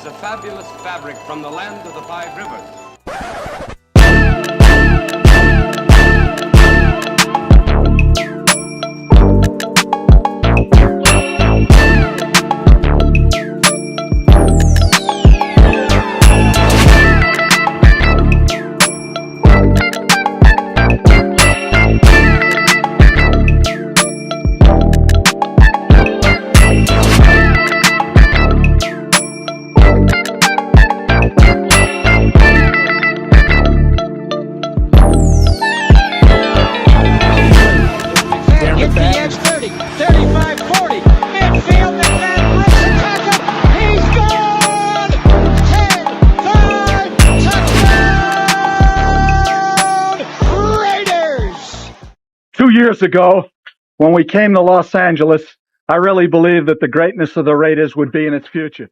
is a fabulous fabric from the land of the Five Rivers. Years ago, when we came to Los Angeles, I really believed that the greatness of the Raiders would be in its future.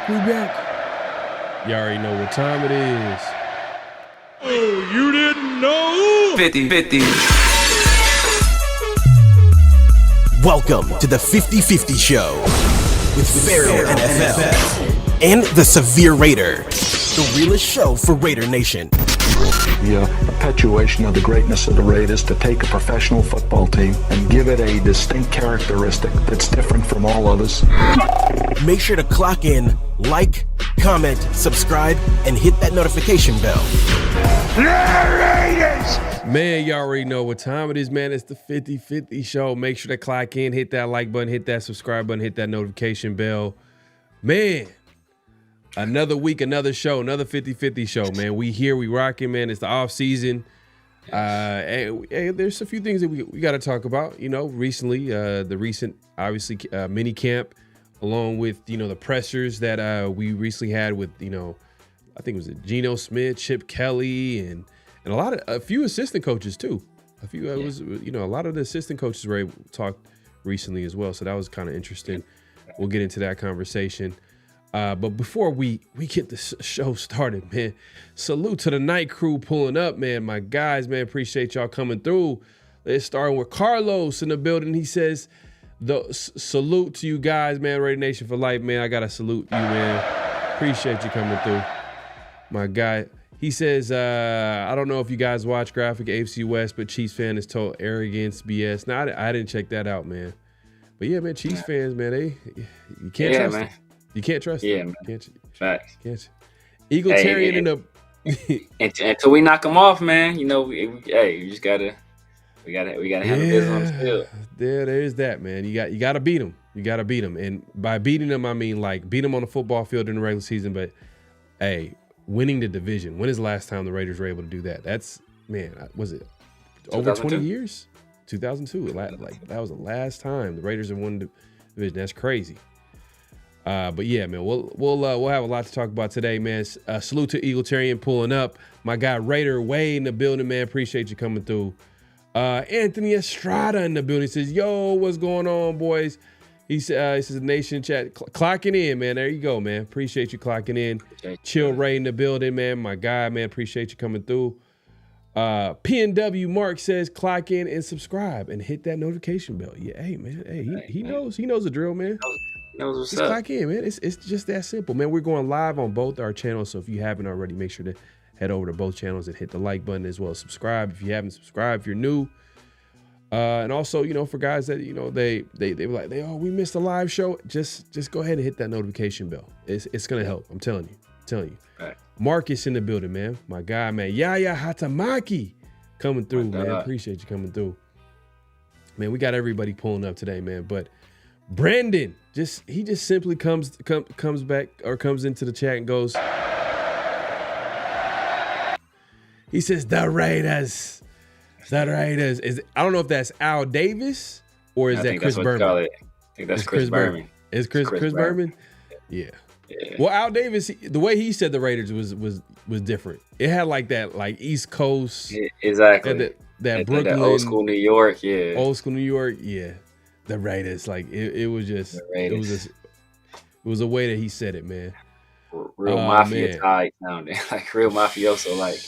We back. You already know what time it is. Oh, you didn't know? 50-50. Welcome to the 50-50 Show with PharoahNFL and the Severe Raider, the realest show for Raider Nation. The perpetuation of the greatness of the Raiders to take a professional football team and give it a distinct characteristic that's different from all others. Make sure to clock in, like, comment, subscribe, and hit that notification bell. Man, you already know what time it is, man. It's the 50-50 Show. Make sure to clock in, hit that like button, hit that subscribe button, hit that notification bell. Man, another week, another show, another 50-50 Show, man. We here, we rocking, man. It's the off season. And there's a few things that we got to talk about. You know, recently, the recent, obviously, mini camp, along with, you know, the pressers that we recently had with, you know, I think it was Geno Smith, Chip Kelly, and a few assistant coaches too. It was, you know, a lot of the assistant coaches were able to talk recently as well. So that was kind of interesting. We'll get into that conversation. But before we get the show started, man, salute to the night crew pulling up, man. My guys, man, appreciate y'all coming through. Let's start with Carlos in the building. He says, salute to you guys, man. Raider Nation for life, man. I got to salute you, man. Appreciate you coming through. My guy, he says, I don't know if you guys watch Graphic AFC West, but Chiefs fan is total arrogance, BS. No, I didn't check that out, man. But yeah, man, Chiefs fans, man, you can't trust them. You can't trust them. Man. Facts. Can't you? Egalitarian in the until we knock them off, man. You know, we gotta handle business on the field. There's that, man. You got to beat them. You got to beat them, and by beating them, I mean like beat them on the football field in the regular season. But hey, winning the division. When is the last time the Raiders were able to do that? That's, man, was it over 20 years? 2002. Like that was the last time the Raiders have won the division. That's crazy. But yeah, man, we'll have a lot to talk about today, man. Salute to Eagletarian pulling up. My guy Raider Wade in the building, man. Appreciate you coming through. Anthony Estrada in the building says, "Yo, what's going on, boys?" He says, "Nation chat clocking in, man. There you go, man. Appreciate you clocking in. Chill Ray in the building, man. My guy, man. Appreciate you coming through." PNW Mark says, "Clock in and subscribe and hit that notification bell." Yeah, hey, man. Hey, he knows the drill, man. What's just up. Clock in, man. It's just that simple, man. We're going live on both our channels, so if you haven't already, make sure to head over to both channels and hit the like button as well as subscribe if you haven't subscribed, if you're new. And also, you know, for guys that, you know, they were like, we missed a live show. Just go ahead and hit that notification bell. It's gonna help. I'm telling you. Right. Marcus in the building, man. My guy, man. Yaya Hatamaki coming through, man. Appreciate you coming through. Man, we got everybody pulling up today, man. But Brandon, he just simply comes back or comes into the chat and goes, he says, the Raiders. I don't know if that's Al Davis or is that Chris Berman? I think that's Chris Berman. Is Chris Berman? Yeah. Well, Al Davis, the way he said the Raiders was different. It had like that, like East Coast. Exactly. That Brooklyn. That old school New York, yeah. Old school New York, yeah. The Raiders, like it was just, it was a way that he said it, man. Real mafia type sounding, like real mafioso, like.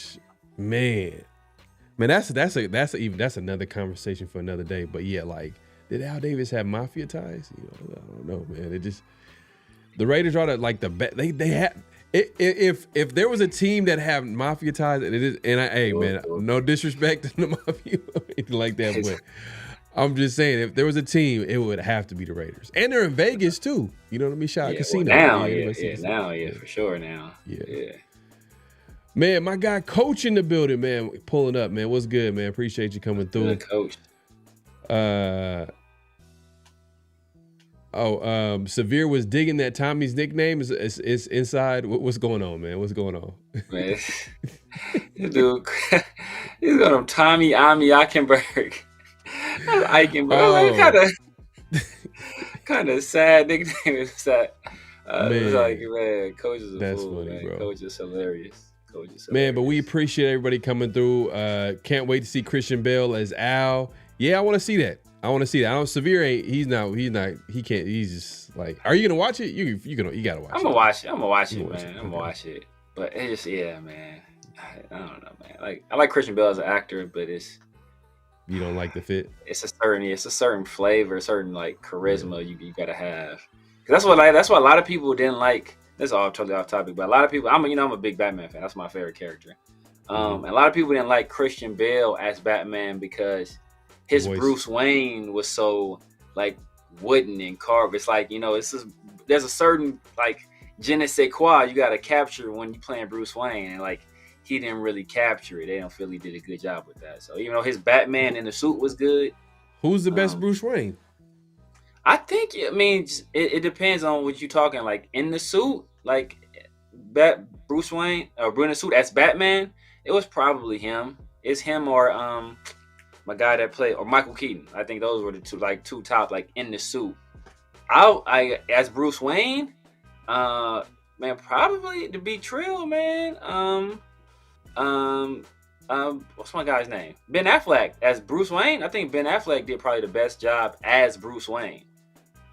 Man, that's another conversation for another day. But yeah, like, did Al Davis have mafia ties? You know, I don't know, man. It just, the Raiders are like the best. They have. If there was a team that have mafia ties, man, no disrespect to the mafia or anything like that, but I'm just saying, if there was a team, it would have to be the Raiders, and they're in Vegas too. You know what I mean? Shot Casino. Now, for sure. Now, yeah. Man, my guy Coach in the building, man, pulling up, man. What's good, man? Appreciate you coming through. Good, Coach. Severe was digging that Tommy's nickname is inside. What's going on, man? What's going on? Man, dude, he's got him Tommy Ami Eichenberg. Eichenberg. Kind of sad nickname is that. It's like, man, Coach is a fool, funny, man. Bro. Coach is hilarious. Man, but we appreciate everybody coming through. Can't wait to see Christian Bale as Al. Yeah, I want to see that. I don't Severe ain't. He can't. He's just like. Are you gonna watch it? You gotta watch it. I'm gonna watch it, man. I'm gonna watch it. But it just, yeah, man. I don't know, man. Like, I like Christian Bale as an actor, but you don't like the fit. It's a certain flavor, a certain like charisma you gotta have. That's why a lot of people didn't like. This is all totally off topic, but a lot of people. I'm a big Batman fan. That's my favorite character. And a lot of people didn't like Christian Bale as Batman because his Bruce Wayne was so like wooden and carved. It's like, you know, there's a certain like je ne sais quoi you got to capture when you playing Bruce Wayne, and like he didn't really capture it. They don't feel he did a good job with that. So even though his Batman in the suit was good, who's the best Bruce Wayne? I think, I mean, it depends on what you're talking. Like in the suit, like Bruce Wayne or in the suit as Batman, it was probably him. It's him or my guy that played, or Michael Keaton. I think those were the two top, like in the suit. I as Bruce Wayne, man, probably to be Trill, man. What's my guy's name? Ben Affleck as Bruce Wayne. I think Ben Affleck did probably the best job as Bruce Wayne.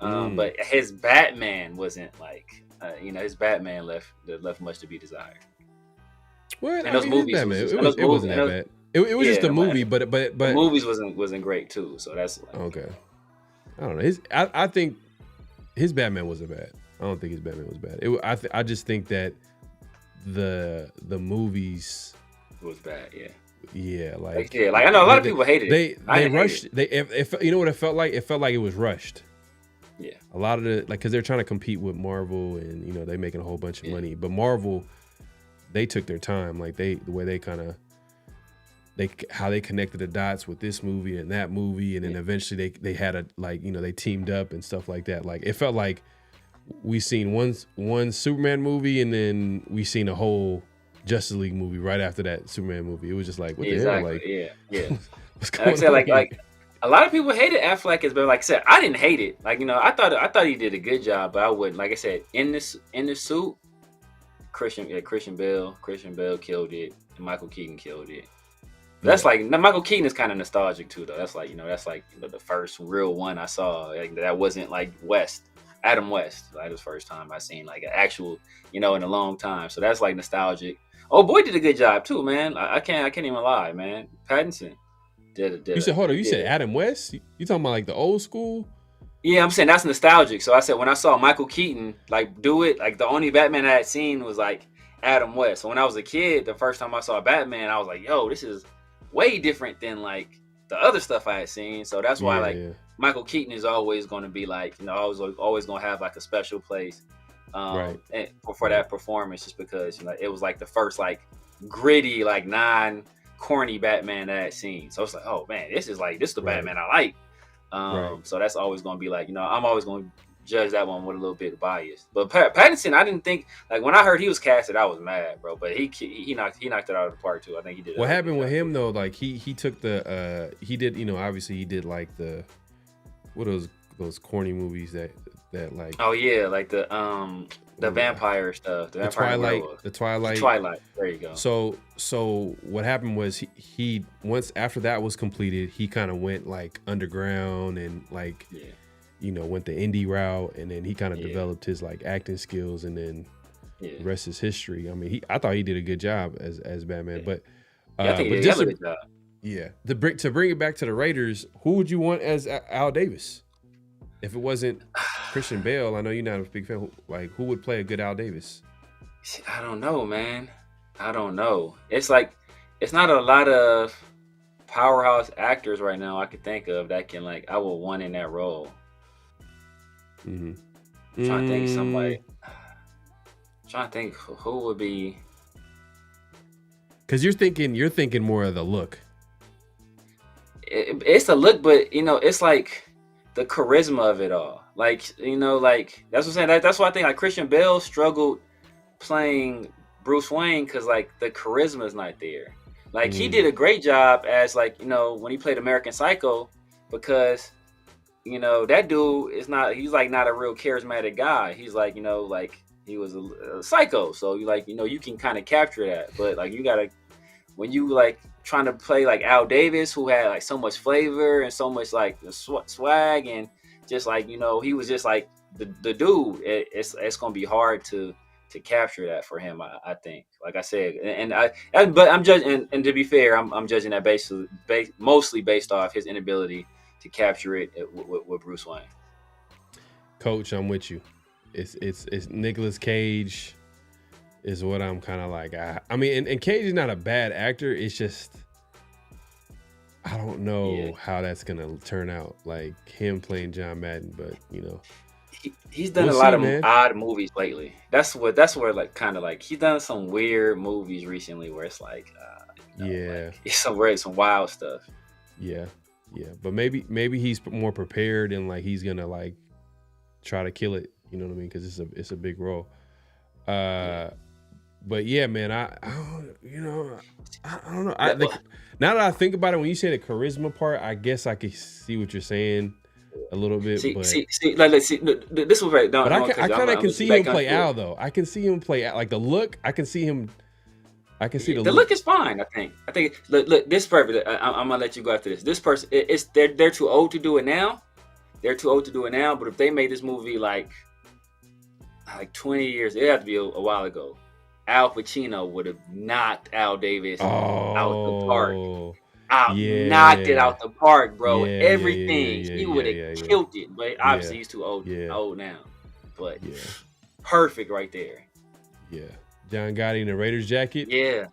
But his Batman wasn't like, his Batman left much to be desired. Well, and those movies, it wasn't that bad. It was just a movie, but the movies wasn't great too. So that's like, okay. I don't know. I think his Batman wasn't bad. I don't think his Batman was bad. I just think that the movies was bad. Yeah. Yeah, like I know a lot of people hated it. They rushed. You know what it felt like? It felt like it was rushed. Yeah. A lot of because they're trying to compete with Marvel, and they're making a whole bunch of money. But Marvel, they took their time. Like the way they kind of how they connected the dots with this movie and that movie, and then eventually they had a they teamed up and stuff like that. Like it felt like we seen one Superman movie, and then we seen a whole Justice League movie right after that Superman movie. It was just like, what the hell? Like, yeah. What's going like I said, on? like a lot of people hated Affleck, but like I said, I didn't hate it. Like I thought he did a good job, but I wouldn't. Like I said, in the suit, Christian Bale killed it, and Michael Keaton killed it. That's like Michael Keaton is kind of nostalgic too, though. That's like the first real one I saw. Like, that wasn't like Adam West. Like, it was the first time I seen like an actual, in a long time. So that's like nostalgic. Oh, boy, did a good job too, man. I can't even lie, man. Pattinson did. You said, hold on, you said Adam West? You talking about like the old school? Yeah, I'm saying that's nostalgic. So I said when I saw Michael Keaton like do it, like the only Batman I had seen was like Adam West. So when I was a kid, the first time I saw Batman, I was like, yo, this is way different than like the other stuff I had seen. So that's why Michael Keaton is always going to be like, always going to have like a special place for that performance, just because it was like the first like gritty, like non-corny Batman that I had seen. So it's like, oh man, this is the Batman I like. So that's always going to be like, I'm always going to judge that one with a little bit of bias. But Pattinson, I didn't think, like, when I heard he was casted, I was mad, bro. But he knocked it out of the park too. I think he did. What happened with him though? Like he took the he did, obviously he did like the those corny movies that like, oh yeah, like the vampire stuff, the Twilight. There you go. So what happened was he once after that was completed, he kind of went like underground and like went the indie route, and then he kind of developed his like acting skills, and then the rest is history. I mean, I thought he did a good job as Batman, but I think he did a good job. Yeah, to bring it back to the Raiders, who would you want as Al Davis? If it wasn't Christian Bale, I know you're not a big fan. Like, who would play a good Al Davis? I don't know, man. I don't know. It's like, it's not a lot of powerhouse actors right now I could think of that can, like, I would want in that role. Mm-hmm. I'm trying to think of somebody. Trying to think who would be. Because you're thinking more of the look. It's the look, but it's like the charisma of it all. Like, like that's what I'm saying. That's why I think like Christian Bale struggled playing Bruce Wayne, because like the charisma is not there. Like he did a great job as like when he played American Psycho, because that dude is not. He's like not a real charismatic guy. He's like like he was a psycho. So you can kind of capture that, but like you gotta, when you like trying to play like Al Davis, who had like so much flavor and so much like swag, and just like he was just like the dude. It's gonna be hard to capture that for him. I think, like I said, but I'm judging, and to be fair, I'm judging that mostly based off his inability to capture it with Bruce Wayne. Coach, I'm with you. It's Nicolas Cage is what I'm kind of like. I mean, and Cage is not a bad actor. It's just I don't know how that's gonna turn out. Like him playing John Madden, but he's done a lot of odd movies lately. That's where like kind of like he's done some weird movies recently where it's like like, it's some wild stuff. Yeah, but maybe he's more prepared, and like he's gonna like try to kill it. You know what I mean? Because it's a big role. But yeah, man, I don't know. Now that I think about it, when you say the charisma part, I guess I can see what you're saying a little bit. Let's see. This was right. But I kind of can see him play Al though. I can see him play Al. Like the look, I can see him. I can see the look is fine. I think look, this perfect. I'm gonna let you go after this. This person, they're too old to do it now. They're too old to do it now. But if they made this movie like 20 years, it had to be a while ago. Al Pacino would have knocked Al Davis out the park. Knocked it out the park, bro. Everything. He would have killed it. But obviously he's too old now. But perfect right there. Yeah. John Gotti in the Raiders jacket. Yeah.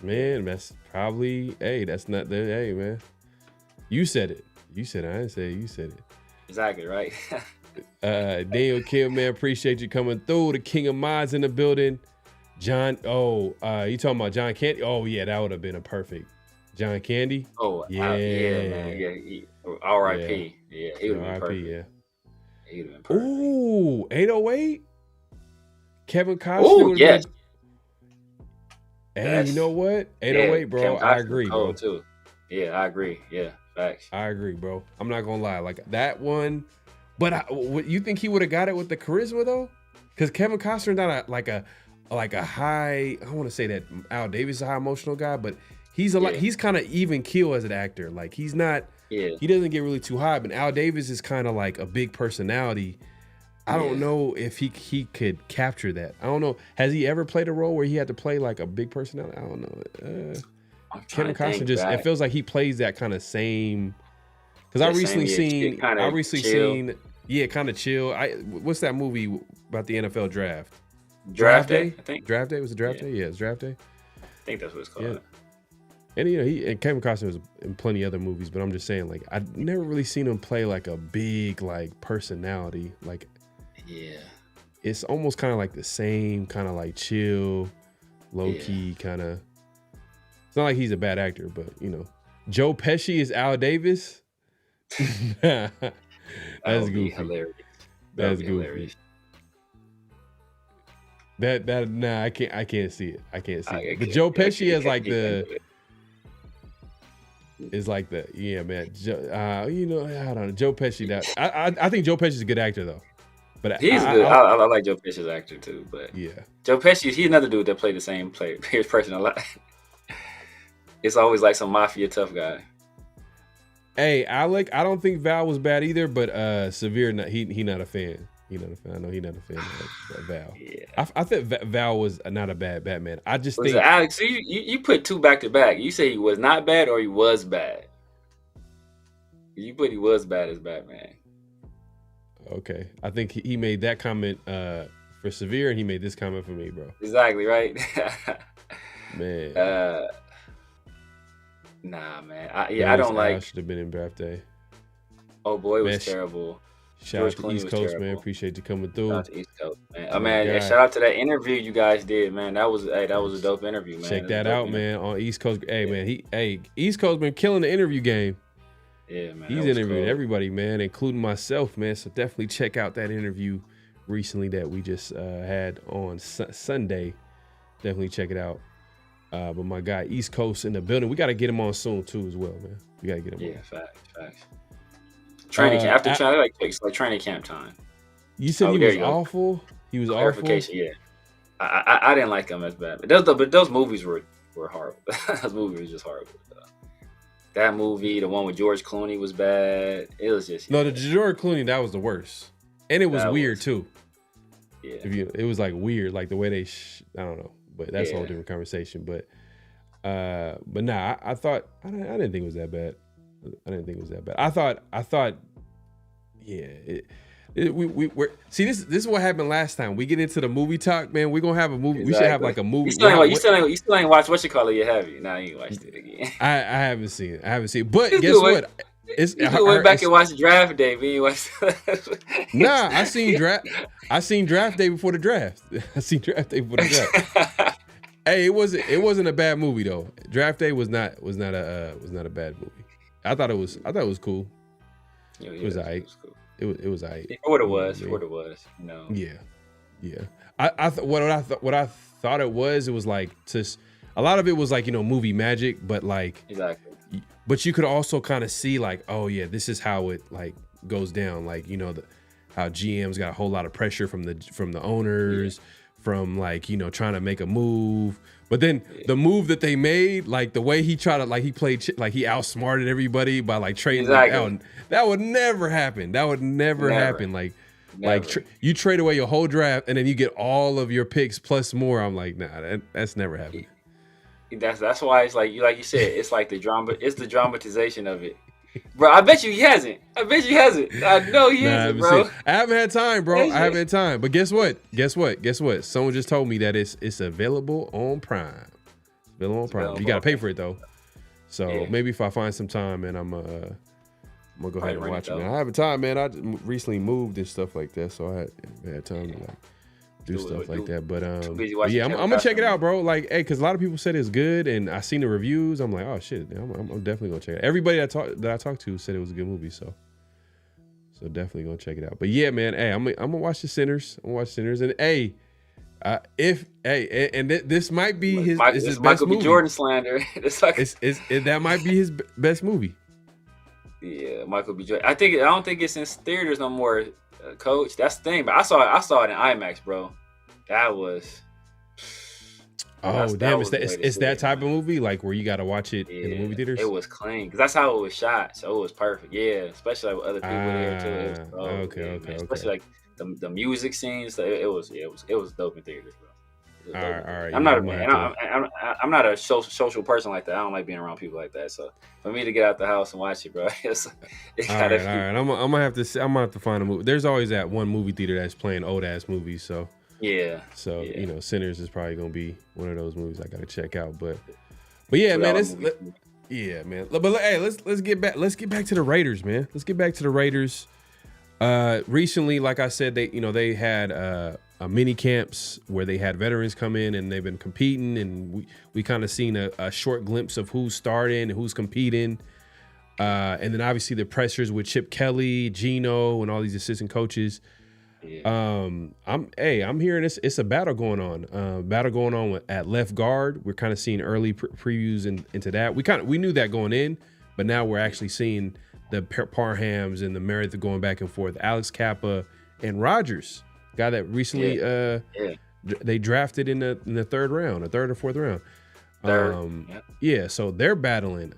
Man, that's probably, that's not the, man. You said it. I didn't say it. You said it. Exactly, right? Daniel Kim, man, appreciate you coming through. The King of Mods in the building. John. Oh, you talking about John Candy? Oh yeah, that would have been a perfect John Candy. Oh yeah, man, yeah. R.I.P. Yeah, he would have been perfect. Yeah, he would have been perfect. Ooh, 808. Kevin Costner. Oh yes. Hey, you know what? 808, bro. I agree, bro. Too. Yeah, I agree. Yeah, facts. I agree, bro. I'm not gonna lie, like that one. But you think he would have got it with the charisma though? Because Kevin Costner's not like a high. I don't want to say that Al Davis is a high emotional guy, but he's he's kind of even keel as an actor. Like he's not. Yeah. He doesn't get really too high, but Al Davis is kind of like a big personality. I don't know if he could capture that. I don't know. Has he ever played a role where he had to play like a big personality? I don't know. Kevin Costner it feels like he plays that kind of same. Because I recently seen kind of chill. What's that movie about the NFL draft? Draft Day, I think. Draft Day? Was it Draft Day? Yeah, it's Draft Day. I think that's what it's called. Yeah. And and Kevin Costner was in plenty of other movies, but I'm just saying, like, I've never really seen him play like a big like personality. Like, it's almost kind of like the same kind of like chill, low key kind of. It's not like he's a bad actor, but Joe Pesci is Al Davis. That's goofy. Hilarious. That's goofy. Hilarious. I can't see it. I can't see it. But Joe Pesci is like man. I don't know. Joe Pesci. I think Joe Pesci's a good actor though. But he's good. I like Joe Pesci's actor too. But Joe Pesci, he's another dude that played the same person a lot. It's always like some mafia tough guy. Hey, Alec, I don't think Val was bad either, but Severe, he not a fan. He not a fan. I know he not a fan of Val. Yeah. I think Val was not a bad Batman. I just think Alex, so you put two back to back. You say he was not bad or he was bad. You put he was bad as Batman. Okay, I think he made that comment for Severe, and he made this comment for me, bro. Exactly right, man. Nah, man. I don't like. Should have been in Draft Day. Oh boy, it was terrible. Shout out to East Coast, man. Appreciate you coming through. Shout out to East Coast, man. Shout out to that interview you guys did, man. That was a dope interview, man. Check that out, man. On East Coast. Hey, man. East Coast been killing the interview game. Yeah, man. He's interviewing everybody, man, including myself, man. So definitely check out that interview recently that we just had on Sunday. Definitely check it out. But my guy, East Coast in the building. We got to get him on soon, too, as well, man. We got to get him on. Yeah, facts. Training camp. After like training camp time. You said he was awful? He was awful? Yeah. I didn't like him as bad. But those movies were horrible. Those movies were just horrible. That movie, the one with George Clooney, was bad. It was just... No, the George Clooney, that was the worst. And it was weird, too. Yeah. It was, like, weird. Like, the way they... I don't know. But that's a whole different conversation. But nah, I thought... I didn't think it was that bad. I thought, we're see this is what happened last time. We get into the movie talk, man. We're gonna have a movie. Exactly. We should have like a movie. You still ain't watched what you call it yet, have you? Nah, you ain't watched it again. I haven't seen it. But guess what? You went back and watched Draft Day. We ain't watched. Nah, I seen Draft Day before the draft. Hey, it wasn't a bad movie though. Draft Day was not a bad movie. I thought it was cool. Yeah, it was alright. It was alright. What it was, Yeah. What I thought it was like just a lot of it was like movie magic, but like exactly. But you could also kind of see like, oh yeah, this is how it like goes down. Like how GM's got a whole lot of pressure from the owners, from like trying to make a move. But then the move that they made, like the way he tried to, like he played, like he outsmarted everybody by like trading them out. That would never happen. That would never happen. Like you trade away your whole draft and then you get all of your picks plus more. I'm like, nah, that's never happened. That's why it's like you said, it's like the drama. It's the dramatization of it. Bro, I bet you he hasn't. I know he hasn't, bro. I haven't had time, bro. I haven't had time. But guess what? Someone just told me that it's available on Prime. You got to pay for it, though. So maybe if I find some time, man, I'm going to go ahead and watch it, man. I have time, man. I recently moved and stuff like that, so I had time to like do stuff like that. But busy but watching yeah, I'm Kevin gonna check it Costner. out, bro. Like, hey, because a lot of people said it's good, and I seen the reviews. I'm like, oh shit, I'm definitely gonna check it out. Everybody that I talked to said it was a good movie, so definitely gonna check it out. But yeah, man, hey, I'm gonna watch The Sinners. I'm gonna watch Sinners, and hey, this might be his best Michael B. movie. Jordan slander. That might be his best movie. Yeah, Michael B. Jordan. I don't think it's in theaters no more, Coach. That's the thing. But I saw it in IMAX, bro. That was. Oh damn! It's that type of movie, like where you got to watch it in the movie theaters. It was clean because that's how it was shot, so it was perfect. Yeah, especially like with other people there too. It was dope. Okay. Especially like the music scenes. It was dope in theaters, bro. All right. I'm not a social person like that. I don't like being around people like that. So for me to get out the house and watch it, bro, it gotta all right. I'm gonna have to find a movie. There's always that one movie theater that's playing old ass movies. So yeah. You know, Sinners is probably gonna be one of those movies I gotta check out. But yeah, man, man. But hey, let's get back to the Raiders, man. Let's get back to the Raiders. Recently, like I said, they had a mini camps where they had veterans come in and they've been competing, and we kind of seen a short glimpse of who's starting and who's competing. And then obviously the pressures with Chip Kelly, Geno, and all these assistant coaches. Yeah. I'm hearing it's a battle going on at left guard. We're kind of seeing early previews into that. We knew that going in, but now we're actually seeing the Parhams and the Meredith going back and forth. Alex Kappa and Rodgers, guy that recently they drafted in the third or fourth round. So they're battling.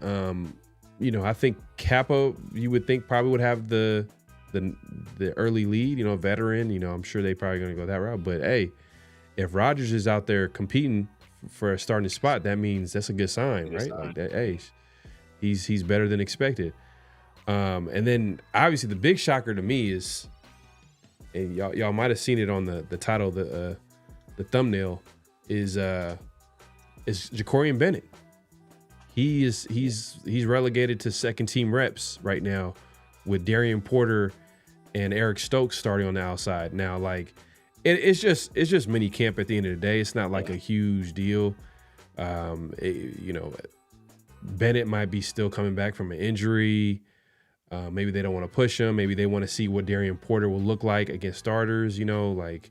I think Kappa, you would think, probably would have the early lead, veteran, I'm sure they probably going to go that route. But hey, if Rodgers is out there competing for a starting spot, that means that's a good sign, right? Like that, hey, he's better than expected. And then obviously the big shocker to me is, and y'all might have seen it on the title, the thumbnail, is Jakorian Bennett. He's relegated to second team reps right now, with Darian Porter and Eric Stokes starting on the outside. Now, like, it's just mini camp at the end of the day. It's not like a huge deal. Bennett might be still coming back from an injury. Maybe they don't want to push him. Maybe they want to see what Darian Porter will look like against starters. That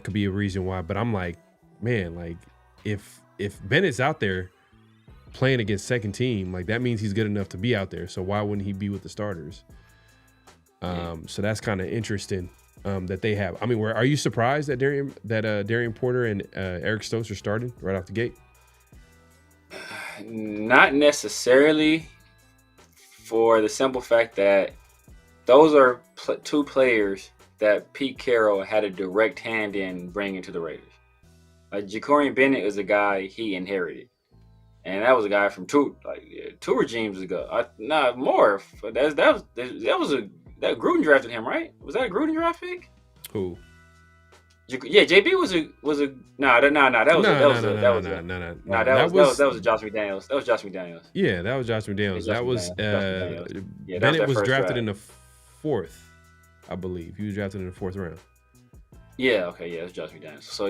could be a reason why. But I'm like, man, like if Bennett's out there playing against second team, like that means he's good enough to be out there. So why wouldn't he be with the starters? So that's kind of interesting that they have. I mean, are you surprised that Darian Porter and Eric Stokes are starting right off the gate? Not necessarily, for the simple fact that those are two players that Pete Carroll had a direct hand in bringing to the Raiders. Like Jakorian Bennett is a guy he inherited. And that was a guy from two regimes ago. More. That Gruden drafted him, right? Was that a Gruden draft pick? Who? Yeah, JB was a That was a Josh McDaniels. That was Josh McDaniels. Yeah, that was Josh McDaniels. Bennett was drafted in the fourth, I believe. He was drafted in the fourth round. Yeah. Okay. Yeah, it's Josh McDaniels. So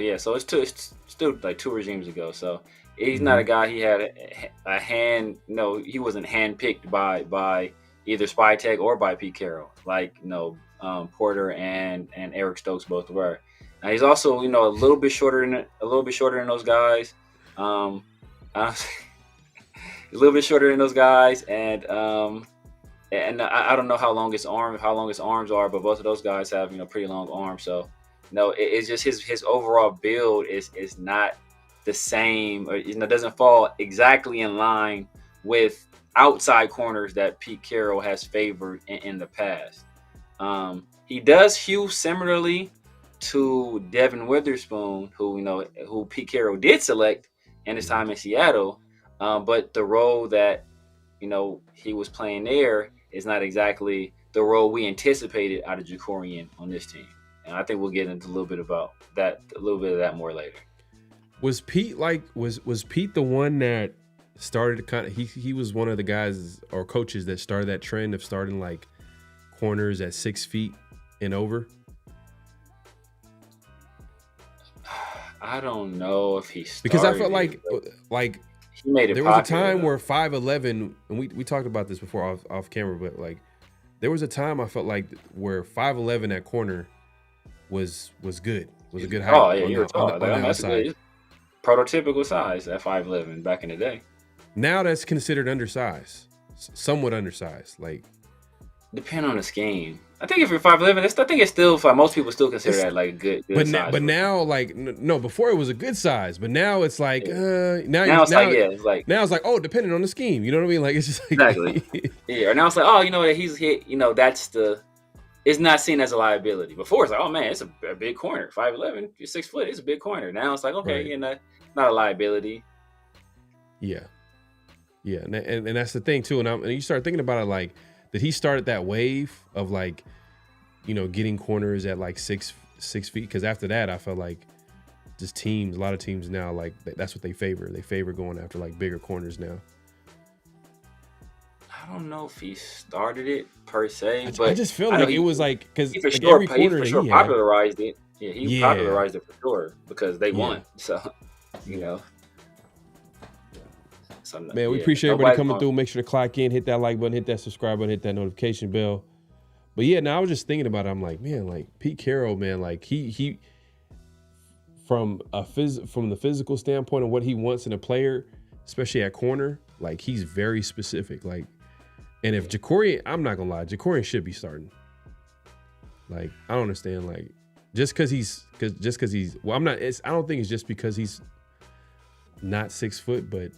it's still like two regimes ago. So. He's not a guy he had a hand. No, he wasn't handpicked by either Spytech or by Pete Carroll, like Porter and Eric Stokes both were. Now he's also a little bit shorter than those guys. He's a little bit shorter than those guys, and I don't know how long his arms are, but both of those guys have pretty long arms. So it's just his overall build is not the same, or doesn't fall exactly in line with outside corners that Pete Carroll has favored in the past. He does hew similarly to Devin Witherspoon, who Pete Carroll did select in his time in Seattle, but the role that he was playing there is not exactly the role we anticipated out of Jakorian on this team. And I think we'll get into a little bit of that more later. Was Pete was Pete the one that started he was one of the guys or coaches that started that trend of starting like corners at 6 feet and over? I don't know if he started because I felt it, like he made it there was a popular, time though. where 5'11", and we talked about this before off camera, but like there was a time I felt like where 5'11" at corner was good, was a good height. Oh yeah, you were on tall. the That's a outside. good prototypical size at 5'11" back in the day. Now that's considered undersized, somewhat undersized. Like Depending on the scheme. I think if you're 5'11", I think it's still for most people still consider that like a good but size. but now like no, before it was a good size, but now it's like now it's like oh, depending on the scheme, you know what I mean? Like it's just like, exactly. Yeah, or now it's like, oh, you know that he's hit, you know, it's not seen as a liability. Before it's like, oh man, it's a big corner. 5'11", you're 6 foot, it's a big corner. Now it's like, okay, Right. you know, not a liability. Yeah, and that's the thing too. And you start thinking about it, like, did he start that wave of like, you know, getting corners at like 6 feet? Because after that, I felt like just a lot of teams now, like that's what they favor. They favor going after like bigger corners now. I don't know if he started it per se, but I just feel like it was like because he for like sure, every corner he for that sure he had, popularized it. Yeah, he Yeah. popularized it for sure because they won. So, you know. So, man, we appreciate everybody coming through. Make sure to clock in, hit that like button, hit that subscribe button, hit that notification bell. But yeah, now I was just thinking about it. I'm like, man, like Pete Carroll, man, like he from the physical standpoint of what he wants in a player, especially at corner, like he's very specific. Like, and if Jakorian, I'm not gonna lie, Jakorian should be starting. Like, I don't understand, like just because he's well, I don't think it's just because he's not 6 foot, but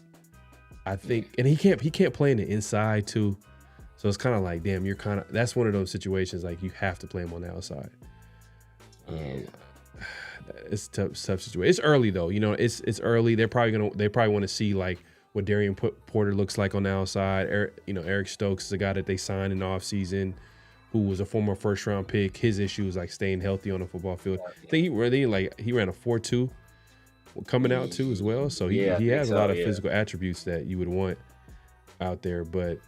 I think, and he can't play in the inside too. So it's kind of like, damn, that's one of those situations, like you have to play him on the outside. It's a tough situation. It's early though, you know, it's early. They probably want to see like what Darian Porter looks like on the outside. Eric Stokes is a guy that they signed in the offseason who was a former first round pick. His issue is like staying healthy on the football field. I think he ran a 4.2 coming out too as well. So he has a lot of physical attributes that you would want out there. But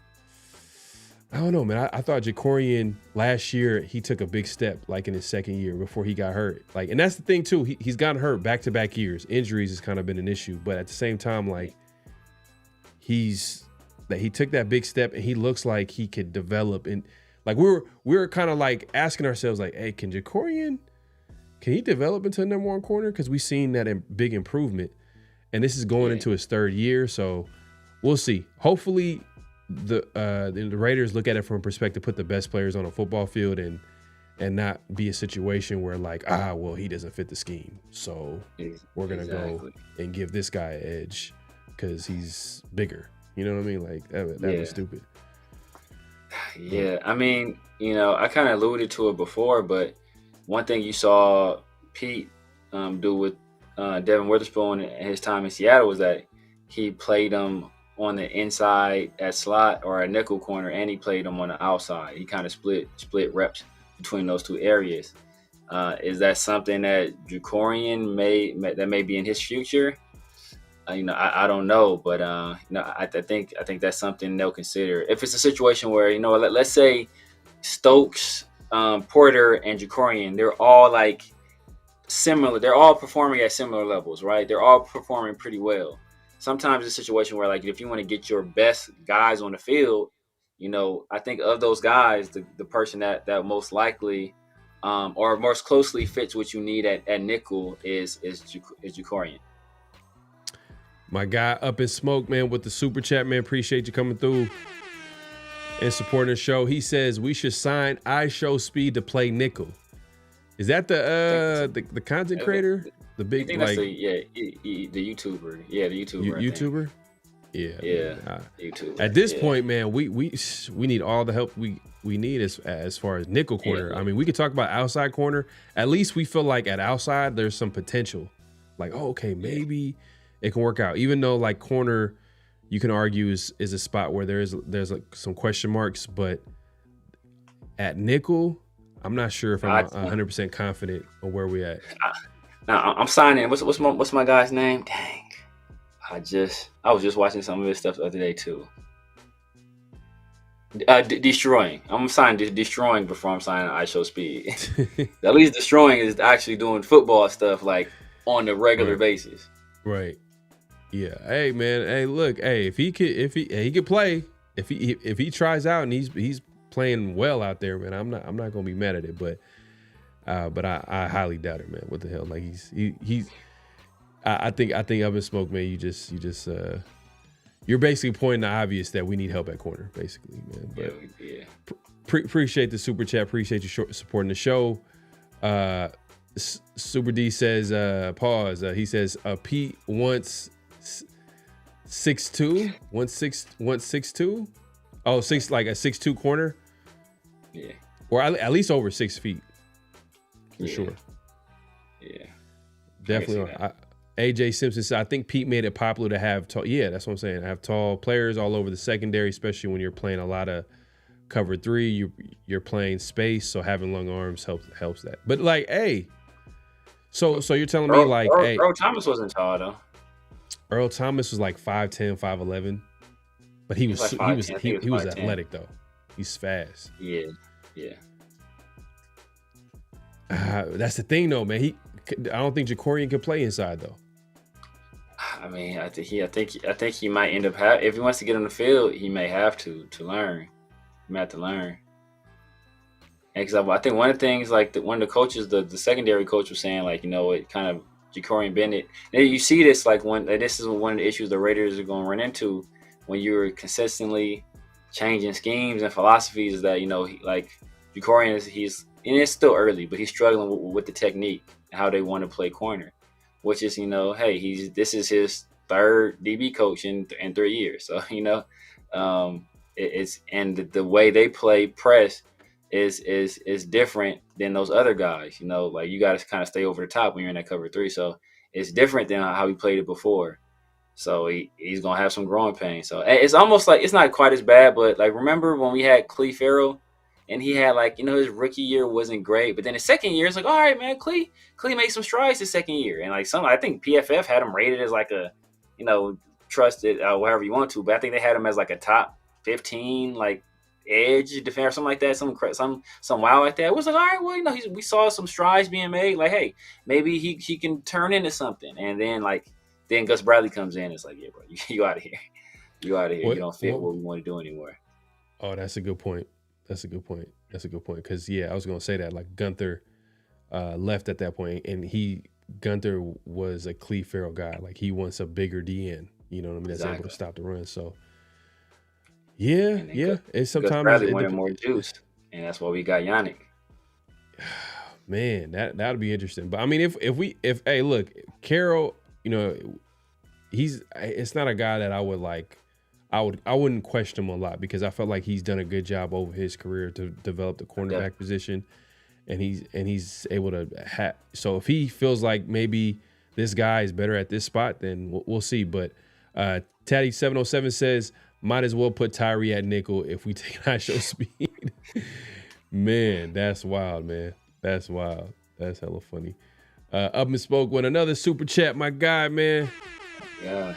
I don't know, man. I thought Jakorian last year, he took a big step like in his second year before he got hurt. Like, and that's the thing too. He's gotten hurt back-to-back years. Injuries has kind of been an issue, but at the same time, like he took that big step and he looks like he could develop. And like we were kind of like asking ourselves, like, hey, can he develop into a number one corner? Because we've seen that big improvement, and this is going into his third year, so we'll see. Hopefully, the Raiders look at it from a perspective, put the best players on a football field, and not be a situation where like, well, he doesn't fit the scheme, so we're gonna go and give this guy an edge because he's bigger. You know what I mean? Like that was stupid. Yeah, I mean, you know, I kind of alluded to it before, but one thing you saw Pete do with Devin Witherspoon in his time in Seattle was that he played him on the inside at slot or a nickel corner, and he played him on the outside. He kind of split reps between those two areas. Is that something that Jakorian may be in his future? I don't know, but I think that's something they'll consider. If it's a situation where, let's say Stokes, Porter, and Jakorian, they're all like similar. They're all performing at similar levels, right? They're all performing pretty well. Sometimes it's a situation where, like, if you want to get your best guys on the field, I think of those guys, the person that most likely or most closely fits what you need at nickel is Jakorian. My guy Up in Smoke, man, with the super chat, man. Appreciate you coming through and supporting the show. He says we should sign iShowSpeed to play nickel. Is that the content creator? The big, I think like, the YouTuber. Yeah, the YouTuber. YouTuber? Yeah. YouTuber. At this point, man, we need all the help we need as far as nickel corner. Yeah. I mean, we could talk about outside corner. At least we feel like at outside there's some potential. Like, maybe it can work out. Even though like corner, you can argue is a spot where there's like some question marks, but at nickel, I'm not sure if I'm 100% confident on where we at. Now I'm signing. What's my guy's name? Dang, I was just watching some of his stuff the other day too. Destroying. I'm signing Destroying before I'm signing iShowSpeed. At least Destroying is actually doing football stuff. Like on a regular basis. Right. Yeah. Hey man. Hey, look. Hey, if he could play, if he tries out and he's playing well out there, man, I'm not gonna be mad at it. But I highly doubt it, man. What the hell? Like he's. I think up in smoke, man. You just you're basically pointing the obvious that we need help at corner, basically, man. But yeah. Appreciate the super chat. Appreciate you supporting the show. Super D says, pause. He says, Pete wants 6'2", 6'2". Oh, like a 6'2" corner. Yeah. Or at least over 6 feet. For Yeah. sure. Yeah. Definitely. AJ Simpson said, I think Pete made it popular to have tall. Yeah, that's what I'm saying. Have tall players all over the secondary, especially when you're playing a lot of cover 3. You're playing space, so having long arms helps that. But like, hey, so you're telling me like, hey, Earl Thomas wasn't tall though. Earl Thomas was like 5'10", 5'11", but he was athletic though. He's fast. Yeah. That's the thing though, man. I don't think Jakorian can play inside though. I mean, I think he might end up if he wants to get on the field, he may have to learn. He might have to learn. And because I think one of the things, like one of the coaches, the secondary coach was saying, like, it kind of Jakorian Bennett. And you see this this is one of the issues the Raiders are going to run into when you're consistently changing schemes and philosophies. Is that Jakorian and it's still early, but he's struggling with the technique and how they want to play corner, which is hey, this is his third DB coach in 3 years, so it's the way they play press is different than those other guys. Like you got to kind of stay over the top when you're in that cover 3, so it's different than how he played it before. So he's gonna have some growing pains. So it's almost like it's not quite as bad, but like remember when we had Pharaoh, and he had his rookie year wasn't great, but then his second year it's like, all right, man, Klee made some strides his second year, and I think PFF had him rated as like a trusted whatever you want to, but I think they had him as like a top 15 edge defender or something like that, some wow like that. It was like, all right, well, we saw some strides being made. Like, hey, maybe he can turn into something. And then Gus Bradley comes in. It's like, yeah, bro, you out of here. You out of here. You don't fit what we want to do anymore. Oh, that's a good point. Because I was gonna say that Gunther left at that point, and Gunther was a Pharaoh guy. Like he wants a bigger DN. You know what I mean? That's able to stop the run. So. Yeah. It's sometimes Bradley wanted more juice, and that's why we got Yannick. Man, that'll be interesting. But I mean, if hey, look, Carroll, it's not a guy that I would like. I wouldn't question him a lot because I felt like he's done a good job over his career to develop the cornerback position, and he's able to so if he feels like maybe this guy is better at this spot, then we'll see. But Taddy 707 says, might as well put Tyree at nickel if we take Honcho speed. Man, that's wild, man. That's wild. That's hella funny. Up and Spoke with another super chat, my guy, man. Yeah.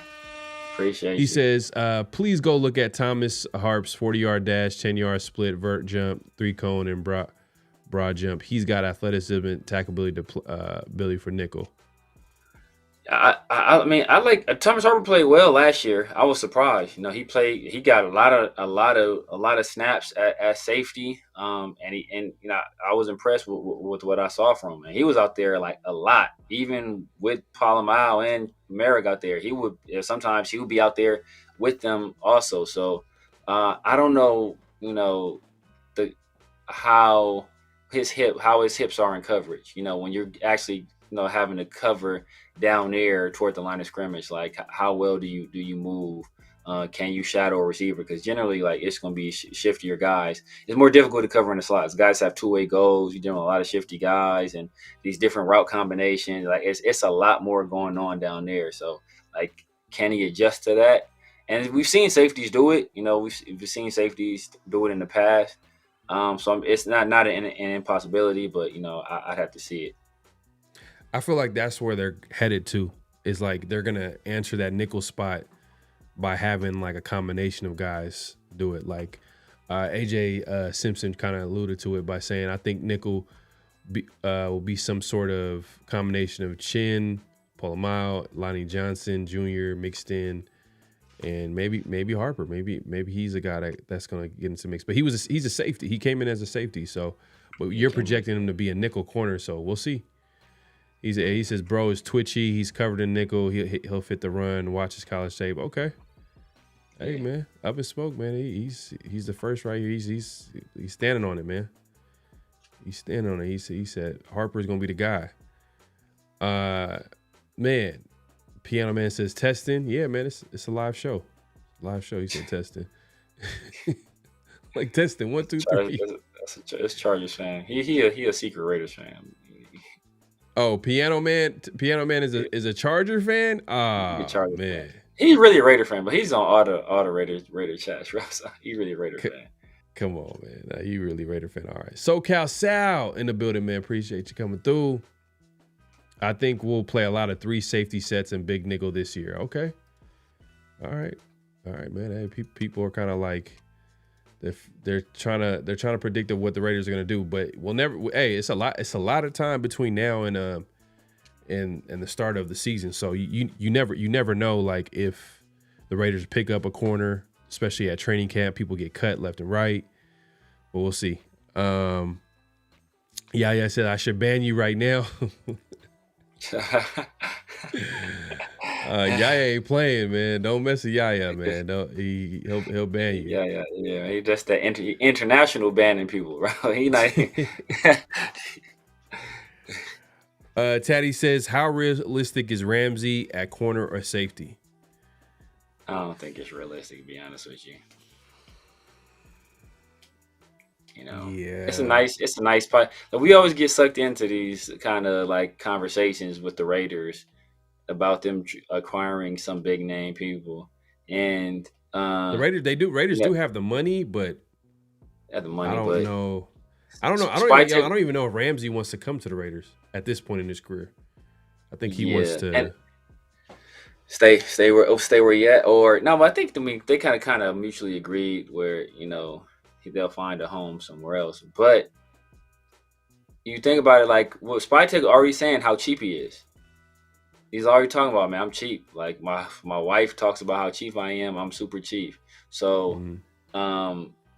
Appreciate He says, please go look at Thomas Harp's 40-yard dash, 10-yard split, vert jump, 3-cone, and broad jump. He's got athleticism and tackleability ability for nickel. I mean, I like Thomas Harper played well last year. I was surprised. He got a lot of snaps at safety. And I was impressed with what I saw from him. And he was out there a lot, even with Palomar and Merrick out there. Sometimes he would be out there with them also. So I don't know, how his hips are in coverage. When you're actually having to cover down there toward the line of scrimmage, how well do you move? Can you shadow a receiver? Because generally, it's going to be shiftier guys. It's more difficult to cover in the slots. Guys have two-way goals. You're doing a lot of shifty guys and these different route combinations. It's a lot more going on down there. So, can he adjust to that? And we've seen safeties do it. We've seen safeties do it in the past. So it's not an impossibility, but I'd have to see it. I feel like that's where they're headed to. Is they're gonna answer that nickel spot by having a combination of guys do it. AJ Simpson kind of alluded to it by saying, I think nickel will be some sort of combination of Chin, Polamalu, Lonnie Johnson Jr. mixed in, and maybe Harper. Maybe he's a guy that's going to get into mix. But he's a safety. He came in as a safety. So, but you're projecting him to be a nickel corner. So we'll see. He says, bro is twitchy. He's covered in nickel. He'll fit the run. Watch his college tape. Okay. Hey man, up in smoke, man. He's the first right here. He's standing on it, man. He's standing on it. He said Harper's gonna be the guy. Man, Piano Man says testing. Yeah, man, it's a live show. Live show. He said testing. Like testing. 1, 2, 3. That's Chargers fan. He a secret Raiders fan. Oh, Piano Man is a Charger fan. Ah, man. Fan. He's really a Raider fan, but he's on all the Raider chats. So he's really a Raider fan. Come on, man. Nah, you really Raider fan. All right. SoCal Sal in the building, man. Appreciate you coming through. I think we'll play a lot of 3 safety sets and big nickel this year. Okay. All right, man. Hey, people are kind of like they're trying to predict what the Raiders are gonna do, but we'll never. Hey, it's a lot of time between now and the start of the season. So you never know, like, if the Raiders pick up a corner, especially at training camp, people get cut left and right. But we'll see. Yeah, I said I should ban you right now. Yaya ain't playing, man. Don't mess with Yaya, man. He'll ban you. Yeah. He just that international banning people, right? He not. Taddy says, how realistic is Ramsey at corner or safety? I don't think it's realistic, to be honest with you. You know, it's a nice part. We always get sucked into these kind of like conversations with the Raiders about them acquiring some big name people, and the Raiders do have the money, but I don't know. I don't even know if Ramsey wants to come to the Raiders at this point in his career. I think he wants to stay where he at, or no. But I think they kind of mutually agreed where they'll find a home somewhere else. But you think about it, like what Spytek already saying how cheap he is. He's already talking about, man, I'm cheap. Like my wife talks about how cheap I am. I'm super cheap. So,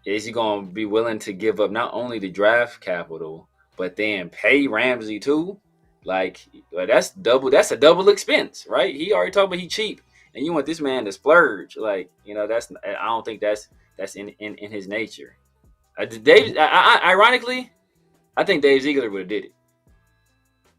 is he going to be willing to give up not only the draft capital, but then pay Ramsey too? Like, that's a double expense, right? He already talked about he cheap, and you want this man to splurge. Like, I don't think that's in his nature. Ironically, I think Dave Ziegler would have did it.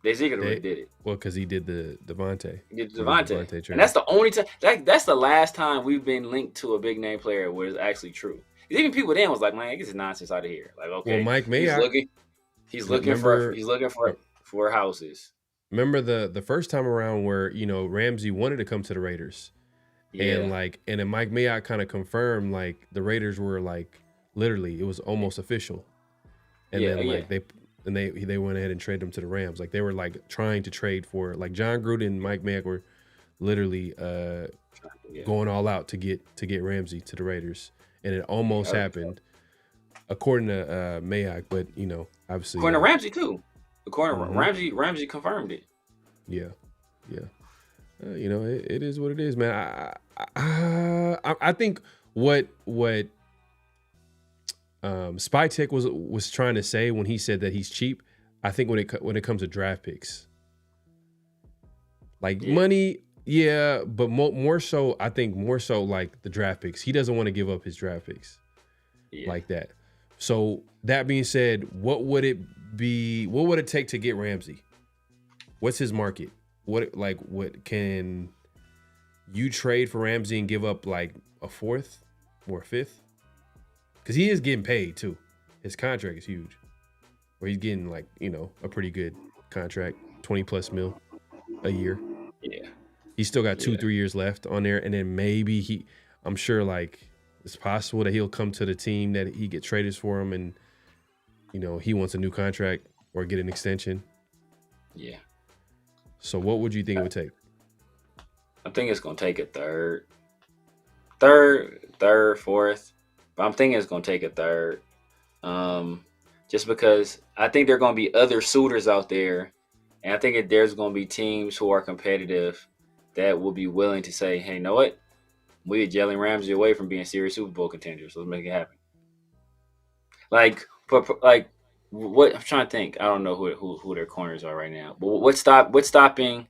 Dave Ziegler would have did it. Well, because he did the Devontae. He did the Devontae. And that's the only time. That's the last time we've been linked to a big name player where it's actually true. Even people then was like, man, get this nonsense out of here. Like, okay, well, Mike Mayock, he's looking for houses. Remember the first time around where Ramsey wanted to come to the Raiders, and then Mike Mayock kind of confirmed like the Raiders were like literally it was almost official, and they went ahead and traded him to the Rams. Like they were like trying to trade for like John Gruden and Mike Mayock were literally going all out to get Ramsey to the Raiders, and it almost happened according to Mayock, but obviously according to Ramsey too. Ramsey confirmed it. Yeah. It is what it is, man. I think what Spytek was trying to say when he said that he's cheap. I think when it comes to draft picks, like money, but more so. I think more so like the draft picks. He doesn't want to give up his draft picks like that. So that being said, what would it be? What would it take to get Ramsey? What's his market? What can you trade for Ramsey and give up like a 4th or a 5th? Because he is getting paid too. His contract is huge. Or he's getting like, a pretty good contract, 20+ mil a year. Yeah. He's still got 2-3 years left on there. And then maybe I'm sure like it's possible that he'll come to the team that he get traded for him and, he wants a new contract or get an extension. Yeah. So what would you think it would take? I think it's going to take a third, fourth. But I'm thinking it's going to take a third. Just because I think there are going to be other suitors out there And I think there's going to be teams who are competitive that will be willing to say, hey, you know what? We're Jalen Ramsey away from being serious Super Bowl contenders. Let's make it happen. Like what I'm trying to think. I don't know who their corners are right now. But what's stopping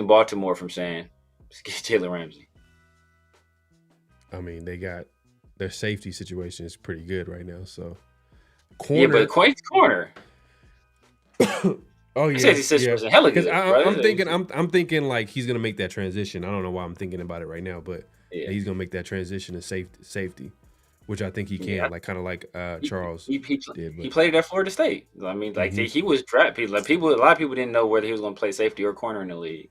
Baltimore from saying Jalen Ramsey? I mean, they got their safety situation is pretty good right now. So Yeah, but Quake's corner. Oh yeah, safety situation hella good. I'm thinking like he's gonna make that transition. I don't know why I'm thinking about it right now, but he's gonna make that transition to safety, which I think he can, like kind of like Charles he did. He played at Florida State. I mean, like he was drafted. Like a lot of people didn't know whether he was gonna play safety or corner in the league.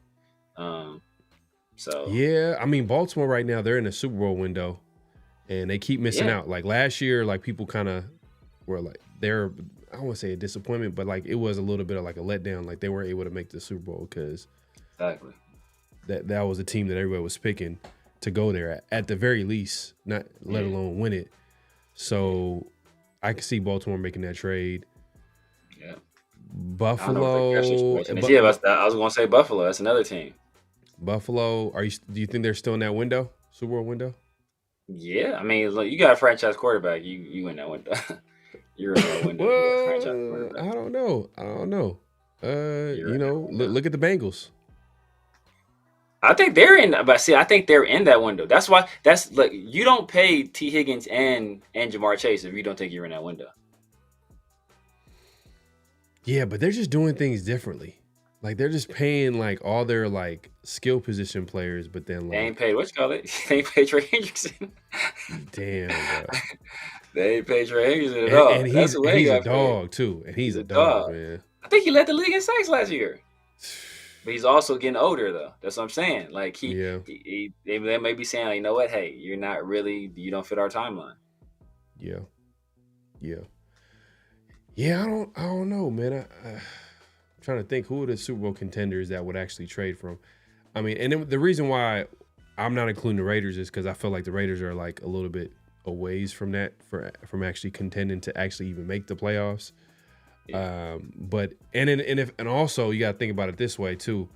So yeah, I mean Baltimore right now they're in a Super Bowl window, and they keep missing out. Like last year, like people kind of were like they're. I don't want to say a disappointment, but like it was a little bit of like a letdown. Like they weren't able to make the Super Bowl because that was a team that everybody was picking to go there at the very least, not let alone win it. So I can see Baltimore making that trade. Yeah, Buffalo. I was going to say Buffalo. That's another team. Buffalo. Do you think they're still in that window, Super Bowl window? Yeah, I mean, look, you got a franchise quarterback. You in that window. You're in that window. Well, I don't know. Look at the Bengals. I think they're in, but see, I think they're in that window. That's why. You don't pay T. Higgins and Jamar Chase if you don't think you're in that window. Yeah, but they're just doing things differently. Like they're just paying like all their like skill position players, but then like they ain't paid what you call it. They ain't paid Trey Hendrickson. Damn, bro. They ain't paid Trey Hendrickson at all. And he's a dog too. And he's a dog, man. I think he led the league in sacks last year. But he's also getting older though. That's what I'm saying. Like they may be saying, like, you know what? Hey, you don't fit our timeline. Yeah. I don't know, man. I'm trying to think who are the Super Bowl contenders that would actually trade from. I mean, and the reason why I'm not including the Raiders is because I feel like the Raiders are like a little bit a ways from that from actually contending to actually even make the playoffs. Yeah. But also you got to think about it this way too.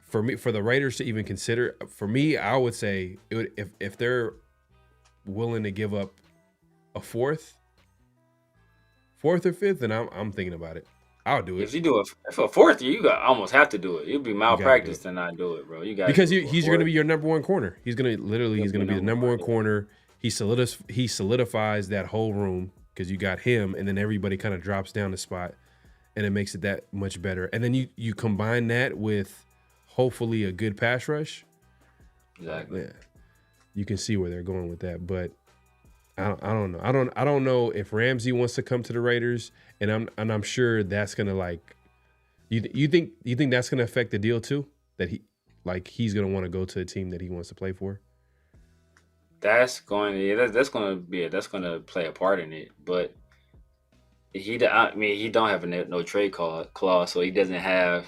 For the Raiders to even consider, for me, I would say if they're willing to give up a fourth or fifth, then I'm thinking about it. I'll do it. If you do a fourth year, you almost have to do it. It'd be malpractice to not do it, bro. You got because he's going to be your number one corner. He's going to be the number one corner. He solidifies that whole room because you got him, and then everybody kind of drops down the spot, and it makes it that much better. And then you combine that with hopefully a good pass rush. Exactly. Yeah, you can see where they're going with that, but I don't know. I don't know if Ramsey wants to come to the Raiders, and I'm sure that's gonna like. You think that's gonna affect the deal too? That he's gonna want to go to a team that he wants to play for. That's going to play a part in it, but he don't have no trade clause, so he doesn't have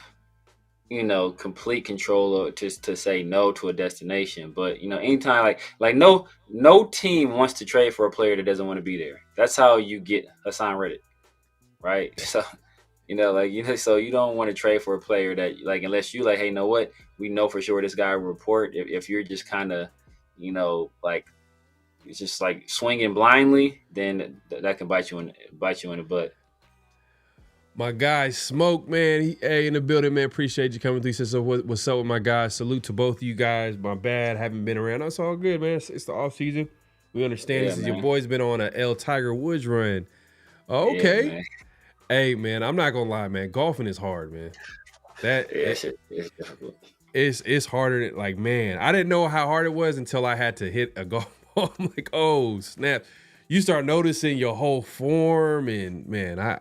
complete control to say no to a destination. But anytime like no team wants to trade for a player that doesn't want to be there. That's how you get Hassan Reddick, right? So so you don't want to trade for a player that unless you hey, you know what, we know for sure this guy will report. If you're just kind of it's just like swinging blindly, then that can bite you in the butt. My guy Smoke, man, he in the building, man. Appreciate you coming through. So what's up with my guys? Salute to both of you guys. My bad, haven't been around. That's all good, man. It's the off season. We understand this. Your boy's been on a L Tiger Woods run. Okay. Yeah, man. Hey, man, I'm not gonna lie, man. Golfing is hard, man. It's difficult. It's harder than man. I didn't know how hard it was until I had to hit a golf ball. I'm like, oh snap! You start noticing your whole form, and man, I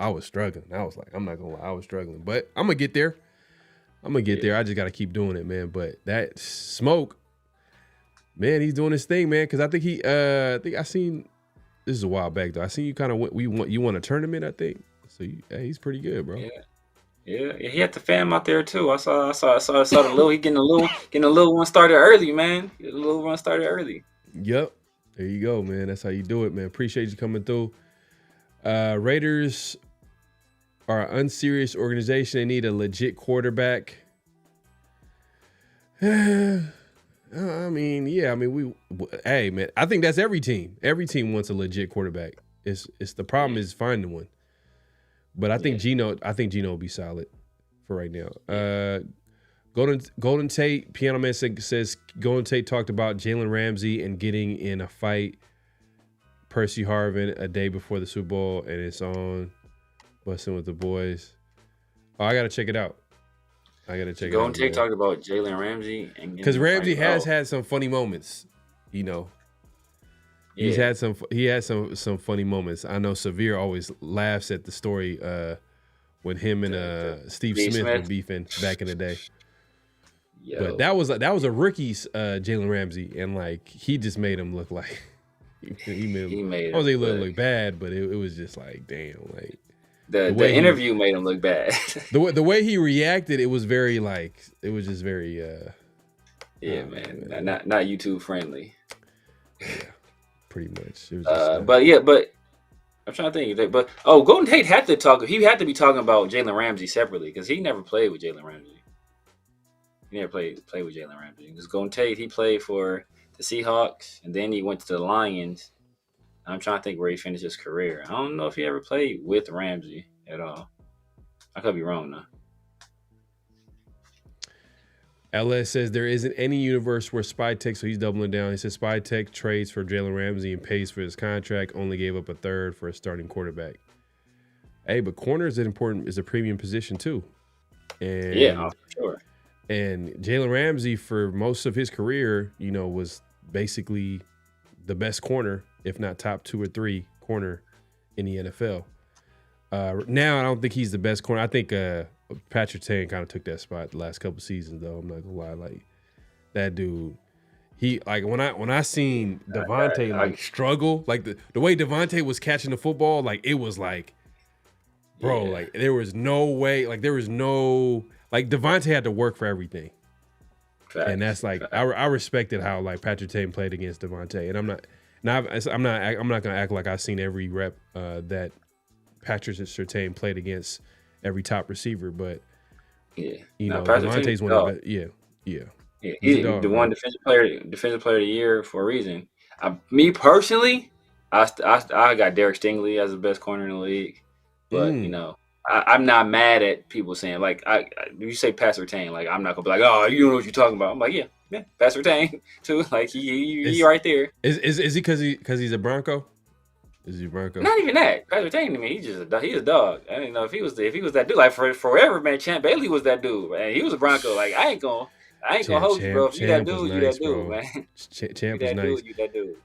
was struggling. I was like, I'm not gonna lie, I was struggling, but I'm gonna get there. there. I just gotta keep doing it, man. But that Smoke, man, he's doing his thing, man. Because I think I seen this is a while back though. I seen you kind of you won a tournament, I think. So he's pretty good, bro. Yeah, he had the fam out there too. I saw the little. He getting a little one started early, man. Get a little one started early. Yep, there you go, man. That's how you do it, man. Appreciate you coming through. Raiders are an unserious organization. They need a legit quarterback. I mean, hey man, I think that's every team. Every team wants a legit quarterback. It's the problem is finding one. But I think Geno will be solid for right now. Golden Tate, Piano Man says Golden Tate talked about Jalen Ramsey and getting in a fight. Percy Harvin a day before the Super Bowl, and it's on busting with the boys. Oh, I gotta check it out. Golden Tate talked about Jalen Ramsey, because Ramsey has had some funny moments, you know. He had some funny moments. I know Severe always laughs at the story when him and Steve Smith were beefing back in the day. Yo. But that was a rookie's Jalen Ramsey, and like he just made him look like he made him. I don't think he look bad, but it was just like damn, like the interview made him look bad. the way he reacted, it was very like it was just very man, not YouTube friendly. Yeah. Pretty much. It was but I'm trying to think. But Golden Tate had to talk. He had to be talking about Jalen Ramsey separately because he never played with Jalen Ramsey. He never played with Jalen Ramsey. Because Golden Tate, he played for the Seahawks and then he went to the Lions. I'm trying to think where he finished his career. I don't know if he ever played with Ramsey at all. I could be wrong though. LS says there isn't any universe where Spy Tech, so he's doubling down. He says Spy Tech trades for Jalen Ramsey and pays for his contract, only gave up a third for a starting quarterback. Hey, but corner is a premium position too. And, yeah, for sure. And Jalen Ramsey, for most of his career, you know, was basically the best corner, if not top 2 or 3 corner in the NFL. Now, I don't think he's the best corner. I think Patrick Tan kind of took that spot the last couple seasons, though. I'm not gonna lie, like that dude. He like when I seen Devontae struggle, like the way Devontae was catching the football, like it was like, bro, like there was no way, like Devontae had to work for everything. Facts. And that's like I respected how like Patrick Tan played against Devontae, and I'm not gonna act like I've seen every rep that Patrick Surtain played against every top receiver, but you know, Devontae's one of the he's the one defensive player of the year for a reason. Me personally, I got Derek Stingley as the best corner in the league, but you know, I'm not mad at people saying like you say Pat Surtain, like I'm not gonna be like, oh, you don't know what you're talking about. I'm like, yeah, Pat Surtain too, like he right there. Is he because he's a Bronco? Is he Bronco? Not even that. Patrick Tain to me, he's a dog. I didn't know if he was that dude. Like forever, man. Champ Bailey was that dude, man. He was a Bronco. Like I ain't gonna hold you, bro. If you that dude, you that dude, man. Champ was nice. You that dude.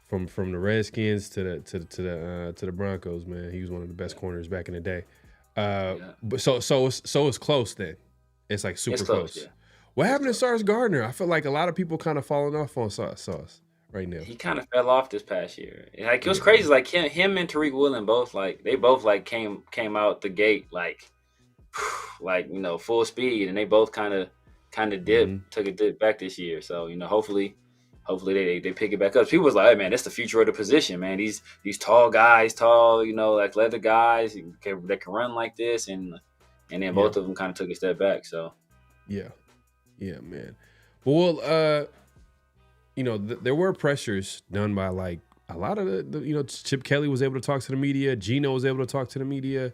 From the Redskins to the Broncos, man. He was one of the best corners back in the day. But so it's close then. It's like super close. Yeah. What happened to Sauce Gardner? I feel like a lot of people kind of falling off on Sauce right now. He kind of fell off this past year. Like it was crazy. Like him and Tariq Woolen both came out the gate like you know, full speed, and they both kind of dipped, took a dip back this year. So you know, hopefully they pick it back up. People was like, hey man, that's the future of the position, man. These tall guys, you know, like leather guys that can run like this, and then both of them kind of took a step back. So yeah, man. Well, you know, there were pressures done by like a lot of the you know, Chip Kelly was able to talk to the media, Geno was able to talk to the media,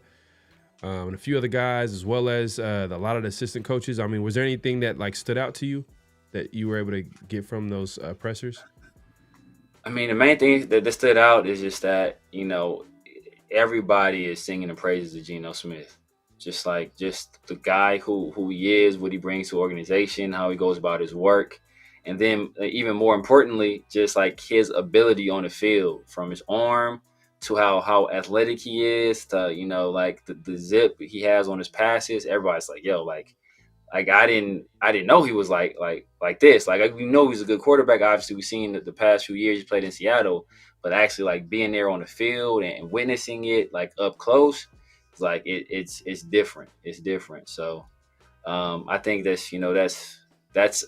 and a few other guys, as well as a lot of the assistant coaches. I mean, was there anything that like stood out to you that you were able to get from those pressers? I mean, the main thing that stood out is just that, you know, everybody is singing the praises of Geno Smith. Just the guy who he is, what he brings to the organization, how he goes about his work. And then even more importantly, just like his ability on the field, from his arm to how athletic he is, to, you know, like the zip he has on his passes. Everybody's like, yo, like I didn't know he was like this. Like we know he's a good quarterback. Obviously, we've seen the past few years he played in Seattle, but actually like being there on the field and witnessing it like up close, it's like it's different. It's different. So I think that's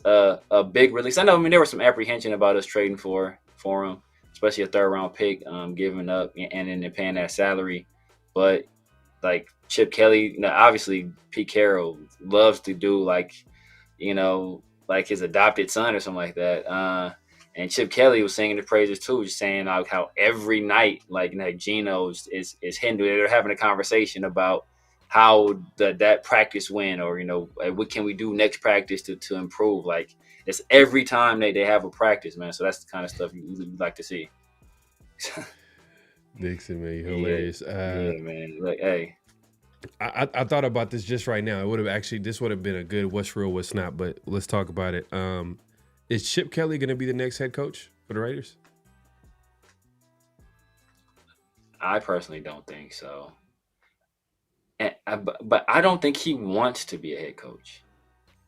a big release. I mean, there was some apprehension about us trading for him, especially a 3rd round pick, giving up and then paying that salary. But like Chip Kelly, obviously Pete Carroll loves to do like his adopted son or something like that. And Chip Kelly was singing the praises too, just saying how every night, Geno is hitting. They're having a conversation about how that practice went, or what can we do next practice to improve. Like it's every time they have a practice, man. So that's the kind of stuff you'd like to see. Dixon, man, you're hilarious. Yeah, man. Like, hey. I thought about this just right now. This would have been a good what's real, what's not, but let's talk about it. Is Chip Kelly going to be the next head coach for the Raiders? I personally don't think so. But I don't think he wants to be a head coach.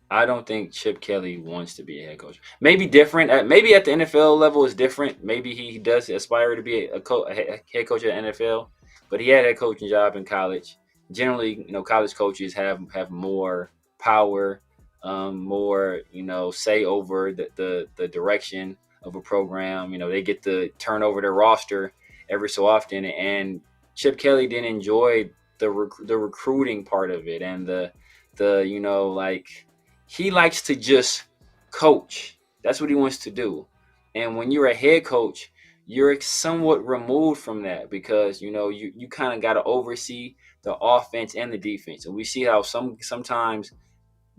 I don't think Chip Kelly wants to be a head coach. Maybe different. Maybe at the NFL level is different. Maybe he does aspire to be a head coach at the NFL. But he had a head coaching job in college. Generally, college coaches have more power, more say over the direction of a program. They get to turn over their roster every so often. And Chip Kelly didn't enjoy the recruiting part of it, and he likes to just coach. That's what he wants to do. And when you're a head coach, you're somewhat removed from that, because you kind of got to oversee the offense and the defense. And we see how sometimes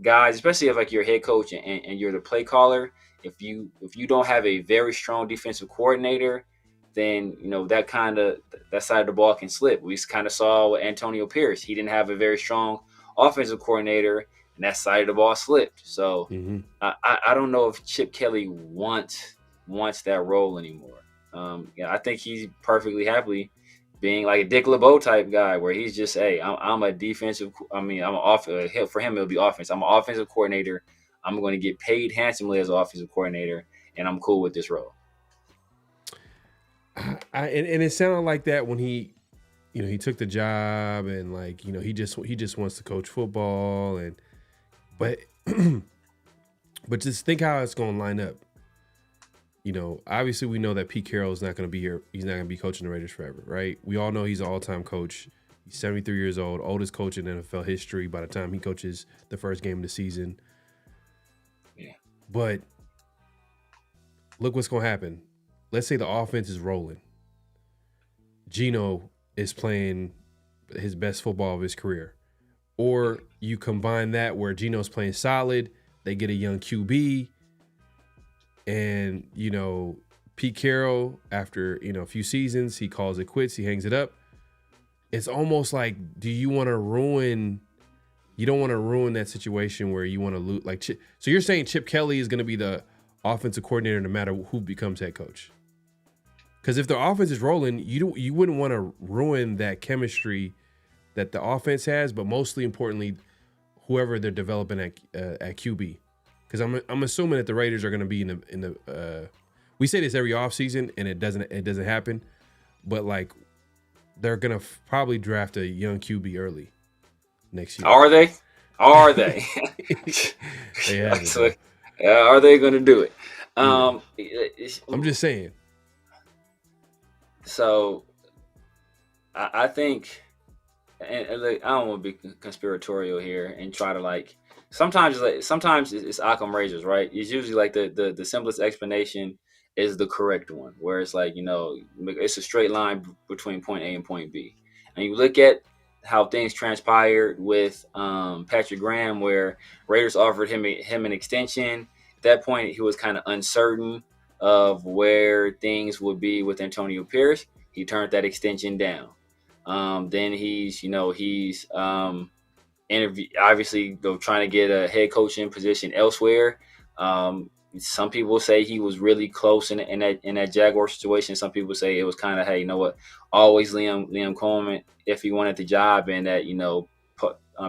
guys, especially if you're a head coach and you're the play caller, if you don't have a very strong defensive coordinator, then that side of the ball can slip. We kind of saw with Antonio Pierce. He didn't have a very strong offensive coordinator, and that side of the ball slipped. So I don't know if Chip Kelly wants that role anymore. I think he's perfectly happy being like a Dick LeBeau type guy, where he's just, hey, I'm a defensive. I'm an for him, it'll be offense. I'm an offensive coordinator. I'm going to get paid handsomely as an offensive coordinator, and I'm cool with this role. And it sounded like that when he took the job, and he just wants to coach football, but just think how it's going to line up. Obviously we know that Pete Carroll is not going to be here. He's not going to be coaching the Raiders forever, right? We all know he's an all-time coach. He's 73 years old, oldest coach in NFL history by the time he coaches the first game of the season. Yeah. But look what's going to happen. Let's say the offense is rolling. Geno is playing his best football of his career. Or you combine that where Geno's playing solid, they get a young QB, and, Pete Carroll, after, a few seasons, he calls it quits, he hangs it up. It's almost like, you don't want to ruin that situation where you want to lose. So you're saying Chip Kelly is going to be the offensive coordinator no matter who becomes head coach? Because if the offense is rolling, you wouldn't want to ruin that chemistry that the offense has, but mostly importantly, whoever they're developing at QB. Because I'm assuming that the Raiders are going to be in the we say this every offseason and it doesn't happen, but they're going to probably draft a young QB early next year. Are they? Are they? Are they going to do it? I'm just saying. So, I think, and I don't want to be conspiratorial here and try to sometimes it's Occam razors, right? It's usually the simplest explanation is the correct one, where it's it's a straight line between point A and point B. And you look at how things transpired with Patrick Graham, where Raiders offered him an extension. At that point, he was kind of uncertain of where things would be with Antonio Pierce. He turned that extension down. Then he's obviously trying to get a head coaching position elsewhere. Some people say he was really close in that Jaguar situation. Some people say it was kind of, hey, you know what, always Liam Coleman if he wanted the job, and that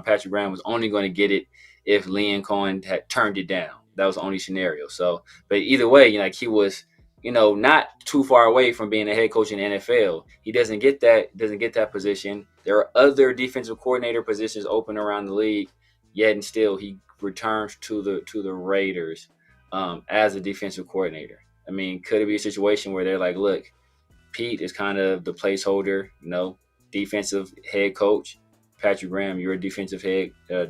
Patrick Graham was only going to get it if Liam Cohen had turned it down. That was the only scenario. So, but either way, he was, not too far away from being a head coach in the NFL. He doesn't get that position. There are other defensive coordinator positions open around the league, yet and still he returns to the Raiders as a defensive coordinator. I mean, could it be a situation where they're like, look, Pete is kind of the placeholder, defensive head coach. Patrick Graham, you're a defensive head, you're a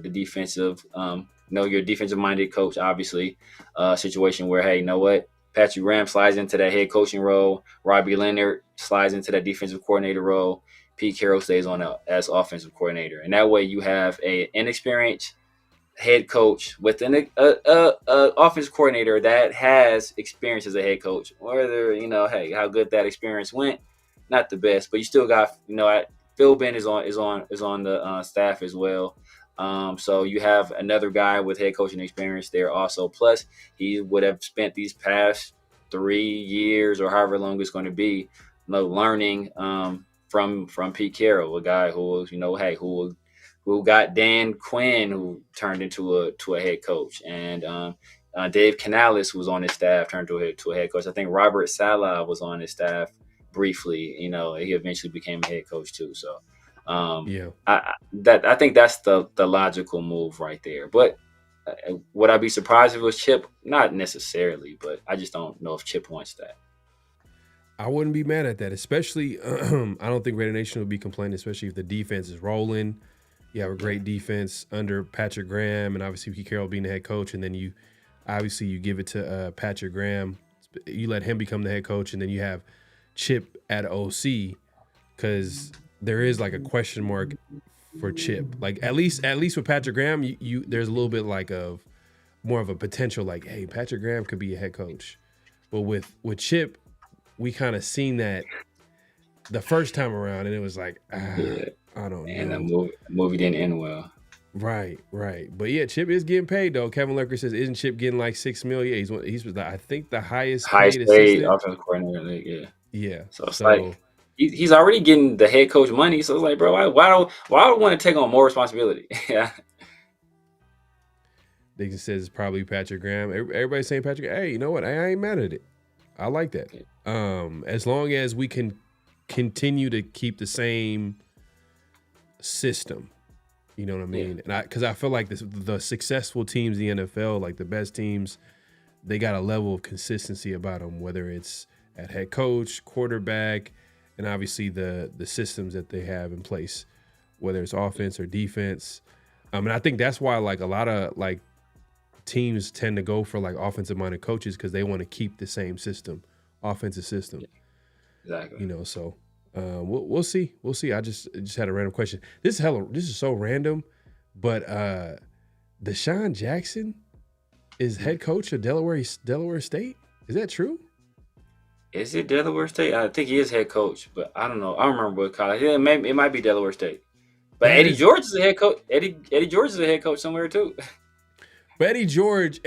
defensive-minded coach, obviously. Situation where, hey, you know what? Patrick Graham slides into that head coaching role. Robbie Leonard slides into that defensive coordinator role. Pete Carroll stays on as offensive coordinator. And that way you have an inexperienced head coach with an offensive coordinator that has experience as a head coach. Whether, hey, how good that experience went, not the best, but you still got, Phil Bennett is on the staff as well. So you have another guy with head coaching experience there also. Plus, he would have spent these past 3 years or however long it's going to be, learning from Pete Carroll, a guy who was, who got Dan Quinn, who turned into a head coach, and Dave Canales was on his staff, turned to a head coach. I think Robert Saleh was on his staff briefly. He eventually became a head coach too. So. I think that's the logical move right there. But would I be surprised if it was Chip? Not necessarily, but I just don't know if Chip wants that. I wouldn't be mad at that, especially I don't think Raider Nation would be complaining, especially if the defense is rolling. You have a great defense under Patrick Graham, and obviously Pete Carroll being the head coach, and then you give it to Patrick Graham. You let him become the head coach, and then you have Chip at OC, because there is like a question mark for Chip. Like at least with Patrick Graham, you there's a little bit like of more of a potential, like, hey, Patrick Graham could be a head coach. But with Chip, we kind of seen that the first time around, and it was like, I don't know. And the movie didn't end well. Right. But yeah, Chip is getting paid though. Kevin Lurker says, isn't Chip getting like $6 million? He's I think the highest paid offensive coordinator in the league. Yeah. So it's like he's already getting the head coach money. So it's like, bro, why do I want to take on more responsibility? Yeah. Dixon says it's probably Patrick Graham. Everybody's saying Patrick. Hey, you know what? I ain't mad at it. I like that. As long as we can continue to keep the same system, you know what I mean? And because I feel like the successful teams in the NFL, like the best teams, they got a level of consistency about them, whether it's at head coach, quarterback, and obviously the systems that they have in place, whether it's offense or defense. And I think that's why like a lot of like teams tend to go for like offensive minded coaches, because they want to keep the same system, offensive system. Exactly. So we'll see. I just had a random question. This is so random, but Deshaun Jackson is head coach of Delaware State. Is that true? Is it Delaware State? I think he is head coach, but I don't know. I don't remember what college. Yeah, it might be Delaware State. But Eddie George is a head coach. Eddie George is a head coach somewhere too. But Eddie George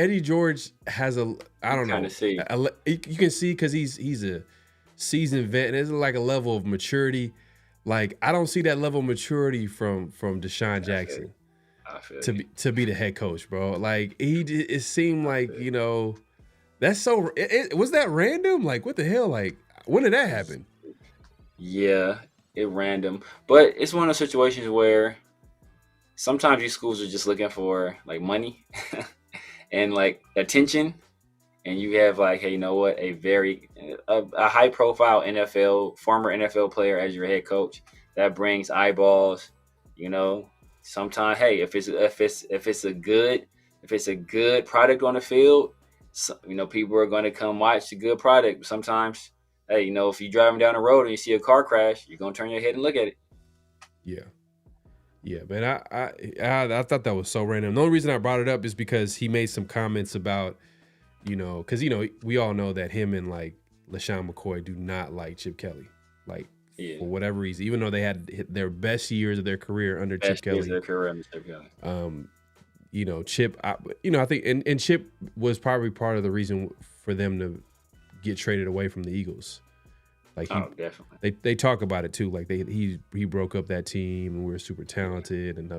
has I don't know. See. You can see because he's a seasoned vet, and there's like a level of maturity. Like I don't see that level of maturity from Deshaun Jackson to be the head coach, bro. Like it seemed like, that's so. Was that random? Like what the hell? Like when did that happen? Yeah, it random, but it's one of those situations where sometimes these schools are just looking for like money and like attention, and you have like, hey, you know what, a high profile former NFL player as your head coach, that brings eyeballs. Sometimes, hey, if it's a good product on the field, people are going to come watch the good product. Sometimes, hey, if you're driving down the road and you see a car crash, you're going to turn your head and look at it. Yeah, man, I thought that was so random. The only reason I brought it up is because he made some comments about, because, we all know that him and, like, LaShawn McCoy do not like Chip Kelly, like, for whatever reason, even though they had their best years of their career under Chip Kelly. Chip, I think, and Chip was probably part of the reason for them to get traded away from the Eagles. Like definitely. They talk about it too. Like he broke up that team and we were super talented and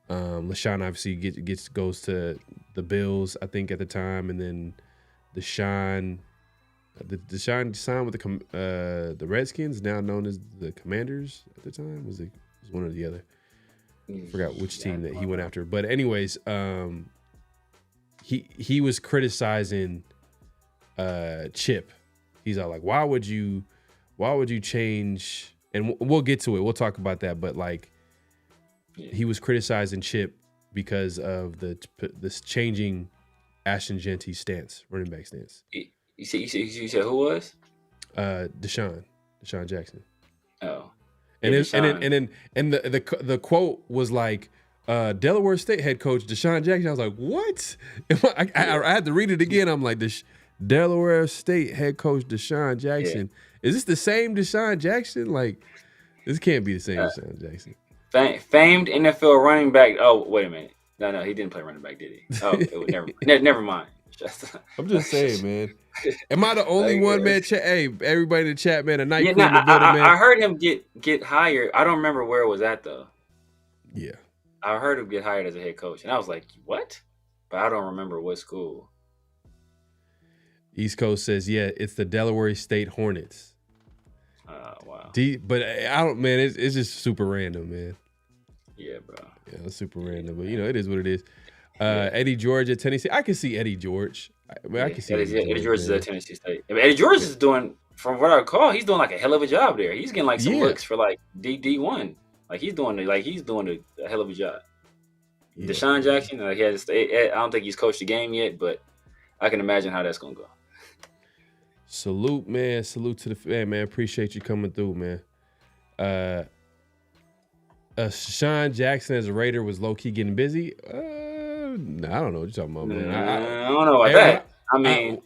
LaShawn obviously goes to the Bills, I think, at the time, and then Deshaun signed with the Redskins, now known as the Commanders at the time. Was one or the other. I forgot which team that he went after. But anyways, he was criticizing Chip. He's all like, why would you change? And we'll get to it. We'll talk about that. But like, he was criticizing Chip because of this changing Ashton Genty stance, running back stance. You said who was? Deshaun Jackson. Oh, and yeah, then the quote was like, Delaware State head coach Deshaun Jackson. I was like, what? I had to read it again. I'm like, Delaware State head coach Deshaun Jackson. Yeah. Is this the same Deshaun Jackson? Like, this can't be the same Deshaun Jackson. Famed NFL running back. Oh, wait a minute. No, he didn't play running back, did he? Oh, never mind. I'm just saying, man. Am I the only one, man? Hey, everybody in the chat, man. A night crew in the building, man. I heard him get hired. I don't remember where it was at though. Yeah, I heard him get hired as a head coach, and I was like, what? But I don't remember what school. East Coast says, yeah, it's the Delaware State Hornets. Wow. But I don't, man. It's just super random, man. Yeah, bro. Yeah, it's super random, but it is what it is. Eddie George at Tennessee. I can see Eddie George. I can see Eddie George is at Tennessee State. I mean, Eddie George is doing, from what I recall, he's doing like a hell of a job there. He's getting like some looks for like D1. Like he's doing a hell of a job. Yeah. Deshaun Jackson, I don't think he's coached the game yet, but I can imagine how that's gonna go. Salute, man. Salute to the fan, man. Appreciate you coming through, man. Deshaun Jackson as a Raider was low-key getting busy. I don't know what you're talking about, man. I don't know about that. I mean,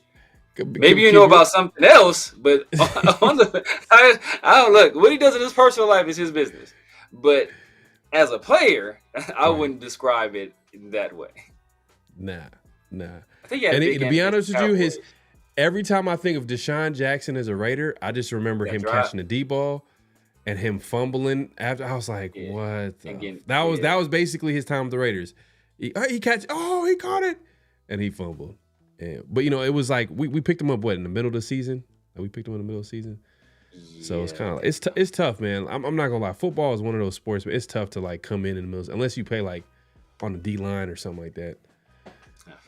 maybe you know about something else, but I don't look. What he does in his personal life is his business. But as a player, I wouldn't describe it that way. Nah. I think to be honest with you, every time I think of Deshaun Jackson as a Raider, I just remember him catching the D ball and him fumbling after. I was like, what? That was basically his time with the Raiders. He caught it, and he fumbled. But it was like we picked him up in the middle of the season. We picked him in the middle of the season. So it's kind of it's tough, man. I'm not gonna lie. Football is one of those sports, but it's tough to like come in the middle unless you play like on the D line or something like that.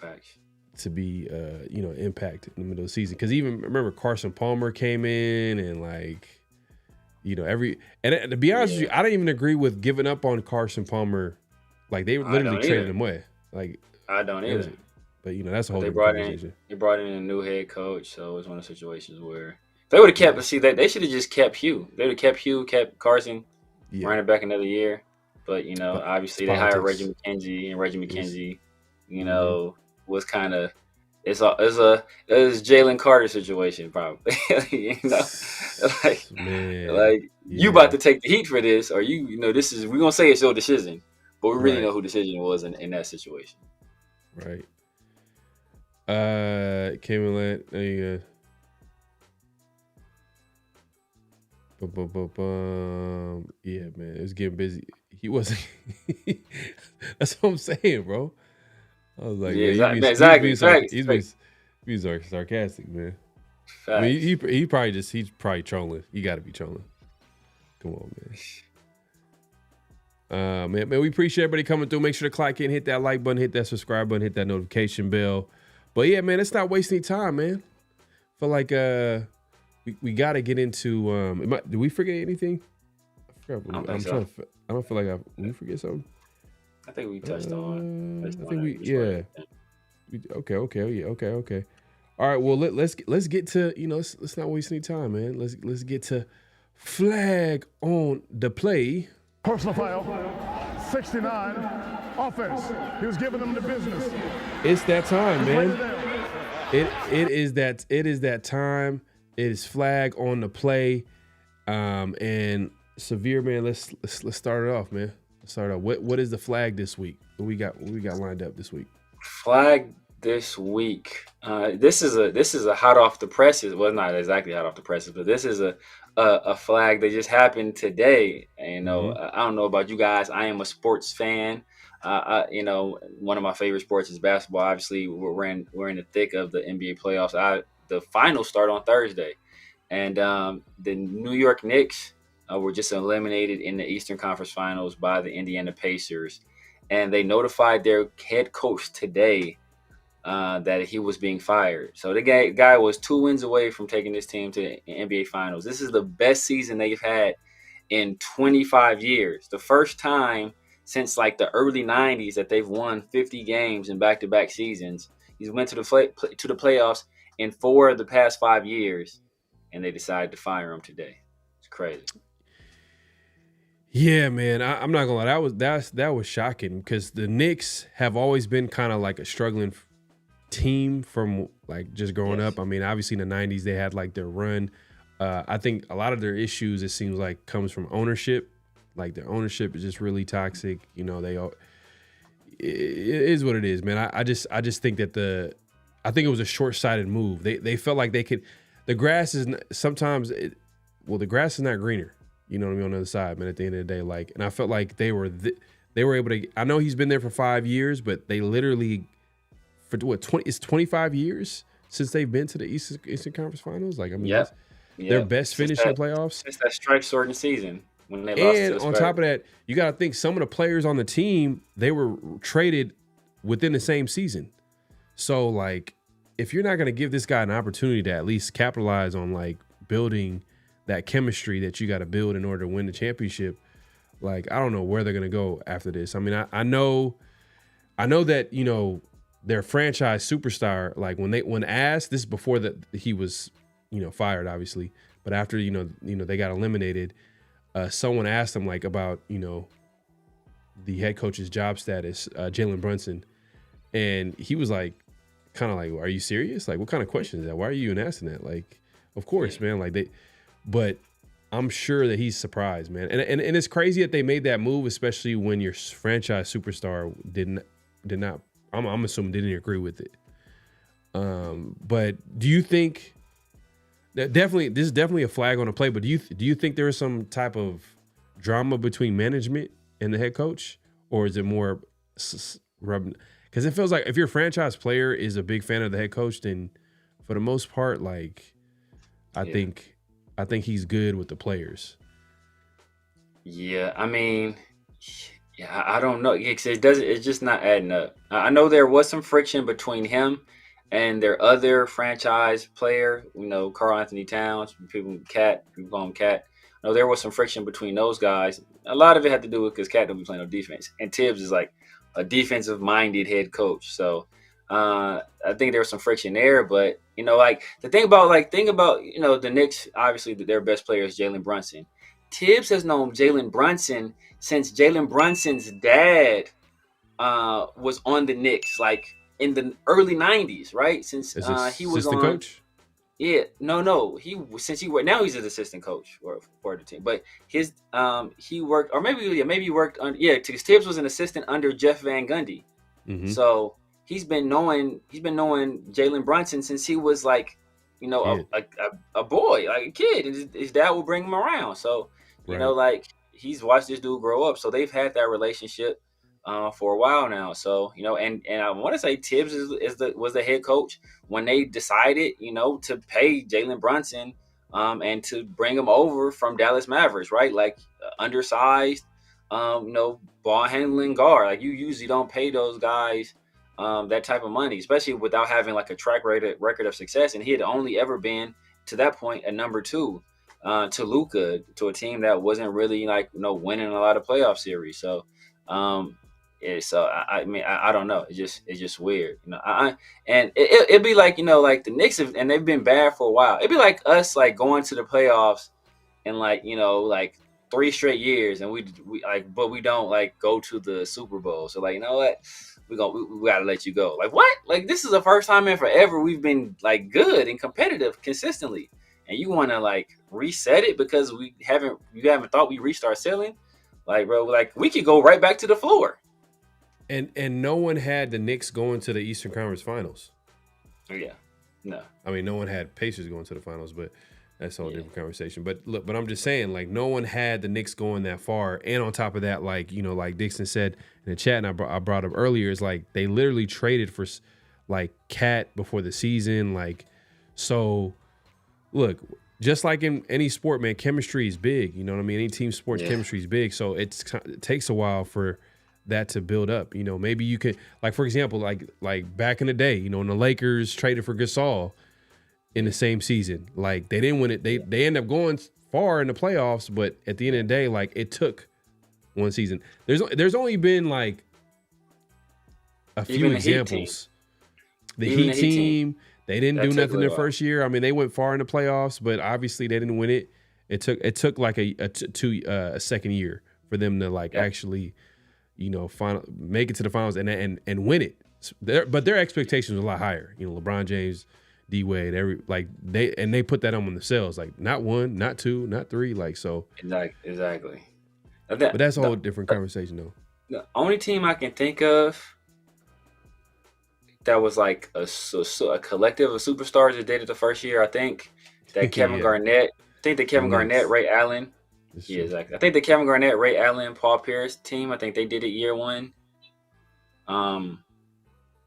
Facts. To be impact in the middle of the season, because even remember Carson Palmer came in and like and to be honest with you, I didn't even agree with giving up on Carson Palmer. Like they literally traded him away. Like I don't either. But that's a whole different conversation. They brought in a new head coach, so it was one of the situations where they would have kept. See, they should have just kept Hugh. They would have kept Hugh, kept Carson, running back another year. But obviously they hired Reggie McKenzie, and Reggie McKenzie, was kind of it's a Jalen Carter situation probably. You about to take the heat for this, or this is we're gonna say it's your decision, but we really know who decision was in that situation. Right. Cameron, there you go. Yeah, man, it was getting busy. He wasn't. That's what I'm saying, bro. I was like, exactly. He's being sarcastic, man. Facts. I mean, he's probably trolling. You got to be trolling. Come on, man. Man, we appreciate everybody coming through. Make sure to click in, hit that like button, hit that subscribe button, hit that notification bell. But yeah, man, let's not waste any time, man. Feel like we got to get into. Did we forget anything? I forgot. I don't feel like did we forget something? I think we touched on. Okay. All right. Well, let's get to let's not waste any time, man. Let's get to flag on the play. Personal foul, 69, offense. He was giving them the business. It's that time, man. It is that time. It is flag on the play, and Severe, man. Let's start it off, man. Start off. What is the flag this week? What we got lined up this week? Flag this week. This is a hot off the presses. Well, not exactly hot off the presses, but this is a flag that just happened today. And, I don't know about you guys. I am a sports fan. One of my favorite sports is basketball. Obviously, we're in the thick of the NBA playoffs. The finals start on Thursday, and the New York Knicks were just eliminated in the Eastern Conference Finals by the Indiana Pacers, and they notified their head coach today that he was being fired. So the guy was 2 wins away from taking this team to the NBA Finals. This is the best season they've had in 25 years. The first time since like the early 90s that they've won 50 games in back-to-back seasons. He's went to the playoffs in 4 of the past 5 years, and they decided to fire him today. It's crazy. Yeah, man, I'm not gonna lie. That was shocking because the Knicks have always been kind of like a struggling team from like just growing up. I mean, obviously in the 90s they had like their run. I think a lot of their issues, it seems like, comes from ownership. Like their ownership is just really toxic. You know, it is what it is, man. I just think that I think it was a short-sighted move. They felt like they could. The grass is sometimes the grass is not greener. You know what I mean, on the other side, man, at the end of the day. Like, and I felt like they were able to, I know he's been there for 5 years, but they literally, for what, it's 25 years since they've been to the Eastern Conference Finals? Like, I mean, their best finish in the playoffs. Since that stripe-sorting season when they lost to the Spurs. And on top of that, you got to think some of the players on the team, they were traded within the same season. So, like, if you're not going to give this guy an opportunity to at least capitalize on, like, building that chemistry that you got to build in order to win the championship, like, I don't know where they're going to go after this. I mean, I know that, you know, their franchise superstar, like when asked, this is before that he was, you know, fired, obviously, but after, you know, they got eliminated, someone asked him like about, you know, the head coach's job status, Jalen Brunson. And he was like, kind of like, are you serious? Like, what kind of question is that? Why are you even asking that? Like, of course, man, like but I'm sure that he's surprised, man. And it's crazy that they made that move, especially when your franchise superstar did not, I'm assuming didn't agree with it. But do you think that this is definitely a flag on the play, but do you think there is some type of drama between management and the head coach, or is it more rubbing? Because it feels like if your franchise player is a big fan of the head coach, then for the most part, like, I think he's good with the players. Yeah, I mean, I don't know. It's just not adding up. I know there was some friction between him and their other franchise player, you know, Karl Anthony Towns, people call him Cat. I know there was some friction between those guys. A lot of it had to do with because Cat don't be playing no defense, and Tibbs is like a defensive-minded head coach. So I think there was some friction there, but you know, like the thing about you know, the Knicks, obviously their best player is Jalen Brunson. Tibbs has known Jalen Brunson since Jalen Brunson's dad was on the Knicks, like in the early 90s, right? Since he was on. Coach? Yeah, no. Now he's an assistant coach for the team. But his he worked, or maybe he worked on because Tibbs was an assistant under Jeff Van Gundy. Mm-hmm. So he's been knowing Jalen Brunson since he was like, you know, a boy, like a kid, and his dad will bring him around. So you know, like he's watched this dude grow up. So they've had that relationship for a while now. So, you know, and I want to say Tibbs was the head coach when they decided, you know, to pay Jalen Brunson and to bring him over from Dallas Mavericks, right? Like undersized, you know, ball handling guard. Like you usually don't pay those guys that type of money, especially without having like a track record of success. And he had only ever been to that point a number 2 to Luka, to a team that wasn't really like, you know, winning a lot of playoff series. So, so I mean, I don't know. It's just weird, you know. And it'd be like, you know, like the Knicks and they've been bad for a while. It'd be like us like going to the playoffs and like, you know, like 3 straight years, and we like, but we don't like go to the Super Bowl. So like, you know what, we gotta let you go. Like what? Like this is the first time in forever we've been like good and competitive consistently, and you want to like reset it because you haven't thought we reached our ceiling. Like, bro, like we could go right back to the floor. And no one had the Knicks going to the Eastern Conference Finals. Yeah, no. I mean, no one had Pacers going to the finals, but that's a whole different conversation. But look, I'm just saying, like, no one had the Knicks going that far. And on top of that, like, you know, like Dixon said in the chat, and I brought up earlier, is like they literally traded for like Cat before the season. Like, so look, just like in any sport, man, chemistry is big. You know what I mean? Any team sports, chemistry is big. So it takes a while for that to build up. You know, maybe you could, like, for example, like back in the day, you know, when the Lakers traded for Gasol in the same season, like they didn't win it. They end up going far in the playoffs, but at the end of the day, like it took one season. There's only been like a few examples. The Heat team, they didn't do nothing their first year. I mean, they went far in the playoffs, but obviously they didn't win it. It took like a second year for them to like actually, make it to the finals and win it. But their expectations were a lot higher. LeBron James, D Wade, they put that on themselves. Like not 1, not 2, not 3. Like so. Exactly. But that's a whole different conversation, though. The only team I can think of that was like a collective of superstars that did it the first year, I think that Kevin Garnett. I think that Kevin Garnett, Ray Allen. Yeah, exactly. I think the Kevin Garnett, Ray Allen, Paul Pierce team. I think they did it year 1.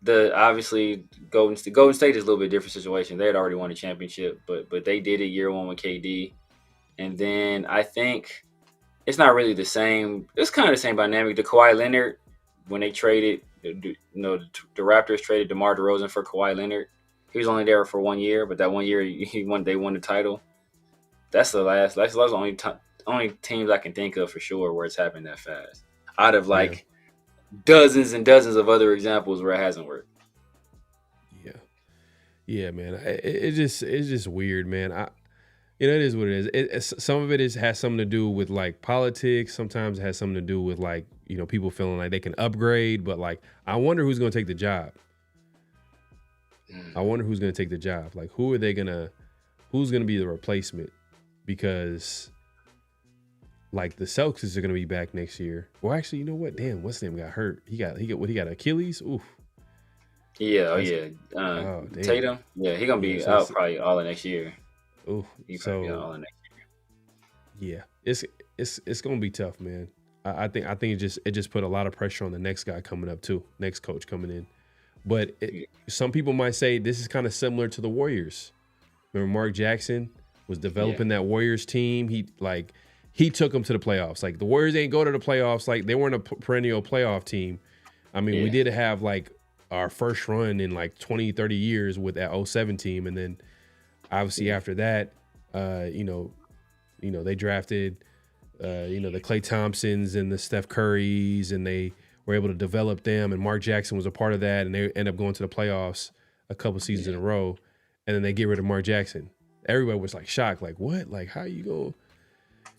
The obviously Golden State is a little bit different situation. They had already won a championship, but they did it year 1 with KD, and then I think it's not really the same. It's kind of the same dynamic. The Kawhi Leonard when they traded, the Raptors traded DeMar DeRozan for Kawhi Leonard. He was only there for 1 year, but that 1 year they won the title. That's the last. That's the only teams I can think of for sure where it's happened that fast. Out of dozens and dozens of other examples where it hasn't worked. Yeah, man. It's just weird, man. It is what it is. Some of it has something to do with like politics. Sometimes it has something to do with like people feeling like they can upgrade, but like I wonder who's going to take the job. I wonder who's going to take the job. Like who's going to be the replacement? Because like the Celtics are going to be back next year. Well, actually, you know what? Damn, what's his name got hurt? He got Achilles. Oof. Yeah. Tatum. Yeah, he's going to be out probably all of next year. Ooh. He's probably all of next year. Yeah, it's going to be tough, man. I think it just put a lot of pressure on the next guy coming up too. Next coach coming in. But some people might say this is kind of similar to the Warriors. Remember Mark Jackson was developing that Warriors team. He took them to the playoffs. Like the Warriors ain't go to the playoffs. Like they weren't a perennial playoff team. I mean, we did have like our first run in like 20, 30 years with that 07 team. And then obviously after that, they drafted, the Klay Thompsons and the Steph Currys, and they were able to develop them. And Mark Jackson was a part of that. And they end up going to the playoffs a couple seasons in a row. And then they get rid of Mark Jackson. Everybody was like shocked. Like, what? Like, how you going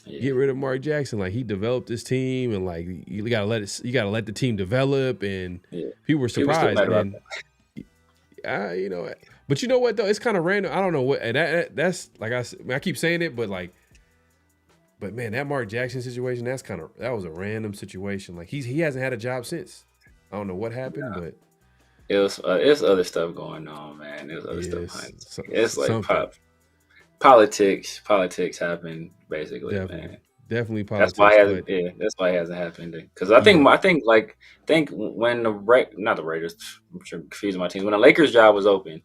to get rid of Mark Jackson? Like, he developed this team, and like you gotta let the team develop. And people were surprised. And but you know what though? It's kind of random. I don't know what. And that's like I keep saying it, but man, that Mark Jackson situation, that was a random situation. Like he hasn't had a job since. I don't know what happened, but it's other stuff going on, man. There's other stuff behind it. It's like politics happen basically, man. Definitely politics. That's why it hasn't happened. Because I think when not the Raiders, I'm sure confusing my teams. When the Lakers job was open,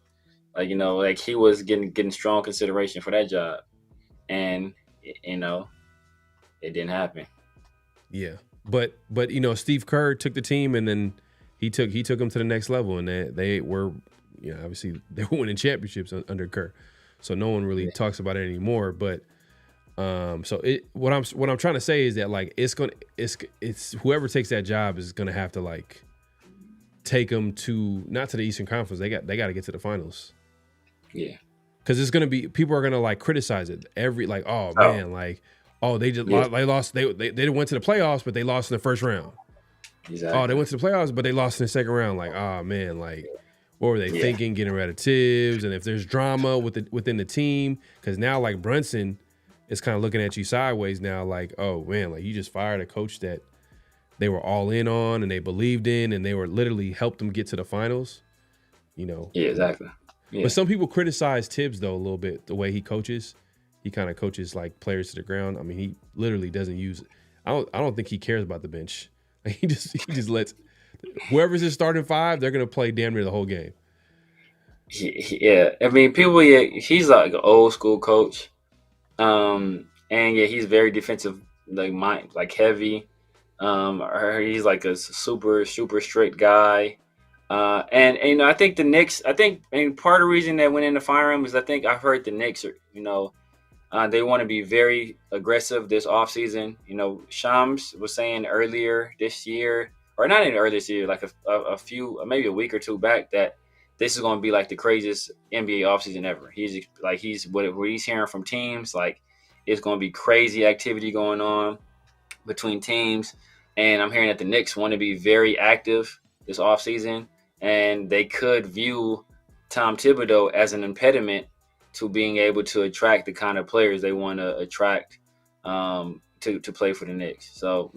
like he was getting strong consideration for that job, and it didn't happen. Yeah, but Steve Kerr took the team, and then he took them to the next level, and they were obviously they were winning championships under Kerr. So no one really talks about it anymore, but what I'm trying to say is that like it's whoever takes that job is gonna have to like take them not to the Eastern Conference. They got to get to the finals. Yeah, because it's gonna be people are gonna like criticize it they just lost. They went to the playoffs, but they lost in the first round. Exactly. Oh, they went to the playoffs, but they lost in the second round. Like, oh man, like. What were they thinking, getting rid of Tibbs? And if there's drama within the team, because now like Brunson is kind of looking at you sideways now, like, oh man, like you just fired a coach that they were all in on and they believed in, and they were literally helped them get to the finals. Yeah, exactly. Yeah. But some people criticize Tibbs though a little bit, the way he coaches. He kind of coaches like players to the ground. I mean, he literally doesn't use. I don't think he cares about the bench. Like, he just lets. Whoever's his starting five, they're gonna play damn near the whole game. Yeah, I mean, he's like an old school coach, and he's very defensive, like heavy. He's like a super strict guy, and I think the Knicks. And part of the reason they went in to fire him is I think I've heard the Knicks are They want to be very aggressive this offseason. You know, Shams was saying earlier this year, or not even earlier this year, like a few, maybe a week or two back, that this is going to be like the craziest NBA offseason ever. He's what he's hearing from teams, like it's going to be crazy activity going on between teams. And I'm hearing that the Knicks want to be very active this offseason, and they could view Tom Thibodeau as an impediment to being able to attract the kind of players they want to attract to play for the Knicks. So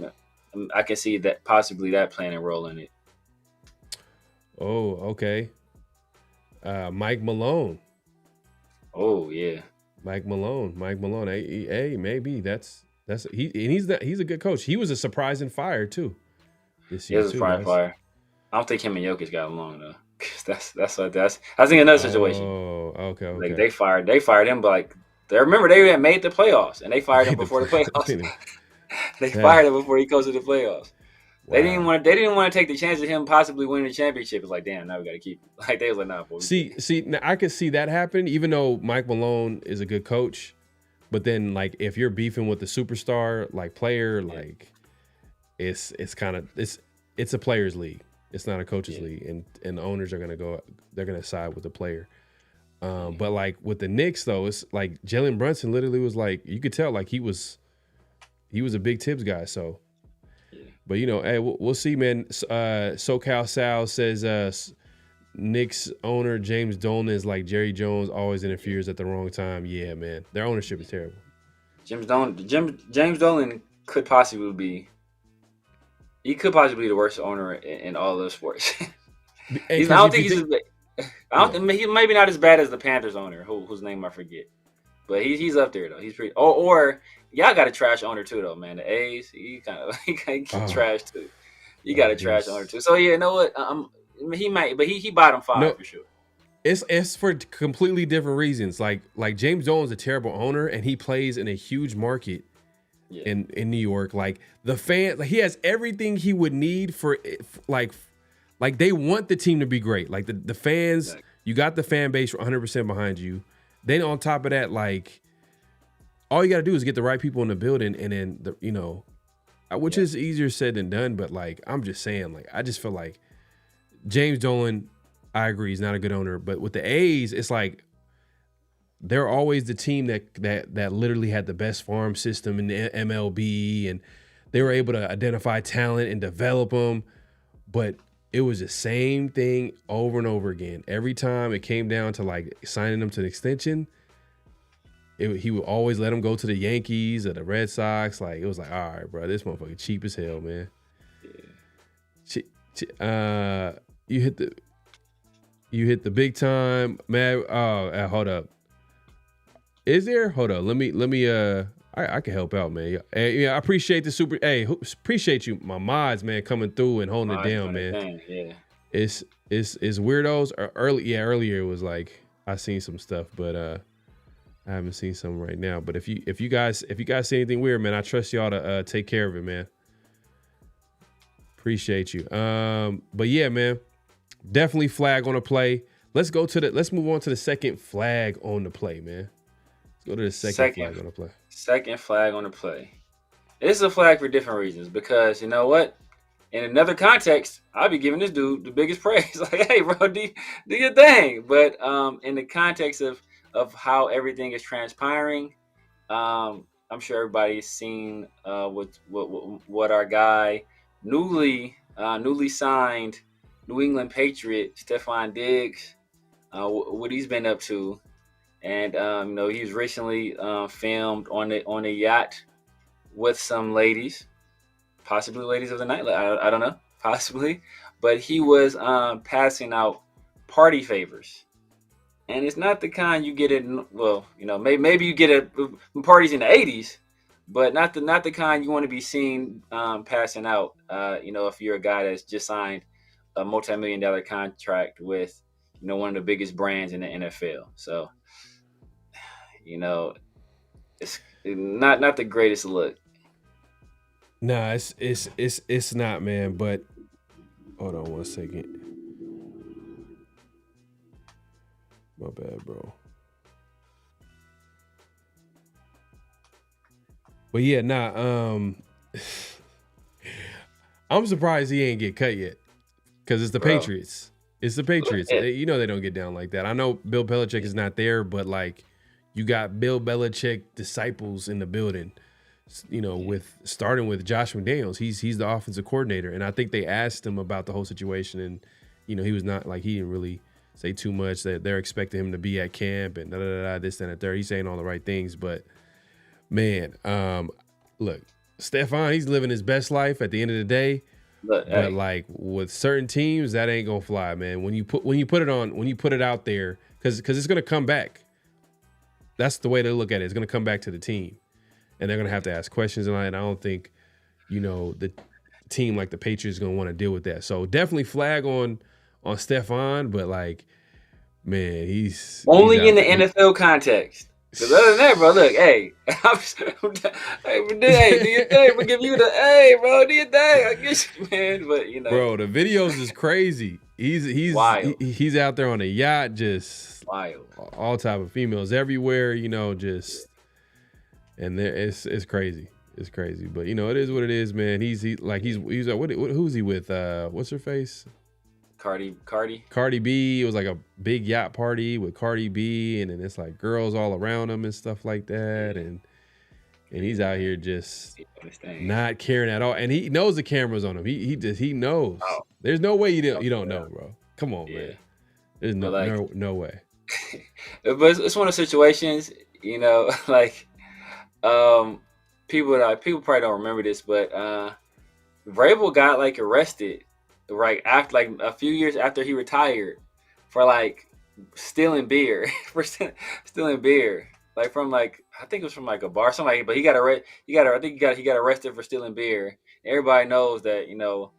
I can see that possibly that playing a role in it. Oh, okay. Mike Malone. Oh yeah, Mike Malone. Hey, maybe he's a good coach. He was a surprising fire too this year. He was a surprising fire. I don't think him and Jokic got along though. That's I think another situation. Oh, okay. Like they fired him, but like remember they had made the playoffs and they fired him before the playoffs. They fired him before he goes to the playoffs. Wow. They didn't want to take the chance of him possibly winning the championship. It's like, damn, now we got to keep him. Like they was like, nah, boy. See, now I could see that happen, even though Mike Malone is a good coach. But then, like, if you're beefing with the superstar, like player, like it's a players' league. It's not a coaches' league, and the owners are they're gonna side with the player. But like with the Knicks though, it's like Jalen Brunson literally was like, you could tell like he was a big Tibbs guy. So, but you know, hey, we'll see, man. SoCal Sal says Knicks owner James Dolan is like Jerry Jones, always interferes at the wrong time. Yeah, man, their ownership is terrible. James Dolan could possibly be. He could possibly be the worst owner in all of sports. I don't think he's maybe not as bad as the Panthers owner, whose name I forget, but he's up there though. He's pretty. Or y'all got a trash owner too though, man. The A's, he trash too. You got a trash owner too. So yeah, you know what? He might, but he bottom 5 for sure. It's for completely different reasons. Like James Dolan's a terrible owner, and he plays in a huge market. Yeah. In New York, like the fans, like he has everything he would need for like they want the team to be great. Like the fans, exactly. You got the fan base 100% behind you. Then on top of that, like all you got to do is get the right people in the building, and then which is easier said than done. But like I'm just saying, like I just feel like James Dolan, I agree, he's not a good owner. But with the A's, it's like they're always the team that literally had the best farm system in the MLB, and they were able to identify talent and develop them. But it was the same thing over and over again. Every time it came down to like signing them to an extension, he would always let them go to the Yankees or the Red Sox. Like it was like, all right, bro, this motherfucker cheap as hell, man. Yeah. You hit the big time, man. Hold up. Is there? Hold on. Let me. I can help out, man. Yeah, I appreciate the super. Hey, appreciate you, my mods, man, coming through and holding it down, man. Yeah. It's weirdos. Earlier it was like I seen some stuff, but I haven't seen some right now. But if you guys see anything weird, man, I trust y'all to take care of it, man. Appreciate you. But yeah, man, definitely flag on the play. Let's move on to the second flag on the play, man. Go to the second flag on the play. Second flag on the play. This is a flag for different reasons because you know what? In another context, I'd be giving this dude the biggest praise. Like, hey, bro, do your thing. But in the context of how everything is transpiring, I'm sure everybody's seen what our guy, newly signed New England Patriot Stefon Diggs, what he's been up to. And he was recently filmed on a yacht with some ladies, possibly ladies of the night. I don't know, possibly, but he was passing out party favors, and it's not the kind you get in. Well, maybe you get at parties in the '80s, but not the kind you want to be seen passing out. If you're a guy that's just signed a multi-million-dollar contract with one of the biggest brands in the NFL, so. It's not the greatest look. Nah, it's not, man. But hold on 1 second. My bad, bro. But yeah, I'm surprised he ain't get cut yet because it's the Patriots. It's the Patriots. You know they don't get down like that. I know Bill Belichick is not there, but like you got Bill Belichick disciples in the building. You know, with starting with Josh McDaniels, he's the offensive coordinator, and I think they asked him about the whole situation, and you know he was not like he didn't really say too much. That they're expecting him to be at camp and this and that third. He's saying all the right things, but man, look, Stefon, he's living his best life at the end of the day. But like with certain teams, that ain't gonna fly, man. When you put it out there, because it's gonna come back. That's the way to look at it. It's gonna come back to the team, and they're gonna have to ask questions. And I don't think, you know, the team like the Patriots is gonna want to deal with that. So definitely flag on Stefon, but like, man, he's only in the NFL context. Because other than that, bro, look, hey, hey, do your thing. We'll give you the, hey, bro, do your thing. I guess, man, but you know, bro, the videos is crazy. He's wild. He's out there on a yacht, just wild, all type of females everywhere, you know, just, and there it's crazy. It's crazy, but you know, it is what it is, man. He's like who's he with? What's her face? Cardi B. It was like a big yacht party with Cardi B, and then it's like girls all around him and stuff like that, and he's out here just not caring at all, and he knows the camera's on him. He knows. Oh. There's no way you don't know, bro. Come on, man. There's no way. But it's one of those situations, you know, like people probably don't remember this, but Vrabel got like arrested. Right after, like a few years after he retired, for like stealing beer, like from like I think it was from like a bar, something. But he got arrested for stealing beer. Everybody knows that, you know,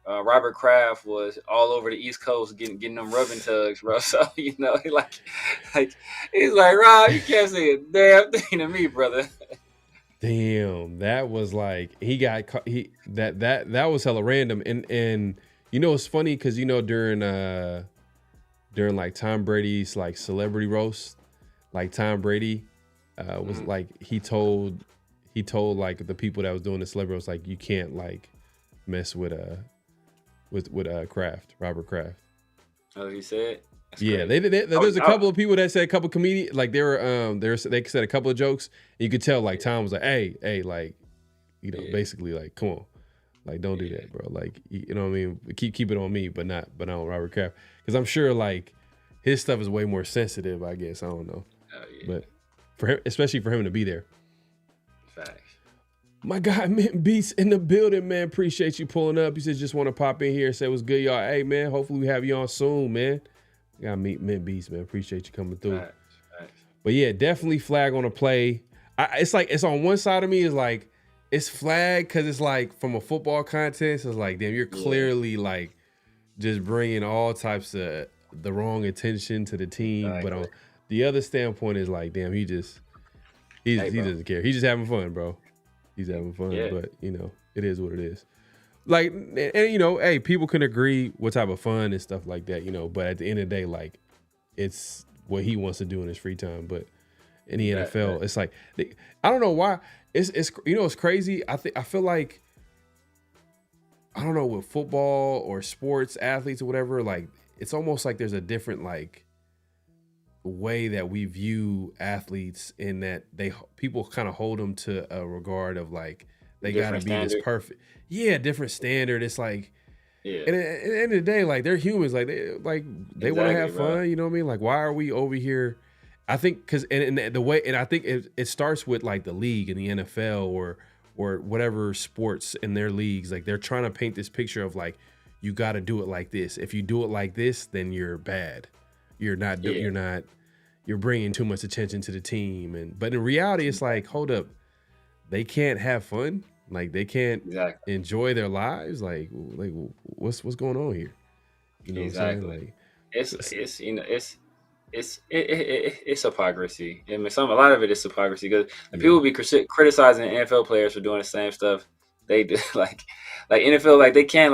Robert Kraft was all over the East Coast getting them rubbing tugs, bro. So you know, he's like, Rob, you can't say a damn thing to me, brother. Damn, that was like that was hella random, and you know it's funny because you know during like Tom Brady's like celebrity roast, like Tom Brady was like he told like the people that was doing the celebrity roast, like you can't like mess with Kraft, Robert Kraft. Oh, he said. That's yeah, crazy. There's a couple of people that said a couple of comedians, like they said a couple of jokes, and you could tell like Tom was like, hey, like, you know, basically like, come on, like don't do that, bro. Like, you know what I mean? Keep it on me, but not on Robert Kraft, because I'm sure like his stuff is way more sensitive. I guess I don't know, but for him, especially for him to be there. Facts. My guy Mint Beast in the building, man. Appreciate you pulling up. He says just want to pop in here and say what's good, y'all. Hey, man, hopefully we have you on soon, man. Gotta meet Mint Beast, man. Appreciate you coming through. Right. But yeah, definitely flag on a play. It's like it's on one side of me is like it's flag because it's like from a football context. It's like damn, you're clearly like just bringing all types of the wrong attention to the team. Exactly. But on the other standpoint is like damn, he doesn't care. He's just having fun, bro. He's having fun. Yeah. But you know, it is what it is. Like, and you know, hey, people can agree what type of fun and stuff like that, you know, but at the end of the day, like, it's what he wants to do in his free time. But in the NFL, it's like, I don't know why. It's you know, it's crazy. I feel like, I don't know, with football or sports athletes or whatever, like, it's almost like there's a different, like, way that we view athletes in that people kind of hold them to a regard of like, they got to be this perfect. Yeah, different standard. It's like, and at the end of the day, like they're humans. Like they want to have fun. You know what I mean? Like, why are we over here? I think because and the way, and I think it starts with like the league and the NFL or whatever sports in their leagues. Like they're trying to paint this picture of like you got to do it like this. If you do it like this, then you're bad. You're not. You're not. You're bringing too much attention to the team. But in reality, it's like, hold up, they can't have fun. Like they can't enjoy their lives. Like what's going on here? You know what I'm saying? Like it's you know it's hypocrisy. I mean, a lot of it is hypocrisy because people be criticizing NFL players for doing the same stuff they do. Like NFL, like they can't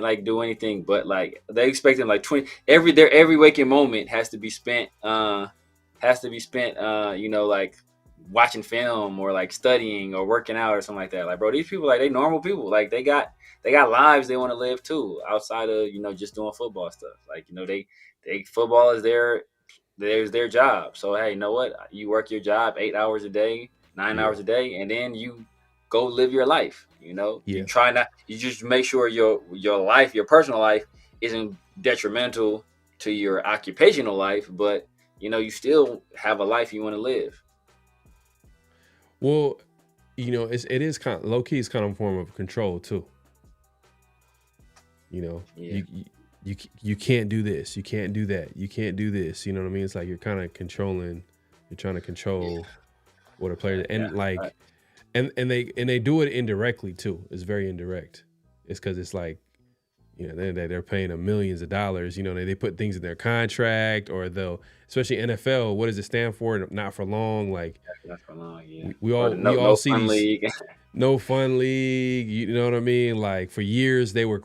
like do anything but like they expecting like 20 every waking moment has to be spent. You know, like watching film or like studying or working out or something like that. Like, bro, these people, like, they normal people. Like, they got lives they want to live too, outside of, just doing football stuff. Like, they football is their job. So hey, you know what? You work your job 8 hours a day, 9 hours a day, and then you go live your life. You just make sure your life, your personal life, isn't detrimental to your occupational life, but you still have a life you want to live. Well, it is kind of low key. It's kind of a form of control too. You can't do this. You can't do that. You can't do this. You know what I mean? It's like you're kind of controlling. You're trying to control what a player and they do it indirectly too. It's very indirect. It's because it's like, they're paying them millions of dollars. They put things in their contract, or they'll, especially NFL. What does it stand for? Not for long. Like, not for long. Yeah. We all see fun these, league. No fun league. You know what I mean? Like, for years they were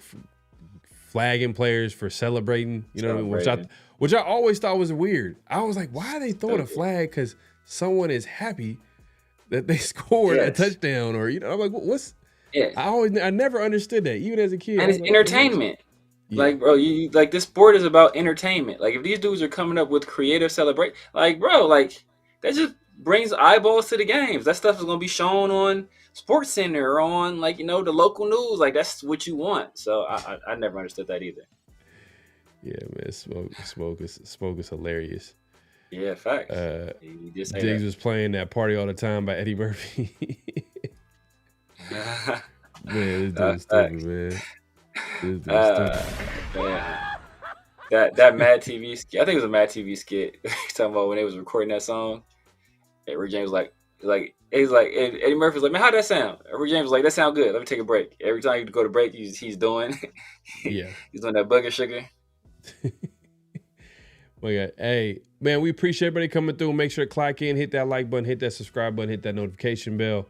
flagging players for celebrating. You know what I mean? Which I always thought was weird. I was like, why are they throwing a flag? Because someone is happy that they scored a touchdown, or I'm like, what's? Yeah. I never understood that, even as a kid. And it's entertainment. Yeah. Like, bro, like, this sport is about entertainment. Like, if these dudes are coming up with creative celebration, like, bro, like, that just brings eyeballs to the games. That stuff is gonna be shown on Sports Center or on, like, the local news. Like, that's what you want. So I never understood that either. Yeah, man, smoke is hilarious. Yeah, facts. Diggs was playing That Party All the Time by Eddie Murphy. Man, this dude's stupid, man. This dude's stupid. Man. That Mad TV skit, I think it was a Mad TV skit, talking about when they was recording that song. And Rick James he's like, Eddie Murphy's like, man, how'd that sound? And Rick James was like, that sound good. Let me take a break. Every time you go to break, he's doing he's doing that booger sugar. Hey, man, we appreciate everybody coming through. Make sure to clock in, hit that like button, hit that subscribe button, hit that notification bell.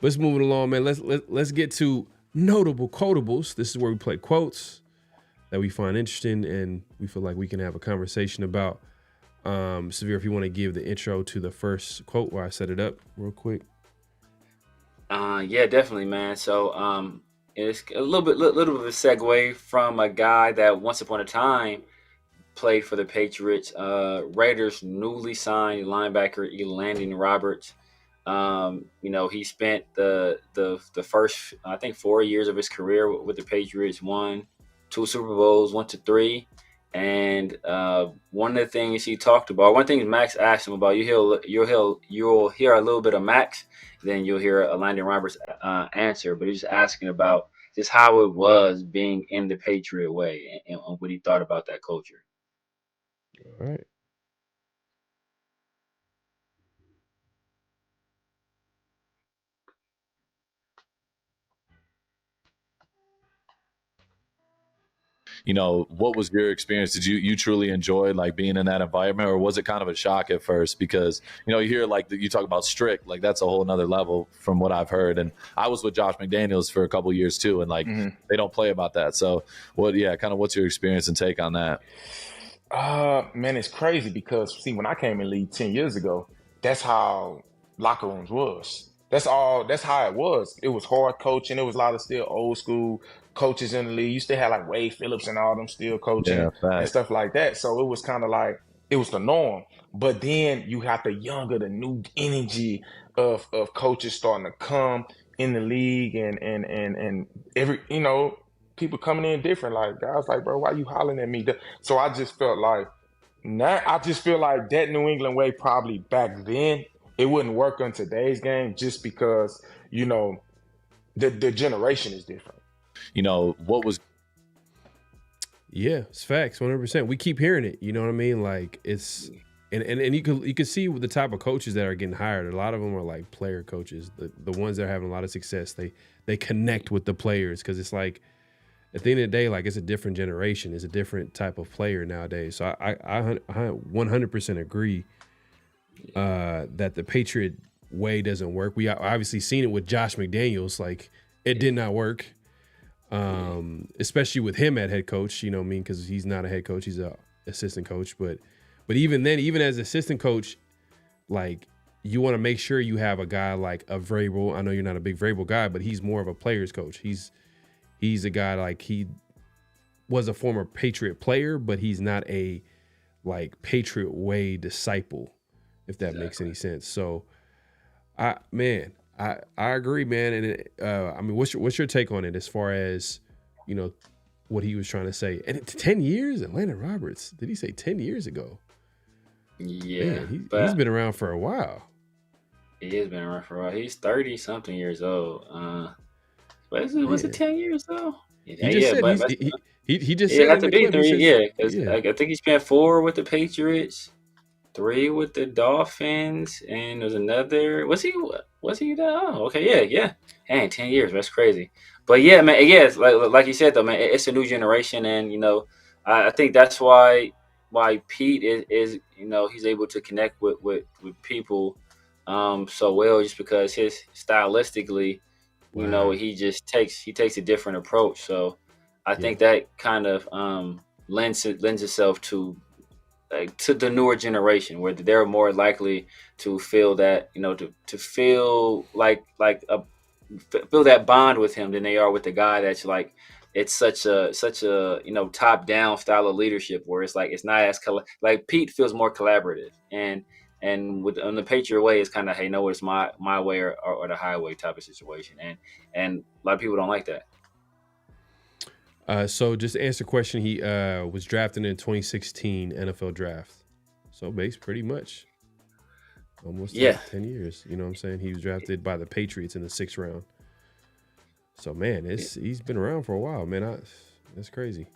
Let's move it along, man. Let's get to notable quotables. This is where we play quotes that we find interesting and we feel like we can have a conversation about. Severe, if you want to give the intro to the first quote while I set it up real quick. Yeah, definitely, man. So it's a little bit of a segue from a guy that once upon a time played for the Patriots. Raiders newly signed linebacker Elandon Roberts. He spent the first, I think, 4 years of his career with the Patriots, won 2 Super Bowls, 1 to 3. And one of the things he talked about, one of the things Max asked him about, you'll hear a little bit of Max, then you'll hear Elandon Roberts' answer. But he's just asking about just how it was being in the Patriot way and what he thought about that culture. All right. What was your experience? Did you truly enjoy like being in that environment, or was it kind of a shock at first? Because you hear like you talk about strict, like that's a whole nother level from what I've heard. And I was with Josh McDaniels for a couple of years too, and like they don't play about that. So what's your experience and take on that? Man, it's crazy because see, when I came in league 10 years ago, that's how locker rooms was. That's how it was. It was hard coaching. It was a lot of still old school coaches in the league. You still had like Wade Phillips and all them still coaching and stuff like that. So it was kind of like, it was the norm. But then you have the new energy of coaches starting to come in the league and every, people coming in different. Like, guys like, bro, why you hollering at me? So I just felt like, that New England way probably back then, it wouldn't work on today's game just because, the generation is different. What was... Yeah, it's facts, 100%. We keep hearing it, you know what I mean? Like, it's... And you can see the type of coaches that are getting hired. A lot of them are like player coaches. The ones that are having a lot of success, they connect with the players because it's like, at the end of the day, like, it's a different generation. It's a different type of player nowadays. So I 100% agree that the Patriot way doesn't work. We obviously seen it with Josh McDaniels. Like, it did not work, especially with him at head coach, because he's not a head coach. He's a assistant coach. But even then, even as assistant coach, like, you want to make sure you have a guy like a Vrabel. I know you're not a big Vrabel guy, but he's more of a player's coach. He's a guy like he was a former Patriot player, but he's not a like Patriot way disciple, if that makes any sense. So, I agree, man. And I mean, what's your take on it as far as, you know, what he was trying to say? And it's 10 years, Elandon Roberts. Did he say 10 years ago? Yeah, man, he's been around for a while. He has been around for a while. He's 30-something years old. Was it 10 years though? He just said have to be 3. Yeah, because yeah. I think he spent 4 with the Patriots, 3 with the Dolphins, and there's another. Was he that? Oh, okay, yeah. Dang, 10 years. That's crazy. But yeah, man. Yeah, it's like you said though, man. It's a new generation, and you know, I think that's why Pete is you know, he's able to connect with people so well, just because his stylistically, you know, he takes a different approach. So I think that kind of lends itself to the newer generation, where they're more likely to feel that, you know, to feel feel that bond with him than they are with the guy that's like, it's such a you know, top down style of leadership, where it's like, it's not as like Pete feels more collaborative, and on the Patriot way, it's kind of, hey, no, it's my way or the highway type of situation, and a lot of people don't like that. So just to answer the question, he was drafted in 2016 NFL draft. So base pretty much almost 10 years. You know what I'm saying? He was drafted by the Patriots in the 6th round. So man, he's been around for a while, man. That's crazy.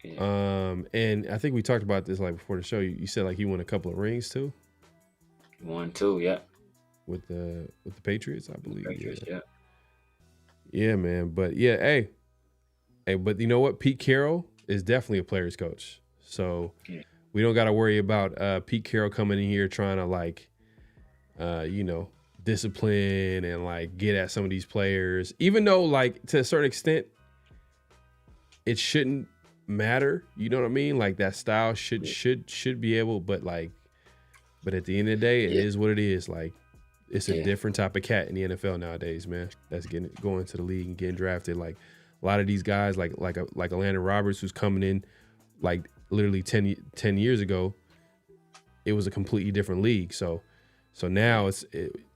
Yeah. And I think we talked about this like before the show. You said like he won a couple of rings too. 1, 2, yeah. With the Patriots, I believe. Patriots, yeah. Yeah, man. But yeah, hey, but you know what? Pete Carroll is definitely a player's coach. So we don't got to worry about Pete Carroll coming in here trying to like, you know, discipline and like get at some of these players, even though like to a certain extent it shouldn't matter. You know what I mean? Like that style should be able, but at the end of the day, it is what it is. Like it's a different type of cat in the NFL nowadays, man. That's going to the league and getting drafted. Like a lot of these guys, like Elandon Roberts, who's coming in like literally 10 years ago, it was a completely different league. So now it's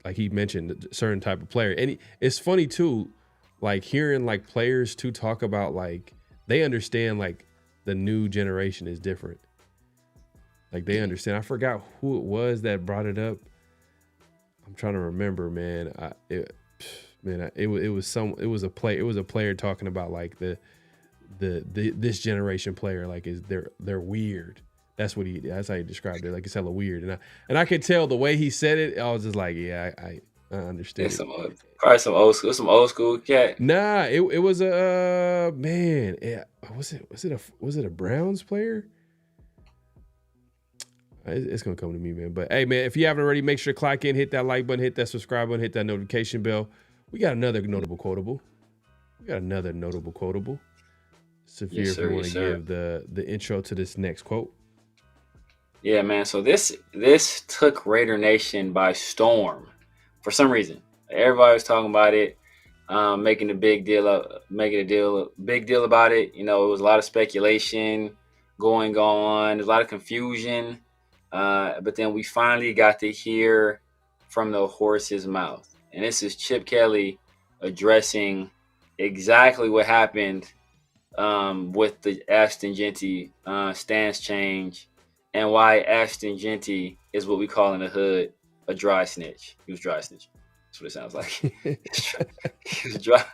like he mentioned, a certain type of player. And it's funny too, like hearing like players too talk about like they understand like the new generation is different. Like they understand. I forgot who it was that brought it up. I'm trying to remember, man. It was a player talking about like this generation player, like they're weird. That's how he described it. Like it's hella weird. And I could tell the way he said it, I was just like, yeah, I understand. Probably some old school cat. Nah, it was a man. Yeah, was it a Browns player? It's gonna come to me, man. But hey, man, if you haven't already, make sure to clock in, hit that like button, hit that subscribe button, hit that notification bell. We got another notable quotable. Saphir, if you want to give the intro to this next quote. Yeah, man. So this took Raider Nation by storm for some reason. Everybody was talking about it, making a big deal about it. You know, it was a lot of speculation going on, there's a lot of confusion. But then we finally got to hear from the horse's mouth. And this is Chip Kelly addressing exactly what happened with the Ashton Jeanty stance change, and why Ashton Jeanty is what we call in the hood a dry snitch. He was dry snitch. That's what it sounds like. He was dry.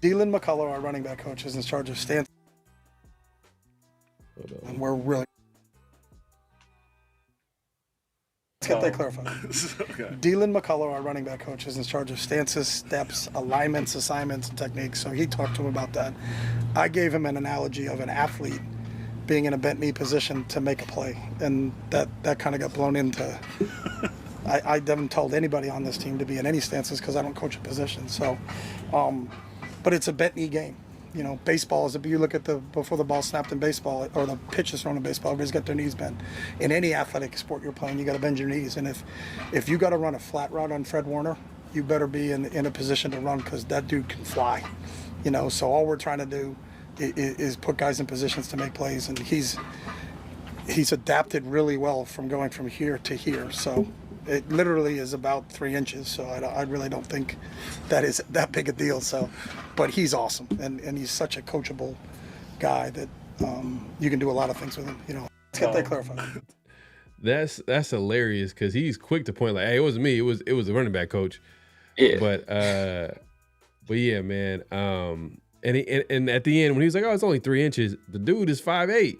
Dylan McCullough, our running back coach, is in charge of stance. And we're really... Let's get that clarified. Okay. Dylan McCullough, our running back coach, is in charge of stances, steps, alignments, assignments, and techniques. So he talked to him about that. I gave him an analogy of an athlete being in a bent knee position to make a play. And that kind of got blown into... I haven't told anybody on this team to be in any stances because I don't coach a position. So, but it's a bent knee game. Baseball is, you look at before the ball snapped in baseball or the pitch is thrown in baseball, everybody's got their knees bent. In any athletic sport you're playing, you got to bend your knees. And if you got to run a flat route on Fred Warner, you better be in a position to run because that dude can fly. So all we're trying to do is put guys in positions to make plays, and he's adapted really well from going from here to here. So it literally is about 3 inches. So I really don't think that is that big a deal. So, but he's awesome, and he's such a coachable guy that you can do a lot of things with him. Let's get that clarified. That's hilarious because he's quick to point like, hey, it was me. It was the running back coach. Yeah. But yeah, man. And at the end when he was like, oh, it's only 3 inches. The dude is 5'8".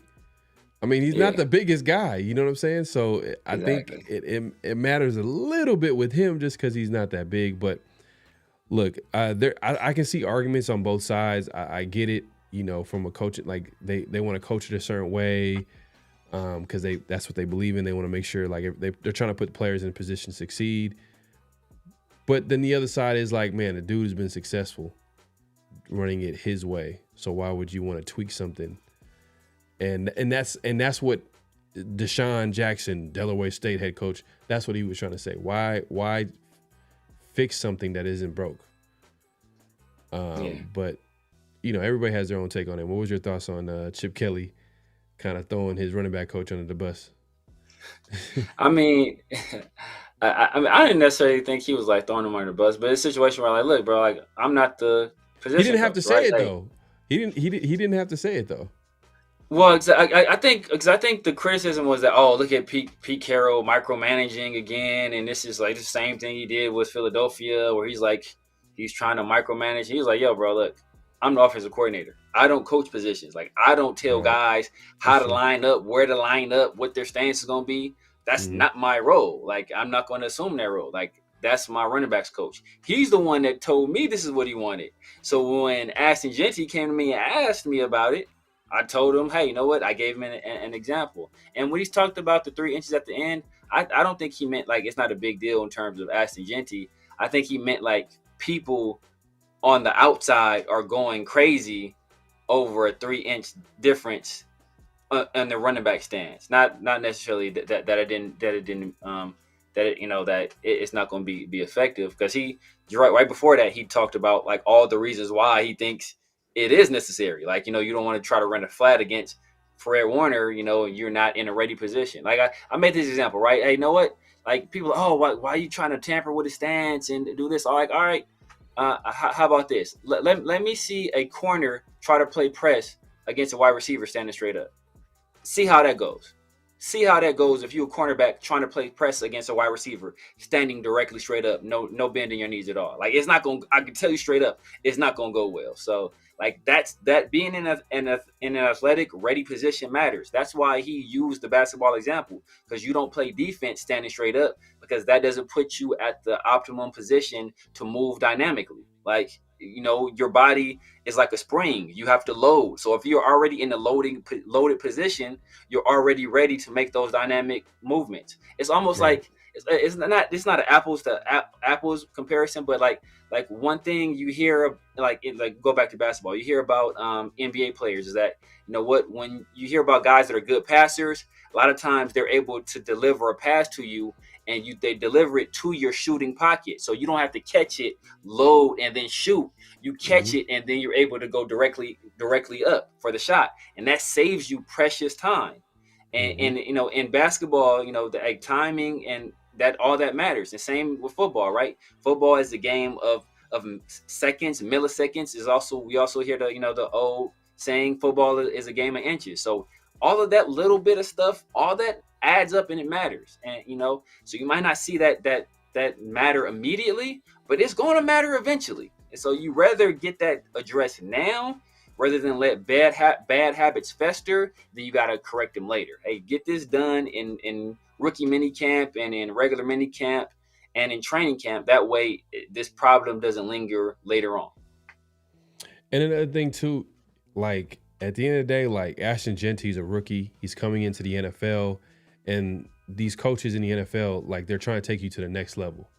I mean, he's not the biggest guy. You know what I'm saying? So I think it matters a little bit with him just because he's not that big. But look, I can see arguments on both sides. I get it. From a coach, like they want to coach it a certain way. Because that's what they believe in. They want to make sure like they're trying to put players in a position to succeed. But then the other side is like, man, the dude has been successful running it his way. So why would you want to tweak something? And that's what Deshaun Jackson, Delaware State head coach, that's what he was trying to say. Why fix something that isn't broke? But everybody has their own take on it. What was your thoughts on Chip Kelly kind of throwing his running back coach under the bus? I mean, I didn't necessarily think he was like throwing him under the bus, but it's a situation where like, look, bro, like I'm not the position. He didn't have to say it like, though. He didn't have to say it though. Well, I think the criticism was that, oh, look at Pete Carroll micromanaging again, and this is like the same thing he did with Philadelphia, where he's trying to micromanage. He was like, yo, bro, look, I'm the offensive coordinator. I don't coach positions. Like I don't tell guys how to line up, where to line up, what their stance is gonna be. That's not my role. Like I'm not going to assume that role. Like that's my running backs coach. He's the one that told me this is what he wanted. So when Ashton Jeanty came to me and asked me about it, I told him, hey, you know what? I gave him an example. And when he's talked about the 3 inches at the end, I don't think he meant like it's not a big deal in terms of Ashton Jeanty. I think he meant like people on the outside are going crazy over a 3-inch difference in the running back stance. Not necessarily that it's not going to be effective, because right before that he talked about like all the reasons why he thinks it is necessary. Like, you don't want to try to run a flat against Fred Warner, and you're not in a ready position. Like I made this example, right? Hey, you know what? Like people, why are you trying to tamper with his stance and do this? All right. How about this? Let me see a corner try to play press against a wide receiver standing straight up. See how that goes. See how that goes if you're a cornerback trying to play press against a wide receiver standing directly straight up, no bending your knees at all. Like it's not going. I can tell you straight up, it's not going to go well. So like that being in an athletic ready position matters. That's why he used the basketball example, because you don't play defense standing straight up, because that doesn't put you at the optimum position to move dynamically. Like, your body is like a spring. You have to load. So if you're already in the loaded position, you're already ready to make those dynamic movements. It's almost like it's not an apples to apples comparison, but like one thing you hear go back to basketball, you hear about NBA players is that, when you hear about guys that are good passers, a lot of times they're able to deliver a pass to you, and they deliver it to your shooting pocket. So you don't have to catch it, load, and then shoot. You catch it, and then you're able to go directly up for the shot. And that saves you precious time. And in basketball, the timing and that all that matters. And same with football, right? Football is a game of seconds, milliseconds. We also hear the old saying, football is a game of inches. So all of that little bit of stuff, all that adds up and it matters. And so you might not see that matter immediately, but it's going to matter eventually. And so you rather get that addressed now rather than let bad habits fester. Then you got to correct them later. Hey, get this done in rookie mini camp and in regular mini camp and in training camp. That way this problem doesn't linger later on. And another thing too, like at the end of the day, like Ashton Jeanty's a rookie. He's coming into the NFL. And these coaches in the NFL, like they're trying to take you to the next level.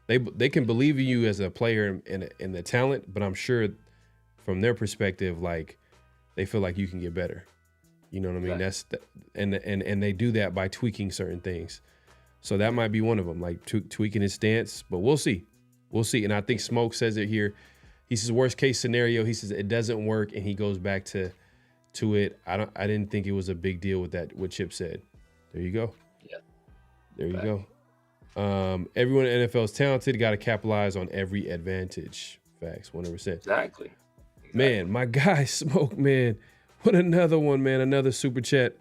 They can believe in you as a player and the talent, but I'm sure from their perspective, like they feel like you can get better. You know what I mean? Exactly. And they do that by tweaking certain things. So that might be one of them, like tweaking his stance. But we'll see. We'll see. And I think Smoke says it here. He says worst case scenario. He says it doesn't work, and he goes back to it. I didn't think it was a big deal with that. What Chip said. There you go. Yeah. There you go. Everyone in NFL is talented. Got to capitalize on every advantage. Facts. 100%. Exactly. Man, my guy Smoke, man. What another one, man. Another super chat.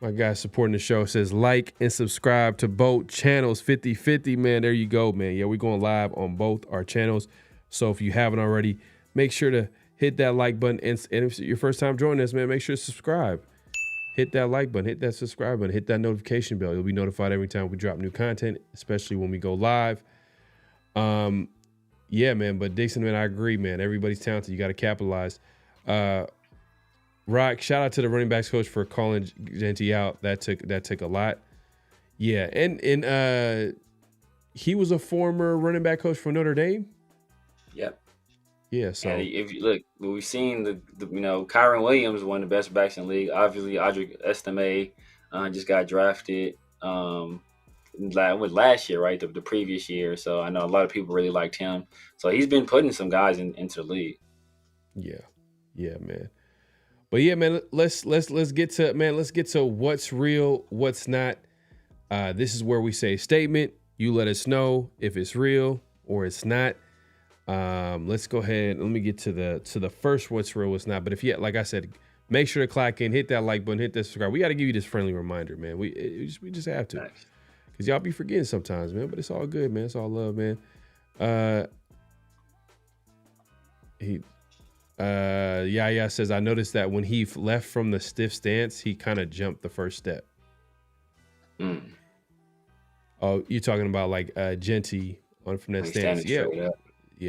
My guy supporting the show says like and subscribe to both channels 50/50, man. There you go, man. Yeah, we're going live on both our channels. So if you haven't already, make sure to hit that like button. And if it's your first time joining us, man, make sure to subscribe. Hit that like button, hit that subscribe button, hit that notification bell. You'll be notified every time we drop new content, especially when we go live. Yeah, man, but Dixon, man, I agree, man. Everybody's talented. You got to capitalize. Rock, shout out to the running backs coach for calling Genty out. That took a lot. Yeah, and he was a former running back coach for Notre Dame. Yep. Yeah. So and if you look, we've seen the Kyron Williams, one of the best backs in the league. Obviously, Audric Estime just got drafted last year, right? The previous year. So I know a lot of people really liked him. So he's been putting some guys into the league. Yeah, man. But yeah, man, let's get to what's real, what's not. This is where we say statement. You let us know if it's real or it's not. Let's go ahead. Let me get to the first what's real, what's not. But if you, like I said, make sure to click in, hit that like button, hit that subscribe. We got to give you this friendly reminder, man. We just have to, because y'all be forgetting sometimes, man. But it's all good, man. It's all love, man. Yaya says, I noticed that when he left from the stiff stance, he kind of jumped the first step. Oh, you're talking about like Genty on from that stance. Yeah,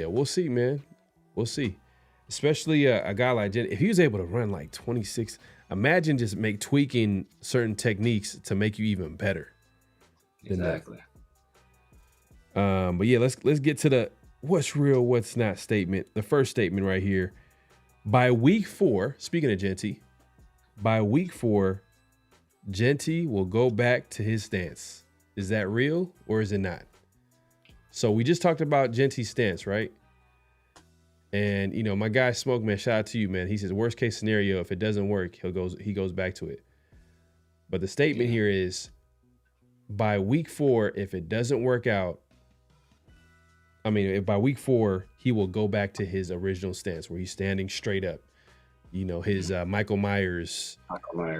we'll see, man. We'll see. Especially a guy like Genty. If he was able to run like 26, imagine just tweaking certain techniques to make you even better. Exactly. But yeah, let's get to the what's real, what's not statement. The first statement right here. By week 4, speaking of Genty, by week 4, Genty will go back to his stance. Is that real or is it not? So we just talked about Genty's stance, right? And my guy Smoke, man, shout out to you, man. He says worst case scenario, if it doesn't work, he goes back to it. But the statement here is by week 4, if it doesn't work out, if by week 4, he will go back to his original stance where he's standing straight up. His Michael Myers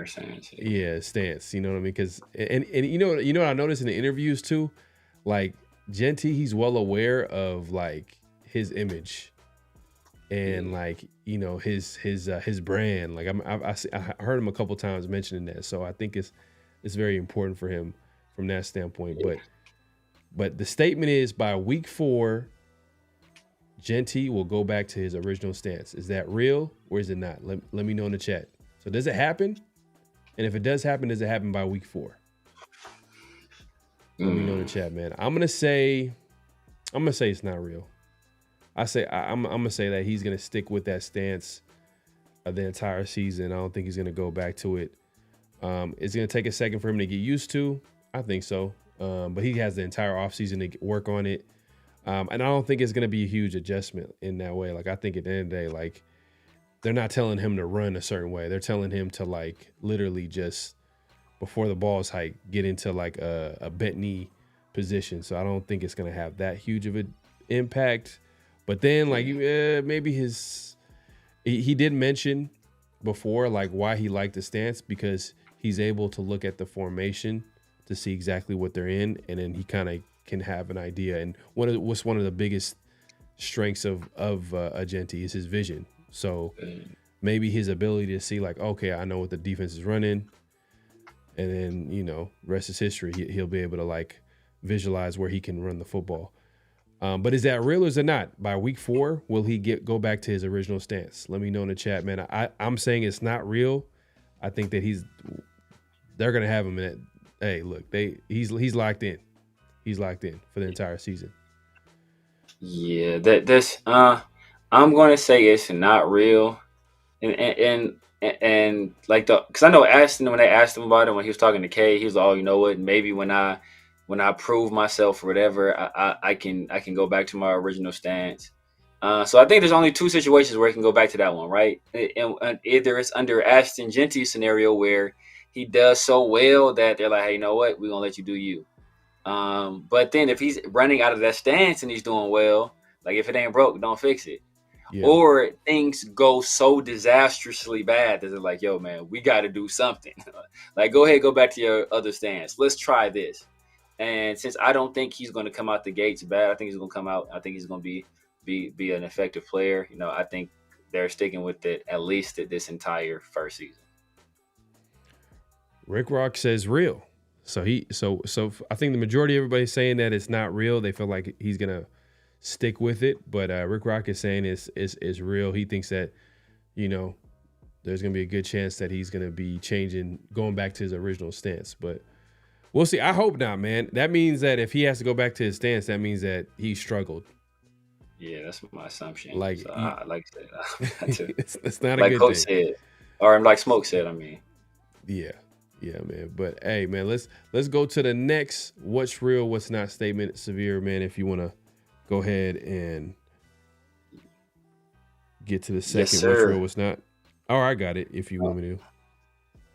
stance. Yeah, stance. You know what I mean? Because and you know what I noticed in the interviews too, like Genty, he's well aware of like his image and like his brand. Like I heard him a couple times mentioning that, so I think it's very important for him from that standpoint. But the statement is by week 4, Genty will go back to his original stance. Is that real or is it not? Let me know in the chat. So does it happen? And if it does happen, does it happen by week 4? Let me know in the chat, man. I'm gonna say it's not real. I'm gonna say that he's gonna stick with that stance the entire season. I don't think he's gonna go back to it. It's gonna take a second for him to get used to. I think so. But he has the entire offseason to work on it. And I don't think it's going to be a huge adjustment in that way. Like, I think at the end of the day, like, they're not telling him to run a certain way. They're telling him to, like, literally just before the ball's hiked, get into, like, a bent knee position. So I don't think it's going to have that huge of an impact. But then, like, maybe he did mention before, like, why he liked the stance, because he's able to look at the formation to see exactly what they're in, and then he kind of can have an idea. And what's one of the biggest strengths of Genty is his vision. So maybe his ability to see like, okay, I know what the defense is running, and then rest is history. He'll be able to like visualize where he can run the football. But is that real or is it not? By week 4, will he go back to his original stance? Let me know in the chat, man. I'm saying it's not real. I think that they're gonna have him in it. Hey, look, he's locked in. He's locked in for the entire season. Yeah, that's I'm going to say it's not real, and like because I know Ashton, when they asked him about it when he was talking to Kay, he was like, "Oh, you know what? Maybe when I prove myself or whatever, I can go back to my original stance." So I think there's only two situations where he can go back to that one, right? And either it's under Ashton Genty's scenario where he does so well that they're like, "Hey, you know what? We're gonna let you do you." But then if he's running out of that stance and he's doing well, like if it ain't broke, don't fix it. Yeah. Or things go so disastrously bad that they're like, yo, man, we got to do something. Like, go ahead, go back to your other stance. Let's try this. And since I don't think he's going to come out the gates bad, I think he's going to come out. I think he's going to be an effective player. You know, I think they're sticking with it at least this entire first season. Rick Rock says real. So I think the majority of everybody's saying that it's not real. They feel like he's gonna stick with it, but Rick Rock is saying it's real. He thinks that, you know, there's gonna be a good chance that he's gonna be going back to his original stance. But we'll see. I hope not, man. That means that if he has to go back to his stance, that means that he struggled. Yeah, that's my assumption. Like, so I like that. it's not a like good Coach thing. said, or like Smoke said. I mean, yeah, man. But hey, man, let's go to the next what's real, what's not statement. Severe, man, if you want to go ahead and get to the second what's real, what's not. Oh, I got it. If you want me to,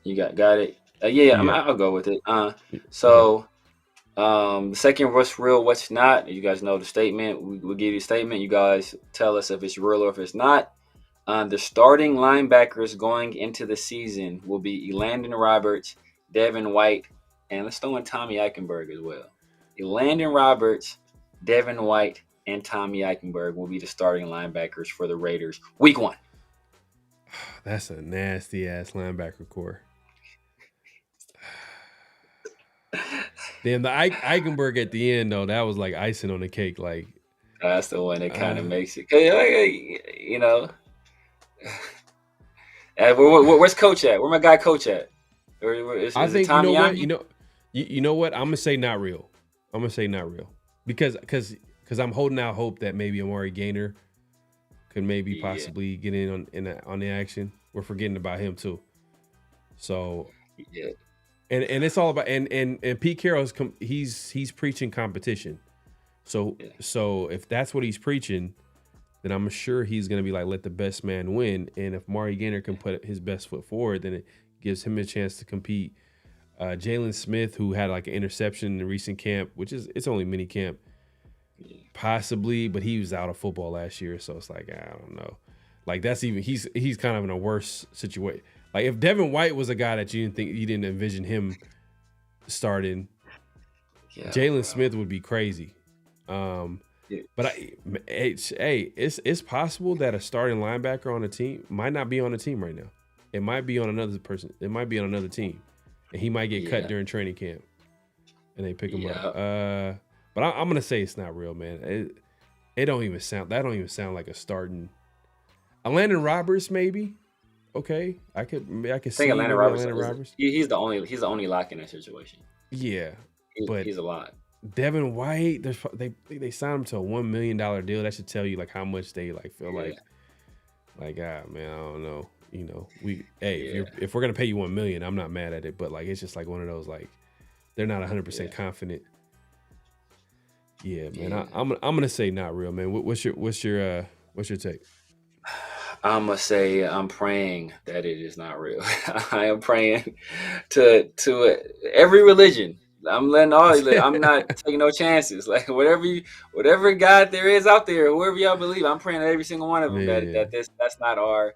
you got it. Yeah. I'll go with it. So the second what's real, what's not. You guys know the statement. We'll give you a statement. You guys tell us if it's real or if it's not. The starting linebackers going into the season will be Elandon Roberts, Devin White, and let's throw in Tommy Eichenberg as well. Elandon Roberts, Devin White, and Tommy Eichenberg will be the starting linebackers for the Raiders week 1. That's a nasty ass linebacker core. Damn, the Eichenberg at the end though, that was like icing on the cake. Like that's the one that kind of makes it. 'Cause, you know. Where's Coach at? Where my guy Coach at? I think you know what you know what I'm gonna say not real. I'm gonna say not real because I'm holding out hope that maybe Amari Gainer could maybe possibly get in on the action. We're forgetting about him too. So and it's all about and Pete Carroll's he's preaching competition. So if that's what he's preaching, then I'm sure he's going to be like, let the best man win. And if Amari Gainer can put his best foot forward, then it gives him a chance to compete. Jalen Smith, who had like an interception in the recent camp, it's only mini camp, possibly, but he was out of football last year. So it's like, I don't know. Like that's even, he's kind of in a worse situation. Like if Devin White was a guy that you didn't envision him starting, Jalen Smith would be crazy. But it's possible that a starting linebacker on a team might not be on a team right now. It might be on another person. It might be on another team, and he might get cut during training camp, and they pick him up. But I'm gonna say it's not real, man. That don't even sound like a starting. Elandon Roberts, maybe. Okay, I could see Elandon Roberts. He's the only lock in that situation. Yeah, but he's a lot. Devin White, they signed him to a $1 million deal. That should tell you like how much they like feel like man, I don't know. You know, if we're gonna pay you $1 million, I'm not mad at it. But like it's just like one of those like they're not 100% confident. Yeah, man. I'm gonna say not real, man. What's your take? I'm gonna say I'm praying that it is not real. I am praying to every religion. I'm letting I'm not taking no chances. Like whatever God there is out there, whoever y'all believe, I'm praying that every single one of them that's not our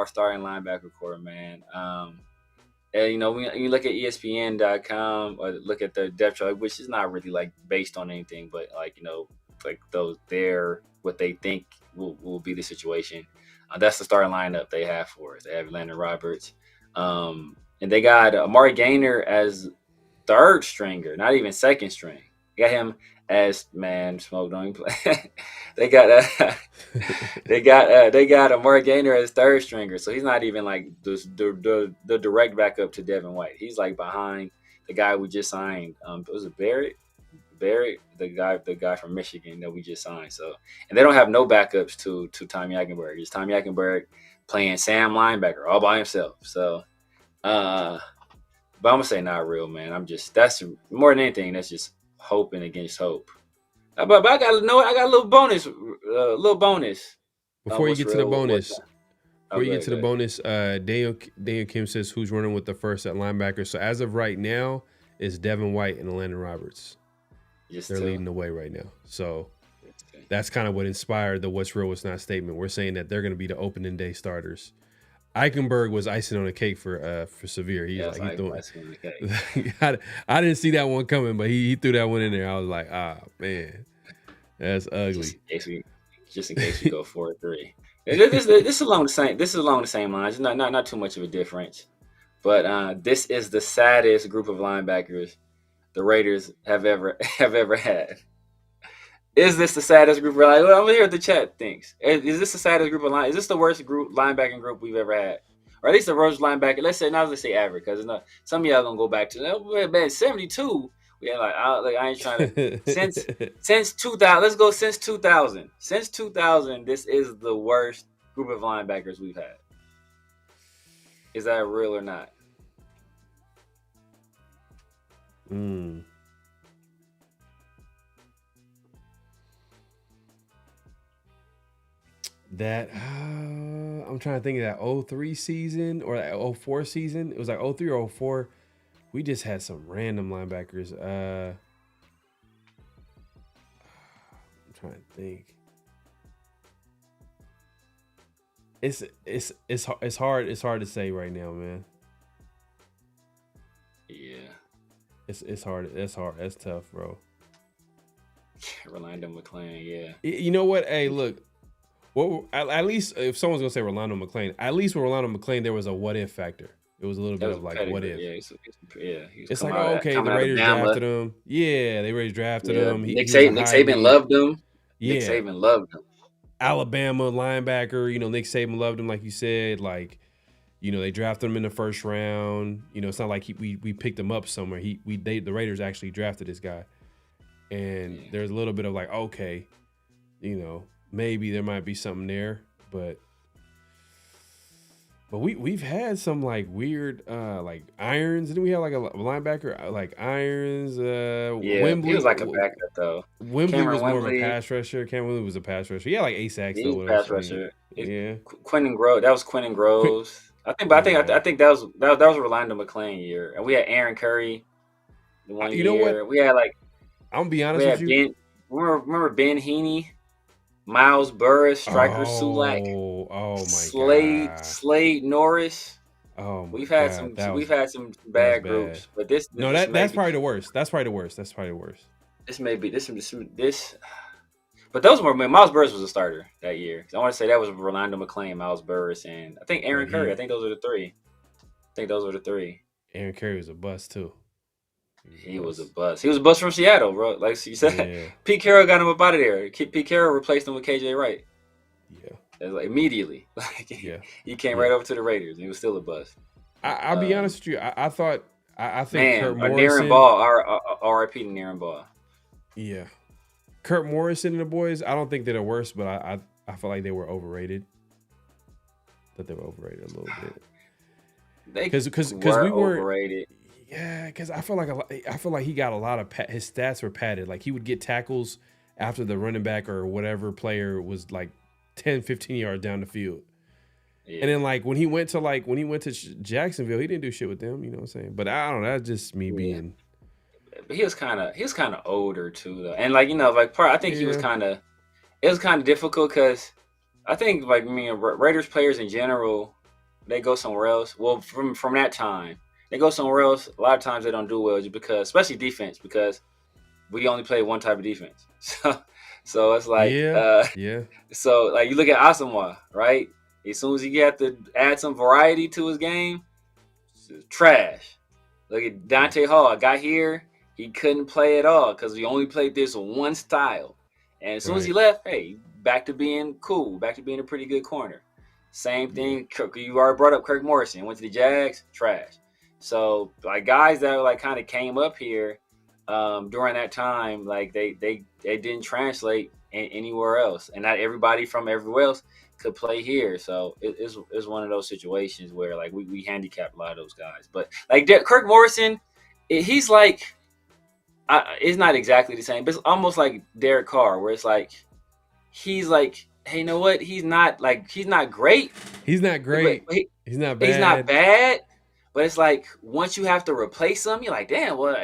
starting linebacker core, man. And you know, when you look at ESPN.com or look at the depth chart, which is not really like based on anything, but like, you know, like what they think will be the situation. That's the starting lineup they have for us. They have Elandon Roberts, and they got Amari Gainer as third stringer, not even second string. They got him as Smoke don't even play. they got Amari Gainer as third stringer, so he's not even like the direct backup to Devin White. He's like behind the guy we just signed. Was it Bennett? Barrett, the guy from Michigan that we just signed. So, and they don't have no backups to Tom Yakenberg. It's Tom Yakenberg playing Sam linebacker all by himself. So, but I'm gonna say not real, man. That's more than anything. That's just hoping against hope. But I got a little bonus. Before you get to the bonus. Before you get to the bonus, Daniel Kim says who's running with the first at linebacker. So as of right now, it's Devin White and Elandon Roberts. They're leading the way right now. So that's kind of what inspired the "what's real, what's not" statement. We're saying that they're going to be the opening day starters. Eichenberg was icing on the cake for Severe. He I didn't see that one coming, but he threw that one in there. I was like, man, that's ugly. Just in case we go 4-3. This is along the same lines. Not too much of a difference, but this is the saddest group of linebackers the Raiders have ever had. Is this the saddest group? I'm gonna hear what the chat thinks. Is this the saddest group of Is this the worst linebacking group we've ever had, or at least the worst linebacker? Let's say average, because some of y'all gonna go back to man 72. Yeah, I ain't trying to since 2000. Let's go since 2000. Since 2000, this is the worst group of linebackers we've had. Is that real or not? That I'm trying to think of that 03 season or that 04 season. It was like 03 or 04. We just had some random linebackers. I'm trying to think. It's hard to say right now, man. Yeah. It's hard. That's tough, bro. Rolando McClain, yeah. You know what? Hey, look. Well, at least if someone's gonna say Rolando McClain, at least with Rolando McClain, there was a what if factor. It was a little bit of like, what if? Yeah, it's like, okay, the Raiders drafted him. Yeah, the Raiders drafted him. Nick Saban loved him. Yeah. Nick Saban loved him. Alabama linebacker, Nick Saban loved him, like you said. Like, they drafted him in the first round. It's not like we picked him up somewhere. The Raiders actually drafted this guy, and there's a little bit of like, okay, maybe there might be something there, but we've had some like weird like Irons. Didn't we have like a linebacker like Irons? Wembley, he was like a backup though. Wembley Cameron was more Wembley. of a pass rusher. Cameron Wembley was a pass rusher. Yeah, like 8 sacks. He was a pass rusher. Yeah. Quentin Groves. That was Quentin Groves. I think that was Rolando McClain year, and we had Aaron Curry. The one year. Know what? We had like. I'm gonna be honest with you. Remember Ben Heaney? Miles Burris, Striker Sulak, God, Slade Norris. Oh, we've had some bad groups, but that's probably the worst. That's probably the worst. This may be this. But those were Miles Burris was a starter that year. I want to say that was Rolando McClain, Miles Burris, and I think Aaron Curry. I think those were the three. Aaron Curry was a bust too. He was a bust. He was a bust from Seattle, bro. Like you said, Pete Carroll got him up out of there. Pete Carroll replaced him with KJ Wright. Yeah, like immediately. Like he came right over to the Raiders. And he was still a bust. I'll be honest with you. I think Kurt Morrison. Darren Ball, R.I.P. to Darren Ball. Yeah, Kurt Morrison and the boys. I don't think they're the worst, but I feel like they were overrated. That they were overrated a little bit. Because we weren't overrated. Yeah, because I feel like he got a lot of his stats were padded. Like he would get tackles after the running back or whatever player was like 10, 15 yards down the field. Yeah. And then like when he went to Jacksonville, he didn't do shit with them. You know what I'm saying? But I don't know. That's just me being. But he was kind of older too, though, and like I think he was kind of. It was kind of difficult because I think Raiders players in general, they go somewhere else. Well, from that time. They go somewhere else. A lot of times they don't do well just because, especially defense, because we only play one type of defense. So it's like, So like you look at Asamoah, right? As soon as he got to add some variety to his game, trash. Look at Dante Hall. I got here, he couldn't play at all because he only played this one style. And as soon as he left, hey, back to being cool, back to being a pretty good corner. Same thing. You already brought up Kirk Morrison. Went to the Jags, trash. So, like, guys that, like, kind of came up here, during that time, like they didn't translate anywhere else, and not everybody from everywhere else could play here. So it's one of those situations where like we handicapped a lot of those guys. But like Kirk Morrison, he's like, it's not exactly the same, but it's almost like Derek Carr, where it's like he's like, hey, you know what? He's not great. He's not great. He's not bad. He's not bad. But it's like once you have to replace him, you're like, damn. Well,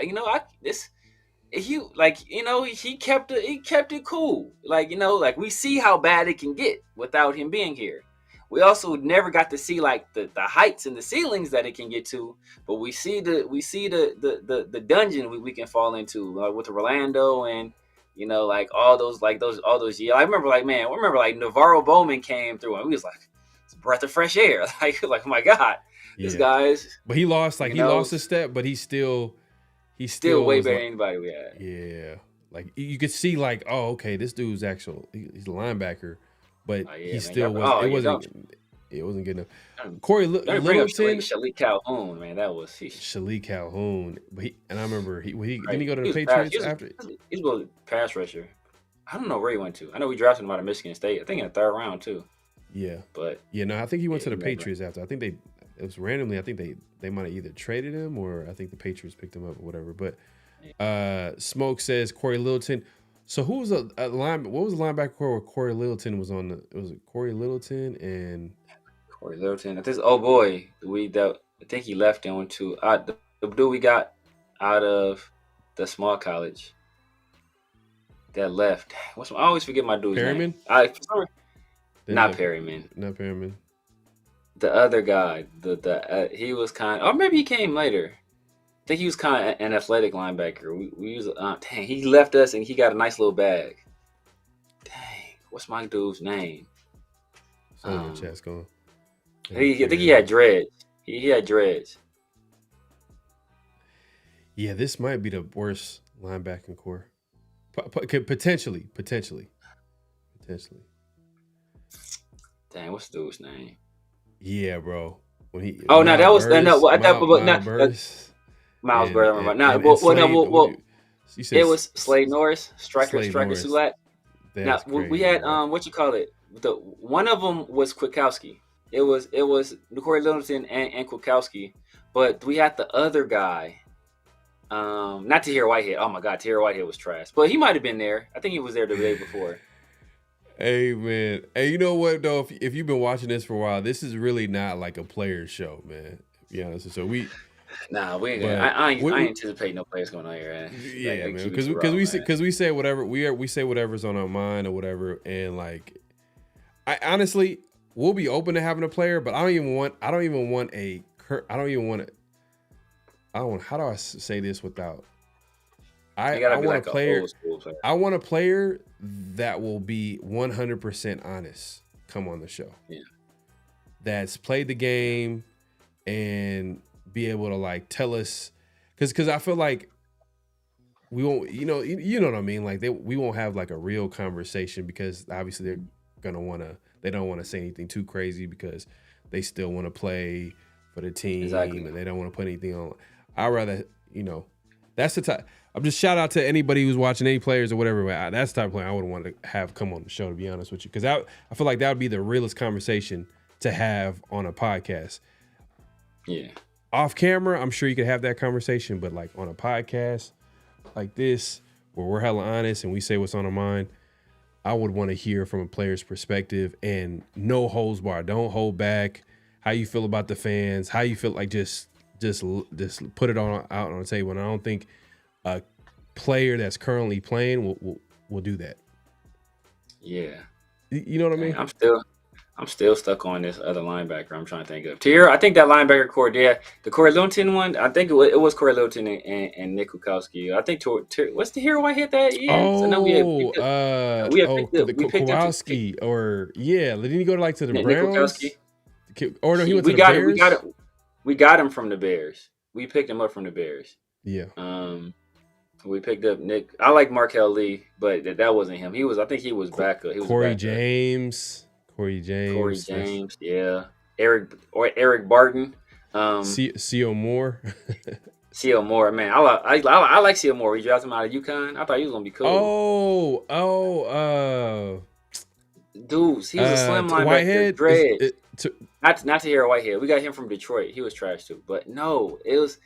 he kept it cool. Like, like we see how bad it can get without him being here. We also never got to see like the heights and the ceilings that it can get to, but we see the dungeon we can fall into with Orlando and like all those years. I remember like Navarro Bowman came through and we was like, it's a breath of fresh air. like oh my God, this guy's. But he lost lost a step, but he's still way better than anybody we had. Yeah, like you could see like, oh, okay, this dude's he's a linebacker. But he still it wasn't good enough. Corey Littleton, Shalik Calhoun, man, that was Shalik Calhoun. But I remember didn't he go to the Patriots after? He's a pass rusher. I don't know where he went to. I know we drafted him out of Michigan State. I think in the 3rd round too. Yeah, but I think he went to the Patriots after. I think it was randomly. I think they might have either traded him or I think the Patriots picked him up or whatever. But Smoke says Corey Littleton. So who was what was the linebacker core where Corey Littleton was on was it Corey Littleton and Corey Littleton? I think he left and went to the dude we got out of the small college that left. I always forget my dude's Perryman? name. Not Perryman. Not Perryman. The other guy, he was or maybe he came later. I think he was kind of an athletic linebacker. We use dang, he left us and he got a nice little bag. Dang, what's my dude's name? Chat's going. I think he had dreads. He had dreads. Yeah, this might be the worst linebacking core. Potentially. Dang, what's the dude's name? Yeah, bro. Miles Burris. It was Slade Norris, Striker Sulat. Now we had one of them was Kwiatkowski. It was Corey Littleton and Kwiatkowski, but we had the other guy. Not Tahir Whitehead. Oh my God, Tahir Whitehead was trash, but he might have been there. I think he was there the day before. Hey man, hey, you know what though? If you've been watching this for a while, this is really not like a player show, man. To be honest, so we. Nah, we ain't. I anticipate no players going on here. Man. Yeah, like, man, because we say whatever we say whatever's on our mind or whatever, and like, I honestly we'll be open to having a player, but I don't even want how do I say this without? I want a player. I want a player that will be 100% honest. Come on the show. Yeah. That's played the game and be able to like tell us, because I feel like we won't, you know what I mean. Like we won't have like a real conversation because obviously they don't want to say anything too crazy because they still want to play for the team and they don't want to put anything on. I'd rather, that's the type. I'm just shout out to anybody who's watching, any players or whatever. That's the type of player I would want to have come on the show, to be honest with you, because I feel like that would be the realest conversation to have on a podcast. Yeah. Off camera, I'm sure you could have that conversation, but like on a podcast like this, where we're hella honest and we say what's on our mind, I would want to hear from a player's perspective and no holds barred. Don't hold back. How you feel about the fans? How you feel like just put it out on the table. And I don't think a player that's currently playing will do that. Yeah. You know what I mean? I'm still stuck on this other linebacker I'm trying to think of. I think that linebacker core, the Corey Littleton one, I think it was Corey Littleton and Nick Kwiatkowski. I think what's the hero I hit that? Yeah. Kowalski, or didn't he go to the Browns? Or no, he went to the Bears? We got him from the Bears. We picked him up from the Bears. Yeah. We picked up Nick. I like Markel Lee, but that wasn't him. I think he was backup. He was Corey James. Yeah. Eric Barton. C.O. Moore. C.L. Moore, man, I like C.L. Moore. He drafted him out of UConn. I thought he was gonna be cool. Dudes, he was a slim linebacker, Whitehead. dreads. Not to hear Whitehead. We got him from Detroit. He was trash too. But no, it was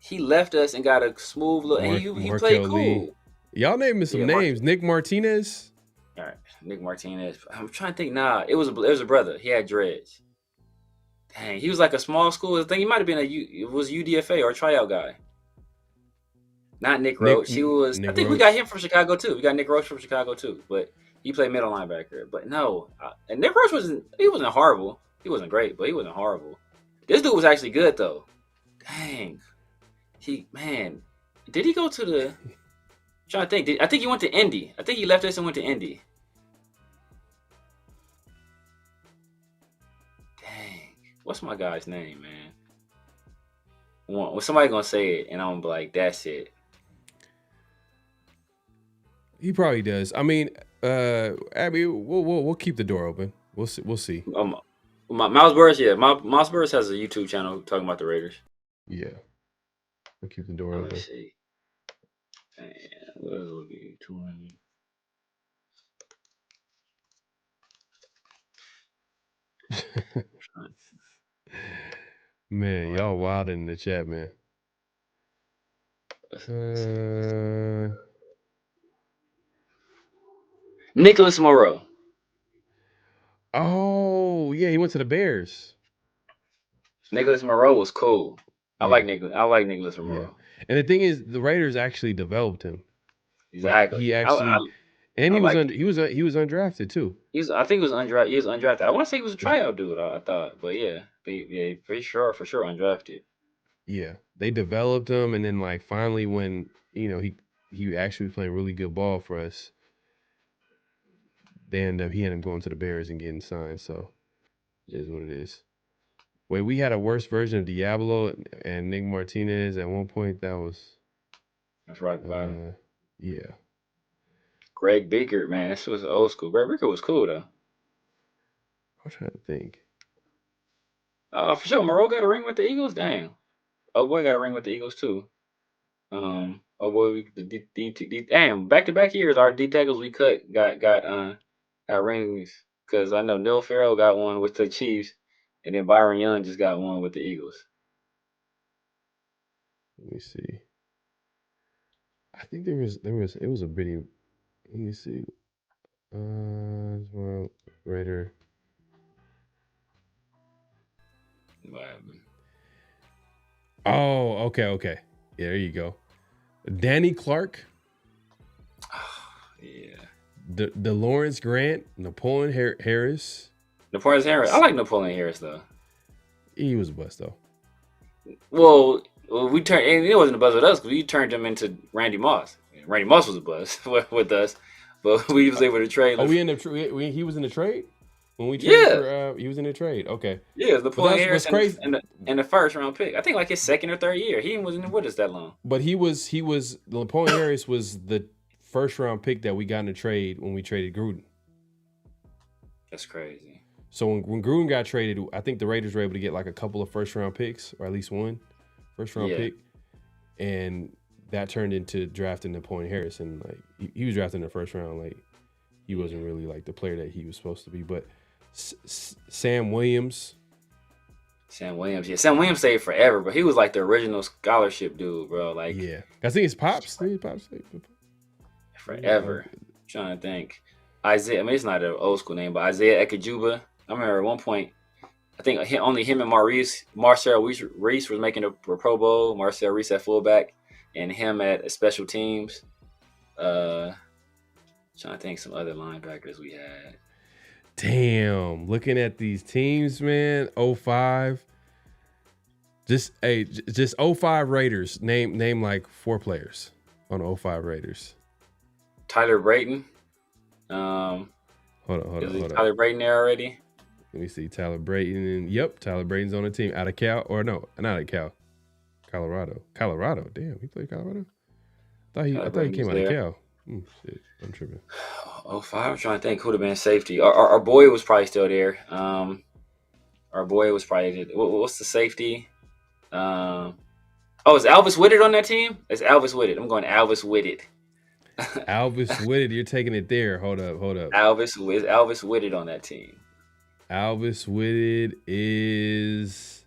he left us and got a smooth look, and he played cool. Lee. Y'all name me some names. Nick Martinez. All right, Nick Martinez. I'm trying to think. Nah, it was a brother. He had dreads. Dang, he was like a small school. I think he might have been it was UDFA or a tryout guy. Not Nick Roach. I think we got him from Chicago too. We got Nick Roach from Chicago too, but he played middle linebacker. But no, and Nick Roach wasn't horrible. He wasn't great, but he wasn't horrible. This dude was actually good though. Dang, did he go to the? I'm trying to think. I think he went to Indy. I think he left us and went to Indy. Dang, what's my guy's name, man? Well, somebody gonna say it, and I'm gonna be like, that's it. He probably does. I mean, Abby, we'll keep the door open. We'll see. Miles Burris, yeah. Miles Burris has a YouTube channel talking about the Raiders. Yeah. We'll keep the door open. Let's see. Man, what will be 200? Man, y'all wild in the chat, man. Nicholas Moreau. Oh, yeah, he went to the Bears. Nicholas Moreau was cool. I like Nicholas Moreau. Yeah. And the thing is, the Raiders actually developed him. Exactly. He actually, he was undrafted too. I think he was undrafted. He was undrafted. I want to say he was a tryout dude. I thought, but yeah, for sure undrafted. Yeah, they developed him, and then like finally when he actually was playing really good ball for us, he ended up going to the Bears and getting signed. So it is what it is. Wait, we had a worse version of Diablo and Nick Martinez at one point. That's right. Yeah. Greg Bickert, man, this was old school. Greg Bickert was cool though. I'm trying to think. For sure, Moreau got a ring with the Eagles. Damn. Oh boy, got a ring with the Eagles too. Oh boy, damn, back-to-back years, our D tackles we cut got rings because I know Neil Farrell got one with the Chiefs, and then Byron Young just got one with the Eagles. Let me see. I think it was a pretty. Let me see. Well, Raider. Oh, okay. Yeah, there you go. Danny Clark. Yeah. The Lawrence Grant, Napoleon Harris. Napoleon Harris. I like Napoleon Harris though. He was a bust though. Well, we turned, and it wasn't a buzz with us because we turned him into Randy Moss. Randy Moss was a buzz with us, but we was able to trade. Oh, he was in the trade when we traded he was in the trade. Okay. Yeah, Napoleon Harris crazy. In the first round pick. I think like his second or third year. He wasn't with us that long. But Napoleon Harris was the first round pick that we got in the trade when we traded Gruden. That's crazy. So when Gruden got traded, I think the Raiders were able to get like a couple of first round picks, or at least one first round pick, and that turned into drafting Napoleon Harris. And like he was drafted in the first round, like he wasn't really like the player that he was supposed to be. But Sam Williams. Sam Williams stayed forever, but he was like the original scholarship dude, bro. Like, yeah, I think his pops. Forever. Trying to think. Isaiah. I mean, it's not an old school name, but Isaiah Ekajuba. I remember at one point, I think only him and Marcel Reese was making a Pro Bowl. Marcel Reese at fullback, and him at special teams. Trying to think some other linebackers we had. Damn, looking at these teams, man. 05. Just 05 Raiders. Name like 4 players on 05 Raiders. Tyler Brayton. Hold on. Tyler Brayton there already? Let me see. Tyler Brayton. Yep, Tyler Brayton's on the team. Out of Cal, or no, not at Cal. Colorado. Damn, he played Colorado. I thought he came out of Cal. Shit, I'm tripping. 05. I'm trying to think who'd have been safety. Our boy was probably still there. Our boy was probably. What's the safety? Oh, is Alvis Whitted on that team? It's Alvis Whitted. I'm going Alvis Whitted. Alvis Whitted, you're taking it there. Hold up. Alvis Whitted on that team. Alvis Whitted is.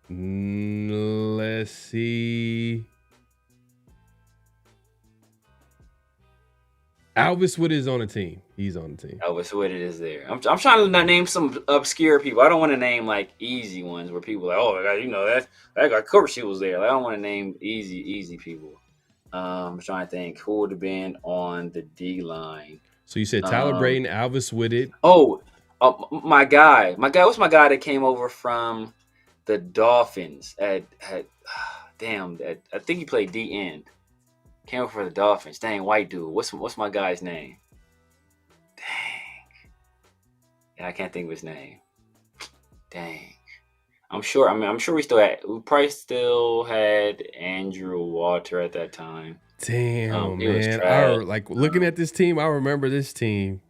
Let's see. Alvis Whitted is on the team. He's on the team. Alvis Whitted is there. I'm trying to name some obscure people. I don't want to name like easy ones where people are like, oh, you know that guy. Of course he was there. Like, I don't want to name easy people. I'm trying to think who would have been on the D line. So you said Tyler Brayton, Alvis Whitted. My guy. What's my guy that came over from the Dolphins? I think he played D end. Came over for the Dolphins. Dang, white dude. What's my guy's name? Dang. Yeah, I can't think of his name. Dang. I'm sure we probably still had Andrew Walter at that time. Damn, man. Looking at this team, I remember this team.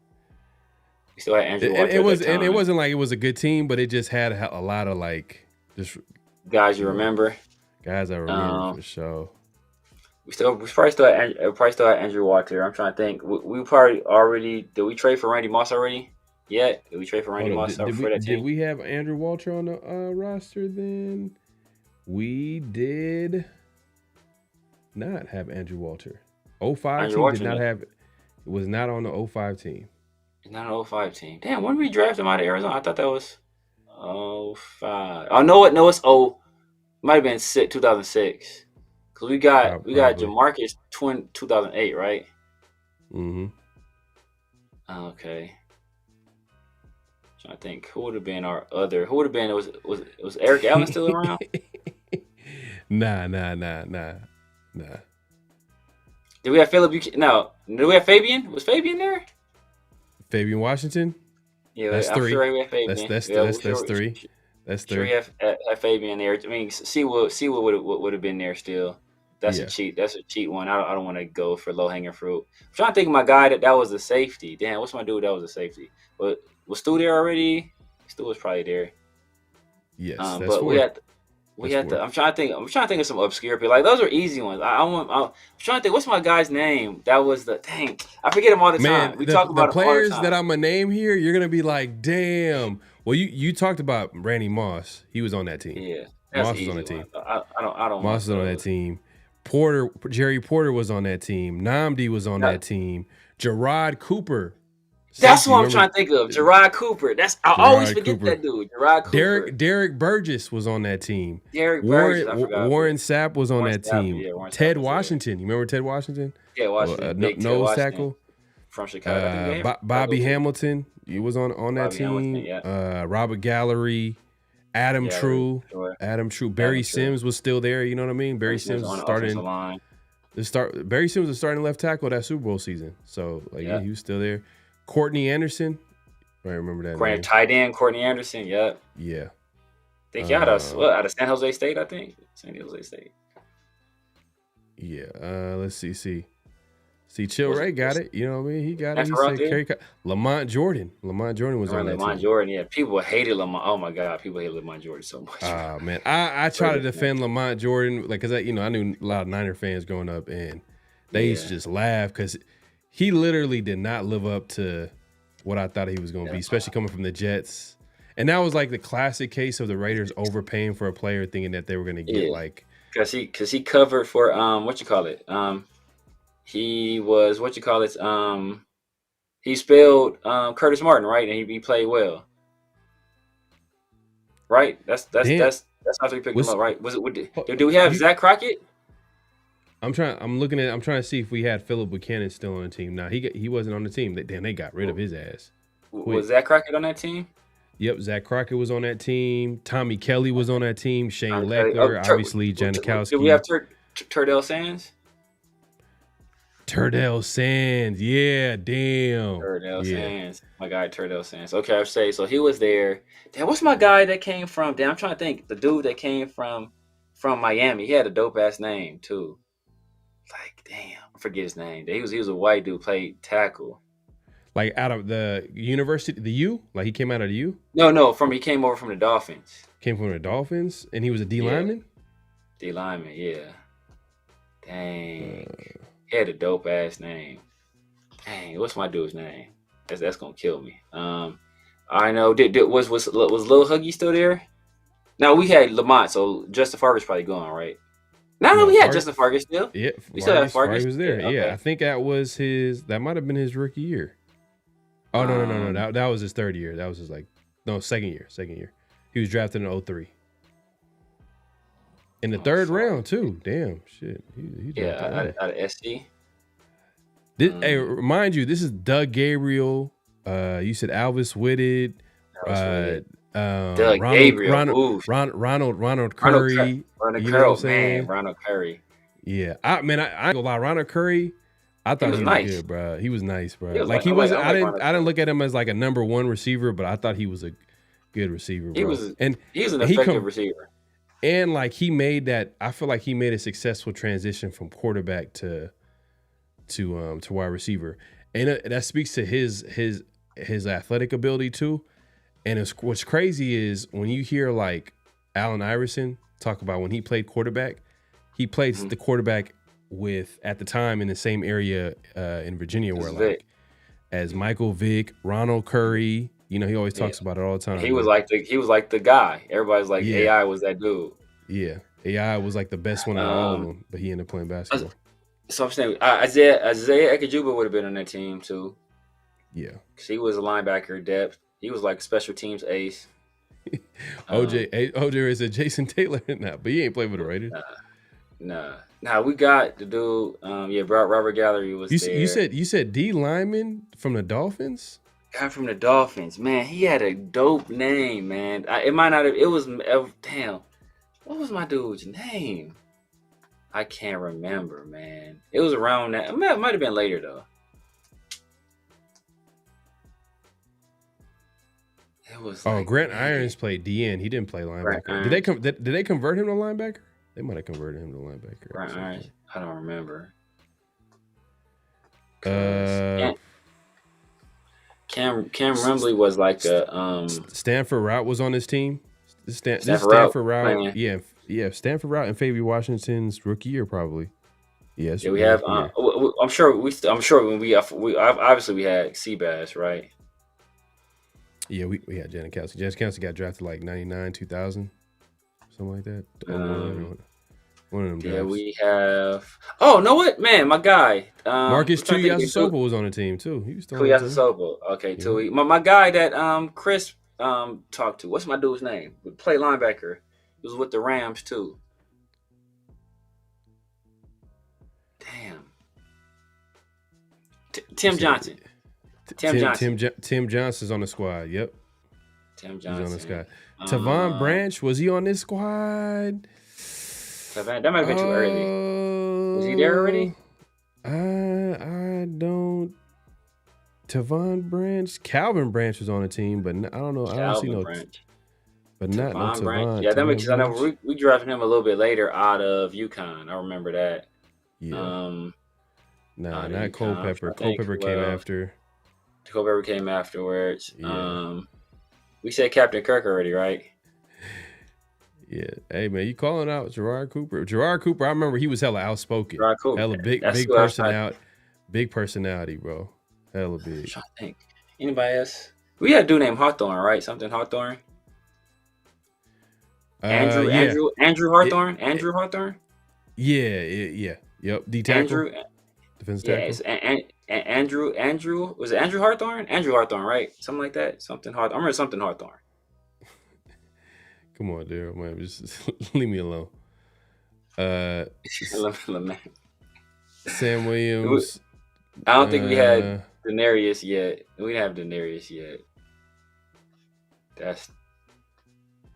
We still had Andrew Walter. And it wasn't like it was a good team, but it just had a lot of like just guys you remember. Guys I remember for sure. We probably still had Andrew Walter. I'm trying to think. We probably already did. We trade for Randy Moss already? Did we trade for Randy Moss for that team? Did we have Andrew Walter on the roster then? We did not have Andrew Walter. 05 team did not have. It was not on the 05 team. Not an 05 team. Damn, when did we draft him out of Arizona? I thought that was 05. Oh, no, it's might have been 2006. Because we got Jamarcus 2008, right? Mm-hmm. Okay. Trying to think who would have been our other. Who would have been? Was Eric Allen still around? Nah. Did we have Philip Buchanan? No. Did we have Fabian? Was Fabian there? Fabian Washington? Yeah, that's I'm three. Sure we have Fabian. That's three. That's three. Sure we have Fabian there. I mean, see what would have been there still. That's a cheat. That's a cheat one. I don't want to go for low hanging fruit. I'm trying to think of my guy that was the safety. Damn, what's my dude that was a safety? But was Stu there already? Stu was probably there. Yes, but we had I'm trying to think of some obscure people. Like those are easy ones. I'm trying to think. What's my guy's name? That was the dang. I forget him all the time. We talk about the players that I'm gonna name here. You're gonna be like, damn. Well, you talked about Randy Moss. He was on that team. Yeah, Moss was on that team. I don't. Moss was on that team. Jerry Porter was on that team. Namdi was on that team. Gerard Cooper. That's what I'm trying to think of. Gerard Cooper. I always forget that dude. Gerard Cooper. Derek Burgess was on that team. Burgess, I forgot. Warren Sapp was on that team. Yeah, Ted Washington. You remember Ted Washington? Yeah, Washington. Nose tackle. From Chicago. Bobby Hamilton. He was on that team. Robert Gallery. Adam True. Barry Sims was still there. You know what I mean? Barry Sims was starting. Barry Sims was starting left tackle that Super Bowl season. So he was still there. Courtney Anderson. I remember that name. Tight end, Courtney Anderson. Yep. Yeah. I think out of San Jose State, I think. San Jose State. Yeah. Let's see. Chill Ray got it. You know what I mean? He got it. He said Lamont Jordan. Lamont Jordan was on that team. Lamont Jordan, yeah. People hated Lamont. Oh my God, people hated Lamont Jordan so much. Oh man, I try to defend Lamont Jordan, like, cause I knew a lot of Niner fans growing up, and they used to just laugh because he literally did not live up to what I thought he was going to be, especially coming from the Jets. And that was like the classic case of the Raiders overpaying for a player, thinking that they were going to get like because he covered for he was he spelled Curtis Martin, right, and he played well, right? That's how we picked him up, right? Did we have Zach Crockett? I'm trying to see if we had Philip Buchanan still on the team. Nah, he wasn't on the team. They got rid of his ass. Was Zach Crockett on that team? Yep, Zach Crockett was on that team. Tommy Kelly was on that team. Shane Leckler, obviously Janikowski. Did we have Turdell Sands? Turdell Sands, yeah, damn. Sands, my guy Turdell Sands. Okay, I'll say so. He was there. Damn, what's my guy that came from? Damn, I'm trying to think. The dude that came from Miami. He had a dope ass name too. Like, damn, I forget his name. He was a white dude, played tackle. Like out of the university, the U? Like he came out of the U? No, he came over from the Dolphins. Came from the Dolphins, and he was a D lineman? D lineman, yeah. Dang. He had a dope ass name. Dang, what's my dude's name? That's gonna kill me. I know. Was Lil Huggy still there? No, we had Lamont, so Justin Fargas probably gone, right? No, we had Justin Fargas still. Yeah, we still had Fargas. Fargas was there. Yeah, okay. Yeah, I think that might have been his rookie year. Oh no. That was his third year. That was his second year. Second year. He was drafted in 2003. In the third round too. Damn shit. He out of SC. Hey, remind you, this is Doug Gabriel. You said Alvis Whitted. Doug Gabriel. Ronald Curry. Ronald Curry. Yeah, I ain't gonna lie. Ronald Curry, I thought he was nice. Good, bro. He was nice, bro. He wasn't. I didn't look at him as like a number one receiver, but I thought he was a good receiver, bro. He was an effective receiver. And like he made that. I feel like he made a successful transition from quarterback to wide receiver, and that speaks to his athletic ability too. And what's crazy is when you hear like Allen Iverson talk about when he played quarterback, he played the quarterback with at the time in the same area in Virginia where as Michael Vick, Ronald Curry. You know, he always talks about it all the time. He was like the guy. Everybody's like AI was that dude. Yeah, AI was like the best one out of all of them, but he ended up playing basketball. So I'm saying Isaiah Ekajuba would have been on that team too. Yeah, because he was a linebacker depth. He was like special teams ace. OJ is a Jason Taylor now, but he ain't played with the Raiders. Nah, we got the dude. Robert Gallery was there. You said D lineman from the Dolphins. Guy from the Dolphins, man. He had a dope name, man. It might not have. It was damn. What was my dude's name? I can't remember, man. It was around that. It might have been later though. It was. Grant Irons played DN. He didn't play linebacker. Did they convert him to linebacker? They might have converted him to linebacker. Grant Irons. I don't remember. Cam Rumbley was like a Stanford Route was on his team. Stanford Route. Yeah. Stanford Route and Fabi Washington's rookie year probably. Yes. Yeah, we have. I'm sure when we obviously we had Seabass, right? Yeah, we had Janikowski. Janikowski got drafted like 99, 2000, something like that. One of them drafts. Yeah, we have. Oh, know what, man? My guy, Marcus Tuiasosopo was on the team too. He was still Tuiasosopo. Okay, yeah. Tui. My guy that Chris talked to. What's my dude's name? Play linebacker. He was with the Rams too. Damn. Tim Johnson. Tim Johnson's on the squad. Yep. Tim Johnson. He's on the squad. Tavon Branch, was he on this squad? That might have been too early. Was he there already? I don't. Tavon Branch, Calvin Branch was on the team, but I don't know. I don't see no Branch. But not no Tavon. Yeah, that makes sense. I know we drafted him a little bit later out of UConn. I remember that. Yeah. Not Culpepper. Culpepper came after. Culpepper came afterwards. Yeah. We said Captain Kirk already, right? Yeah. Hey, man, you calling out Gerard Cooper? Gerard Cooper, I remember he was hella outspoken. Gerard Cooper. Hella big personality. Big personality, bro. Hella big. I'm trying to think. Anybody else? We had a dude named Hawthorne, right? Something Hawthorne? Andrew Hawthorne? Andrew Hawthorne? Yeah. Yep. D tackle. Defensive tackle. Yes. And Andrew. Was it Andrew Hawthorne? Andrew Hawthorne, right? Something like that. Something Hawthorne. I remember something Hawthorne. Come on, Daryl, man. Just leave me alone. Sam Williams. I don't think we had Denarius yet. We didn't have Denarius yet.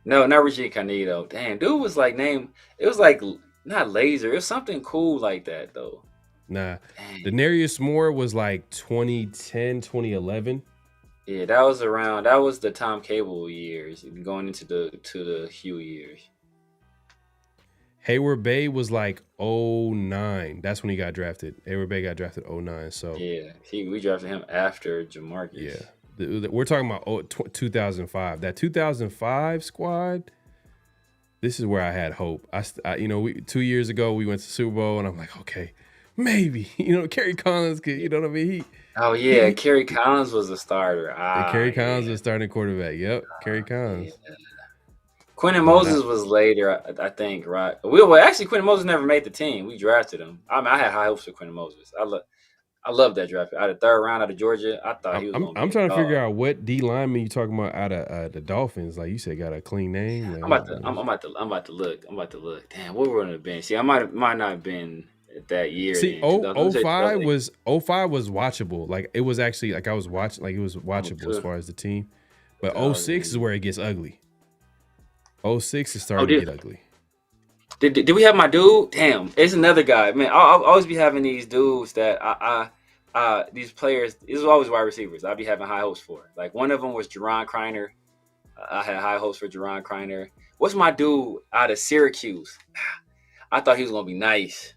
No, not Reggie Canito. Damn, dude was like named. It was like not laser. It was something cool like that though. Nah, Denarius Moore was like 2010, 2011. Yeah, that was the Tom Cable years, going into the Hugh years. Hayward Bay was like 2009. That's when he got drafted. Hayward Bay got drafted 2009. So yeah, we drafted him after Jamarcus. Yeah, we're talking about 2005. That 2005 squad, this is where I had hope. You know, 2 years ago we went to Super Bowl, and I'm like, okay, maybe, you know, Kerry Collins could, you know what I mean? Kerry Collins was a starter. Kerry Collins was starting quarterback. Yep, Kerry Collins. Yeah. Quentin Moses was later, I think, right? Actually, Quentin Moses never made the team. We drafted him. I mean, I had high hopes for Quentin Moses. I love that draft. Out of third round out of Georgia, I thought he was going to be I'm trying to figure out what D lineman you talking about out of the Dolphins. Like you said, got a clean name. Like, I'm about to look. Damn, what were on the bench? See, I might not have been that year. See, then. 05 was watchable. Like it was actually like I was watching. Like it was watchable as far as the team. But 06 is where it gets ugly. 06 is starting to get ugly. Did we have my dude? Damn, it's another guy. Man, I'll always be having these dudes that these players. These are always wide receivers. I'll be having high hopes for. Like one of them was Jerron Kreiner. I had high hopes for Jerron Kreiner. What's my dude out of Syracuse? I thought he was gonna be nice.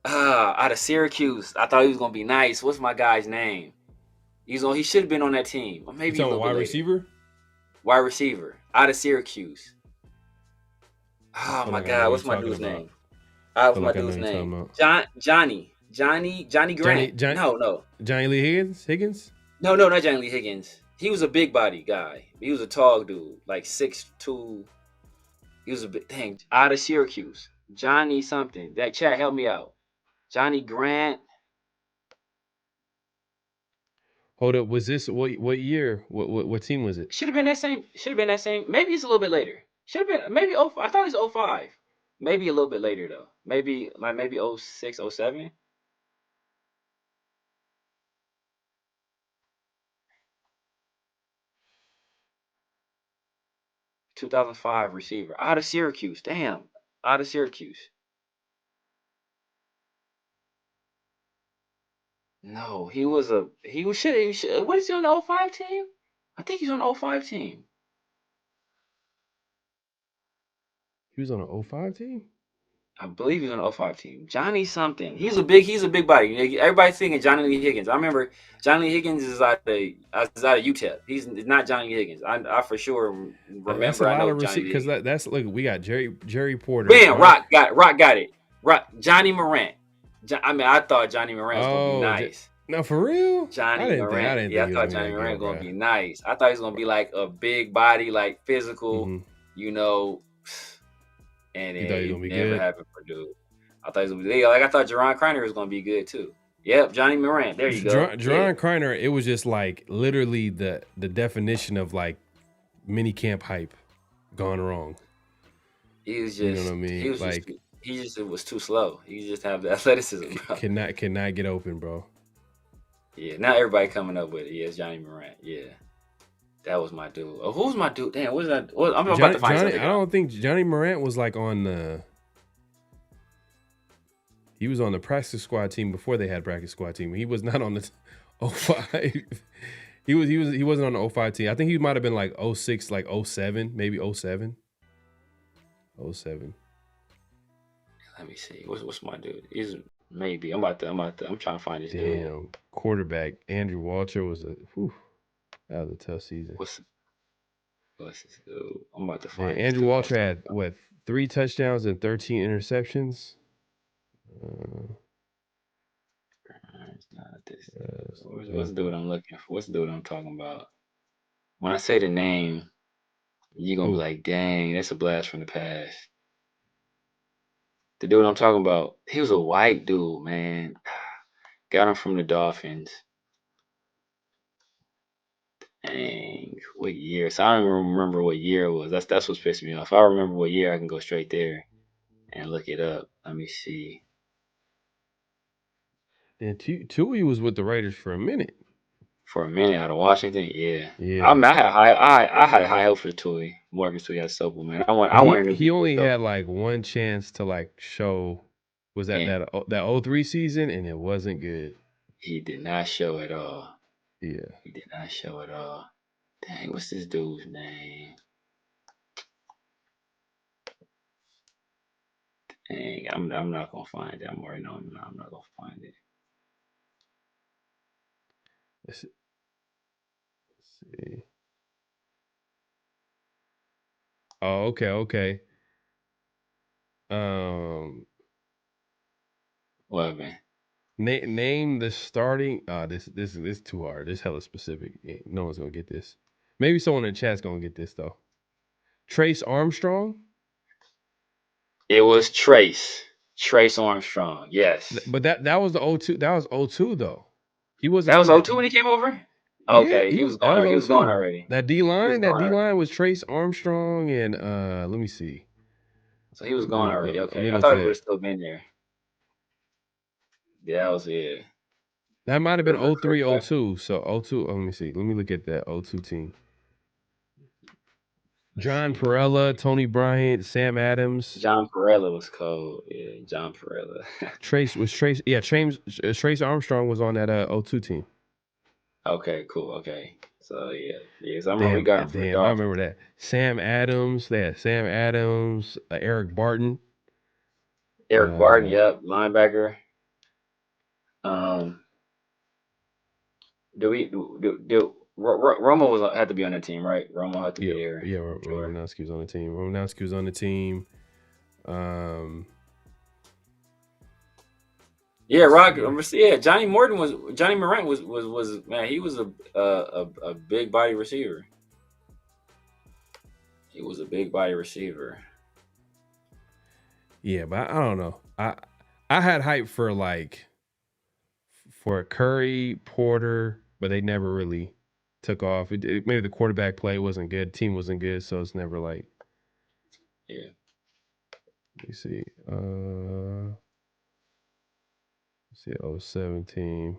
Out of Syracuse, I thought he was gonna be nice. What's my guy's name? He should have been on that team. Or maybe a little wide receiver. Wide receiver out of Syracuse. Oh my God, what's my dude's name? What's my dude's name? Johnny Grant. No. Johnny Lee Higgins? No, not Johnny Lee Higgins. He was a big body guy. He was a tall dude, like 6'2". He was a big out of Syracuse. Johnny something. That chat help me out. Johnny Grant. Hold up, was this what year? What team was it? Should have been that same. Maybe it's a little bit later. Should have been maybe I thought it was 05. Maybe a little bit later though. Maybe 06, 07. ...2005 receiver out of Syracuse. Damn, out of Syracuse. No, he was. What is he on the 05 team? I think he's on the 05 team. He was on an 05 team? I believe he's on the 05 team. Johnny something. He's a big body. Everybody's thinking Johnny Lee Higgins. I remember Johnny Lee Higgins is out of UTEP. He's not Johnny Lee Higgins. I for sure remember. That's a lot I know of Johnny because that's look. We got Jerry Porter. Bam, Rock got it. Johnny Morant. I thought Johnny Morant was gonna be nice. No, for real? Johnny Morant. I thought Johnny Morant was gonna be nice. I thought he was gonna be like a big body, like physical, you know. And it never happened for dude. I thought he was gonna be I thought Jerron Kreiner was gonna be good too. Yep, Johnny Morant. There you go. Jerron Kreiner, it was just like literally the definition of like mini camp hype gone wrong. He was just, you know what I mean? It was too slow. He just have the athleticism. Bro. Cannot get open, bro. Yeah, now everybody coming up with it. Yeah, it's Johnny Morant. Yeah. That was my dude. Oh, who's my dude? Damn, what is that? I'm about to find something. I don't think Johnny Morant was like on the. He was on the practice squad team before they had practice squad team. He was not on the 05. he wasn't on the 05 team. I think he might have been like 06, like 07, maybe 07. 07. Let me see. What's my dude? He's maybe. I'm trying to find his dude. Damn. Quarterback Andrew Walter was that was a tough season. What's his dude? I'm about to find. Andrew Walter had 3 touchdowns and 13 interceptions. It's not this. What's the dude I'm looking for? What's the dude I'm talking about? When I say the name, you're gonna be like, "Dang, that's a blast from the past." The dude I'm talking about, he was a white dude, man. Got him from the Dolphins. Dang, what year? So I don't even remember what year it was. That's what's pissing me off. If I remember what year, I can go straight there and look it up. Let me see. Then Tui was with the Raiders for a minute. For a minute out of Washington, yeah. Yeah. I mean, I had high hope for Tui. Marcus Tui had Supple, man. He only had like one chance to like show. Was that 03 season, and it wasn't good. He did not show at all. Yeah. He did not show at all. Dang, what's this dude's name? Dang, I'm not gonna find it. I'm already knowing I'm not gonna find it. Let's see. Oh, okay. Um, What, man? name the starting. This is too hard. This hella specific. No one's gonna get this. Maybe someone in the chat's gonna get this though. Trace Armstrong. It was Trace. Trace Armstrong. Yes. But that was the 02. That was 02 though. He wasn't That was on that. 02 when he came over? Yeah, Okay, he was that going. He was was going 02. already. That D He was line, going already. was Trace Armstrong and let me see. So he was going already. Let Okay, me I look thought at he would have it. still been there. Yeah, that was it. That might have been River 03, Crip. 02. So 02. Let me see. Let me look at that 02 team. John Perella, Tony Bryant, Sam Adams. John Perella was cold. Yeah, John Perella. Trace. Yeah, Trace Armstrong was on that 02 team. Okay, cool. Okay. So yeah. So I remember we got him for the Damn, I Dolphins. remember that. Sam Adams. They had Sam Adams, Eric Barton. Eric Barton, yep, linebacker. Romo had to be on that team, right? Romo had to be there. Yeah, Romanowski was on the team. Romanowski was on the team. Yeah, Johnny Morton was Johnny Morant was man, he was a big body receiver. He was a big body receiver. Yeah, but I don't know. I had hype for Curry, Porter, but they never really took off. Maybe the quarterback play wasn't good, team wasn't good, so it's never like. Yeah. Let me see. Let's see, 07 team.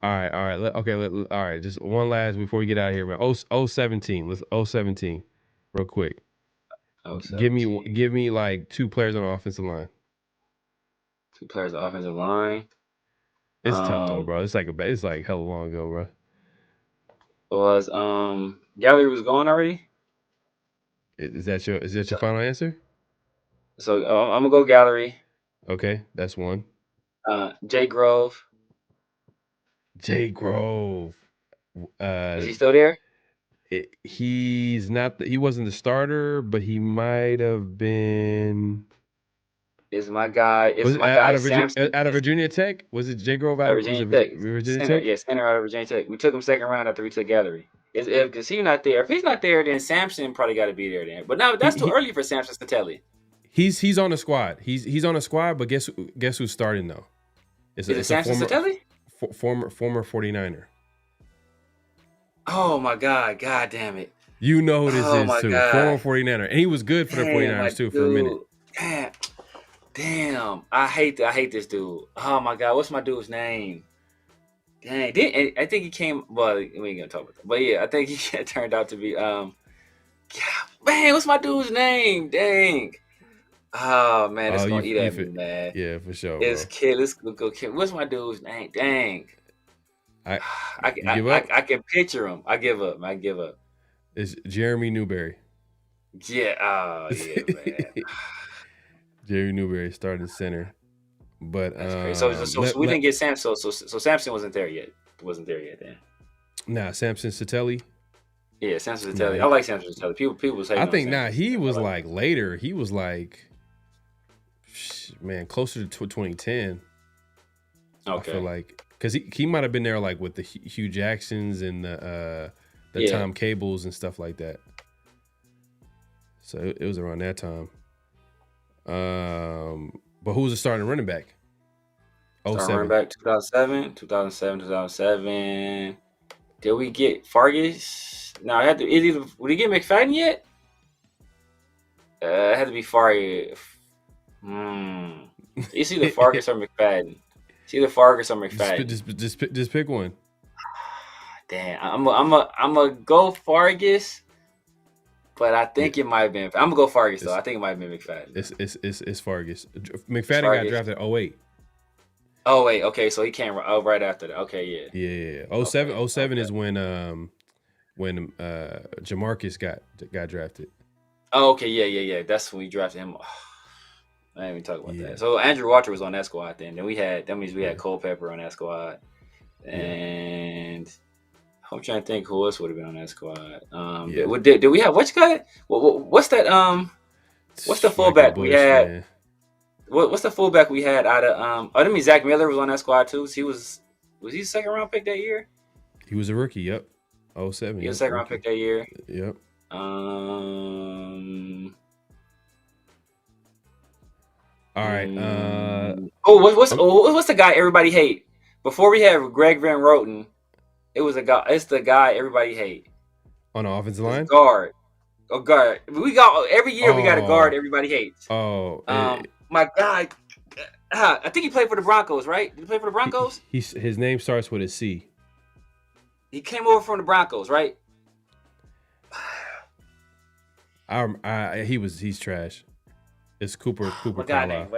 All right. All right. Just one last before we get out of here, man. 017. Let's 017, real quick. 017. Give me like two players on the offensive line. Two players on the offensive line. It's tough though, bro. It's like hella long ago, bro. Was Gallery was gone already? Is that your final answer? So I'm gonna go Gallery. Okay, that's one. Jay Grove. Jay Grove. Is he still there? He's not. He wasn't the starter, but he might have been. Is my guy? Samson out of Virginia Tech? Was it Jay Grove out of Virginia Tech? Virginia Center, Tech? yeah, center out of Virginia Tech. We took him second round after we took Gallery. Because he's not there. If he's not there, then Samson probably got to be there then. But now that's too early for Samson Satelli. He's on the squad. He's on the squad, but guess who's starting though? Is it Samson Satelli? Former 49er. Oh my God! God damn it! You know who this is too. God. Former 49er, and he was good for the 49ers too for a minute. Damn! I hate this dude. Oh my God! What's my dude's name? Dang! I think he came. Well, we ain't gonna talk about that. But yeah, I think he turned out to be. Man, what's my dude's name? Dang! Oh man, it's gonna eat at me, man. Yeah, for sure. It's kid. Let's go. Kid. What's my dude's name? Dang! I can picture him. I give up. It's Jeremy Newberry. Yeah. Oh yeah, man. Jerry Newberry starting center, but that's crazy. So we didn't get Samson. So Samson wasn't there yet. Then. Nah, Samson Satelli. Yeah, Samson Satelli. I like Samson Satelli. People say. I think he was like later. He was like, man, closer to 2010. Okay. I feel like because he might have been there like with the Hugh Jacksons and the Tom Cables and stuff like that. So it was around that time. But who was the starting running back? Starting running back 2007. Did we get Fargus? No, it had to. Would he get McFadden yet? It had to be Fargus. It's either Fargus or McFadden. Just pick one. Damn, I'm a go Fargus. But I think it might have been. I'm gonna go Fargus though. I think it might have been McFadden. It's Fargus. McFadden got drafted 08. Oh wait, okay, so he came right after that. Okay, yeah. Yeah. 07 is when Jamarcus got drafted. Oh, okay, yeah. That's when we drafted him. I didn't even talk about that. So Andrew Walter was on that squad then. That means we had Culpepper on that squad. And I'm trying to think who else would have been on that squad. Did we have what's that? What's that? What's the fullback we had? Man. What's the fullback we had out of? I mean Zach Miller was on that squad too. So was he a second round pick that year? He was a rookie. Yep. 07. He was a second round pick that year. Yep. All right. What's the guy everybody hate? Before we had Greg Van Roten, it was a guy. It's the guy everybody hate on the offensive line. Guard. A guard. We got every year. We got a guard everybody hates. My guy. I think he played for the Broncos, right? Did he play for the Broncos? His name starts with a C. He came over from the Broncos, right? He's trash. It's Cooper Carlisle.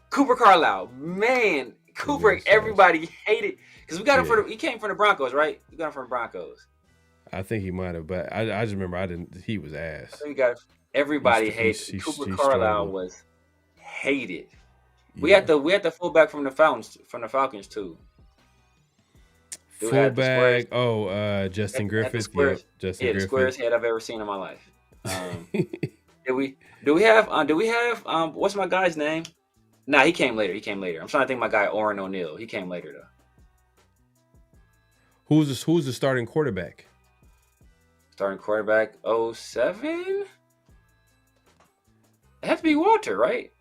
Cooper Carlisle, man, Cooper. Everybody hated because we got him he came from the Broncos, right? We got him from the Broncos. I think he might have, but I just remember he was ass. I think everybody hated Cooper Carlisle was hated. Yeah. We had the fullback from the Falcons too. Fullback, Justin Griffith. The squarest head I've ever seen in my life. Do we have what's my guy's name? Nah, he came later. I'm trying to think of my guy Oren O'Neal. He came later though. Who's the starting quarterback? Starting quarterback 07? It has to be Walter, right?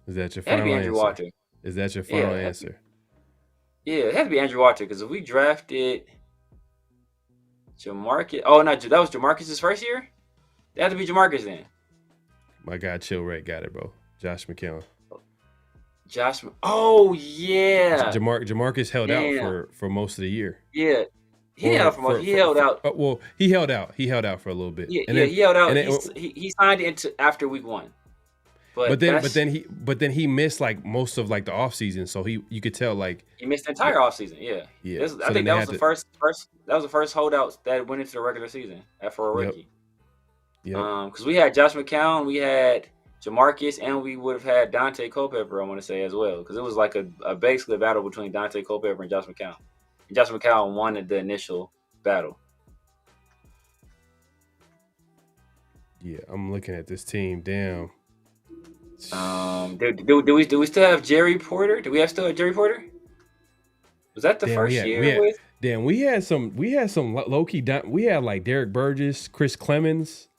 Is that your final answer? Walter. Is that your final answer? It had to be Andrew Walter because if we drafted Jamarcus, that was Jamarcus' first year. It had to be Jamarcus then. My guy Chill Ray got it, bro. Josh McCown. Oh yeah. Jamarcus held out for most of the year. Yeah. He held out. He held out. He held out for a little bit. Yeah, he held out. He signed into after week 1. But then he missed like most of like the offseason, so you could tell like he missed the entire offseason. Yeah. I think that was the first holdout that went into the regular season for a rookie. Yeah. Because we had Josh McCown, we had Jamarcus, and we would have had Dante Culpepper, I want to say, as well. Because it was like a basically a battle between Dante Culpepper and Josh McCown. And Josh McCown won the initial battle. Yeah, I'm looking at this team. Damn. Do we still have Jerry Porter? Do we still have Jerry Porter? Was that the first year? We had some low key. We had like Derek Burgess, Chris Clemens.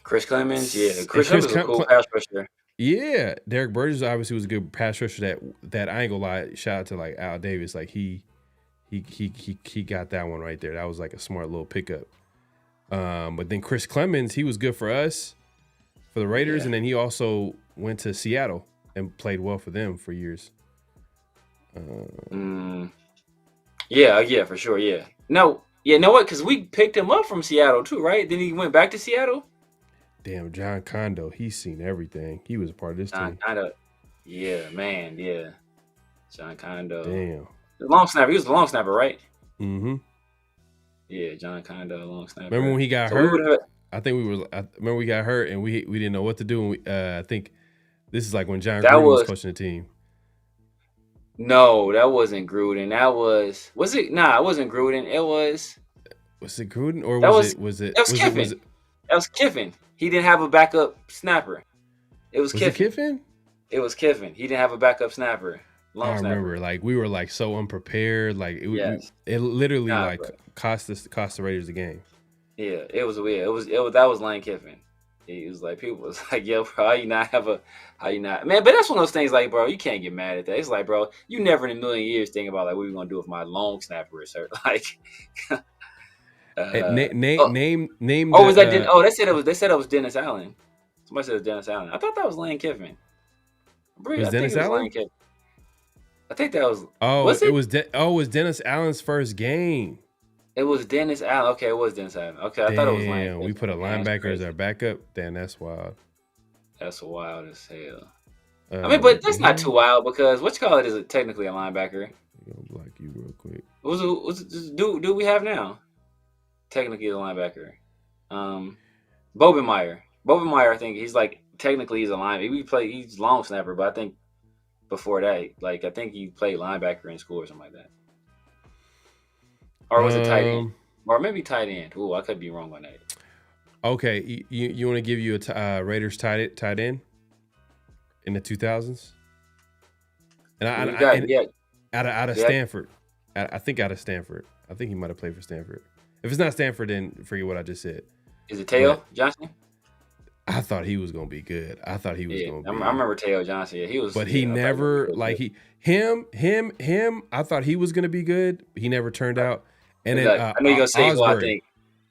Chris Clemens was a cool pass rusher. Yeah, Derek Burgess obviously was a good pass rusher. That I ain't gonna lie. Shout out to like Al Davis. Like he got that one right there. That was like a smart little pickup. But then Chris Clemens, he was good for us, for the Raiders, and then he also went to Seattle and played well for them for years. Yeah, for sure. Yeah. No, you know what? Because we picked him up from Seattle too, right? Then he went back to Seattle. Damn, John Kondo, he's seen everything. He was a part of this team. Yeah, man, yeah. John Kondo. Damn. The long snapper. He was the long snapper, right? Mm-hmm. Yeah, John Kondo, long snapper. Remember when he got hurt? I remember we got hurt and we didn't know what to do. And I think this is like when John Gruden was coaching the team. No, that wasn't Gruden. Was it? Nah, it wasn't Gruden. It was. Was it Gruden or was it? That was Kiffin. That was Kiffin. He didn't have a backup snapper. It was Kiffin. It Kiffin? It was Kiffin. He didn't have a backup snapper. I remember, like we were like so unprepared. Like it literally cost the Raiders the game. Yeah, it was weird. That was Lane Kiffin. He was like, people was like, yo, bro, how you not, man? But that's one of those things, like, bro, you can't get mad at that. It's like, bro, you never in a million years think about like what we gonna do with my long snapper, sir. Like, name. Oh, they said it was Dennis Allen. Somebody said it was Dennis Allen. I thought that was Lane Kiffin. Dennis Allen? I think that was. Oh, was it? It was Dennis Allen's first game. It was Dennis Allen. Okay, it was Dennis Allen. Okay, I thought it was Lane Kiffin. We put a linebacker as our backup. Damn, that's wild. That's wild as hell. I mean, but that's not too wild because what you call it is technically a linebacker. I'm gonna block you real quick. What's do we have now? Technically a linebacker. Bobenmeyer. I think he's like technically he's a linebacker. He's long snapper, but I think before that, like I think he played linebacker in school or something like that. Or was it tight end? Or maybe tight end. Ooh, I could be wrong on that. Okay, you want to give you a Raiders tight end in the 2000s? And out of Stanford. I think out of Stanford. I think he might have played for Stanford. If it's not Stanford, then forget what I just said. Is it Teo Johnson? I thought he was gonna be good. I thought he was gonna be. I remember Teo Johnson. Yeah, he was. But he never him. I thought he was gonna be good. He never turned out. And then I know you're gonna say who I think.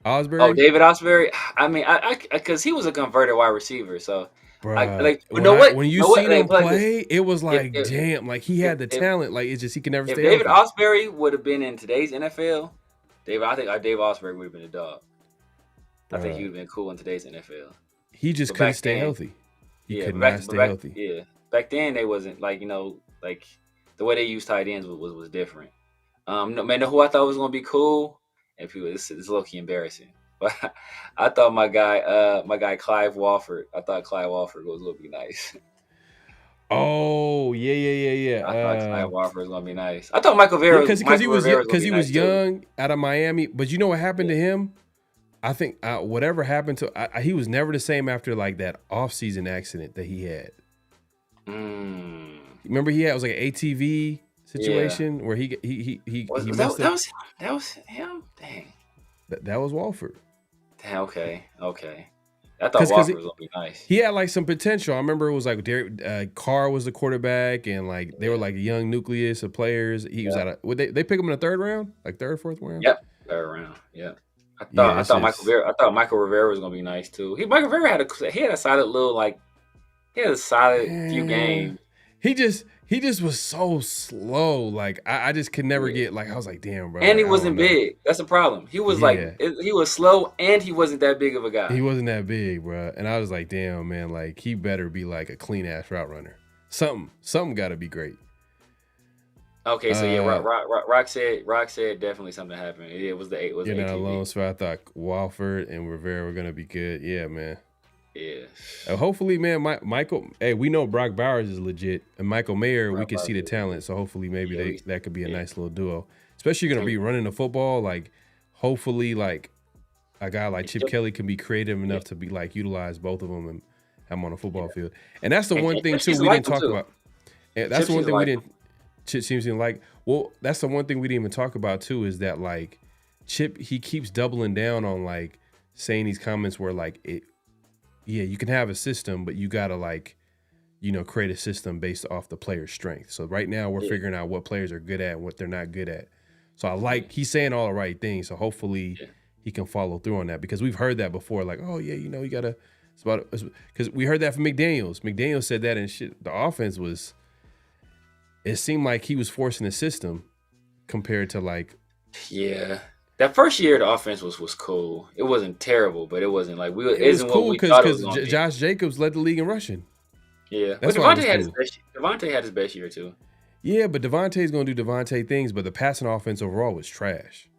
Osbury. Oh, David Osbury. I mean, I because he was a converted wide receiver. So, when you seen him play, it was like, damn, like he had the talent. Like it's just he can never stay. If David Osbury would have been in today's NFL, I think Dave Osbury would have been a dog. I think he would have been cool in today's NFL. He just couldn't stay healthy. He could not stay healthy. Yeah, back then they wasn't like like the way they used tight ends was different. No, man, who I thought was gonna be cool, and people, this is low key embarrassing, but I thought my guy Clive Walford. I thought Clive Walford was gonna be nice. Oh yeah. I thought Clive Walford was gonna be nice. I thought Michael Vera because he was young out of Miami. But you know what happened to him? I think whatever happened to he was never the same after like that off-season accident that he had. Remember it was like an ATV situation where he that was him. Dang, that was Walford. Damn, okay. I thought Walford was gonna be nice. He had like some potential. I remember it was like Carr was the quarterback, and like they were like a young nucleus of players. He was they pick him in the third round, like third, fourth round. Yep, third round. Yep. I thought Michael Rivera was gonna be nice too. Michael Rivera had a solid little few games. He just was so slow. Like I just could never get I was like, damn, bro. And he wasn't big. That's the problem. He was he was slow and he wasn't that big of a guy. He wasn't that big, bro. And I was like, damn, man, like he better be like a clean ass route runner. Something got to be great. Okay, so Rock said definitely something happened. It was the 8. You're not alone, so I thought Walford and Rivera were gonna be good. Yeah, man. Yeah. Hopefully, man, Michael. Hey, we know Brock Bowers is legit, and Michael Mayer. We can see the talent, so hopefully, maybe that could be a nice little duo. Especially gonna be running the football. Like, hopefully, like a guy like Chip Kelly can be creative enough to be like utilize both of them and have them on the football field. And that's the one thing too we didn't talk about. That's the one thing we didn't. Chip seems to like. Well, that's the one thing we didn't even talk about too is that like Chip he keeps doubling down on like saying these comments where like it. Yeah, you can have a system, but you gotta create a system based off the player's strength. So right now we're figuring out what players are good at and what they're not good at. So he's saying all the right things. So hopefully he can follow through on that because we've heard that before. Like, oh yeah, you gotta. It's about because we heard that from McDaniels. McDaniels said that and shit. The offense was. It seemed like he was forcing the system compared to like. Yeah. That first year, the offense was cool. It wasn't terrible, but it wasn't like it was cool because Josh Jacobs led the league in rushing. Yeah, but Devontae had his best year too. Yeah, but Devontae's gonna do Devontae things, but the passing offense overall was trash.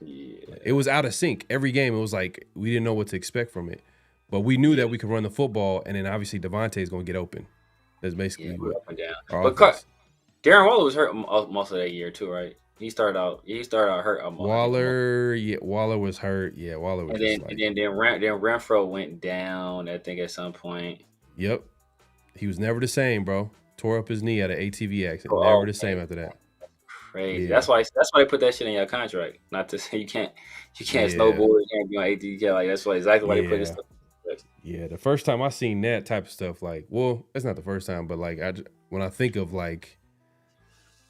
Yeah, it was out of sync every game. It was like we didn't know what to expect from it, but we knew that we could run the football, and then obviously Devontae's gonna get open. That's basically what. Up and down. But Darren Waller was hurt most of that year too, right? He started out hurt. Waller was hurt. Yeah, Waller was. And then Renfro went down. I think at some point. Yep, he was never the same, bro. Tore up his knee at an ATV accident. Never the same after that. Crazy. Yeah. That's why they put that shit in your contract. Not to say you can't snowboard, you can't be on ATV. Like that's exactly why they put this stuff. Yeah, the first time I seen that type of stuff, like, well, it's not the first time, but like when I think of like.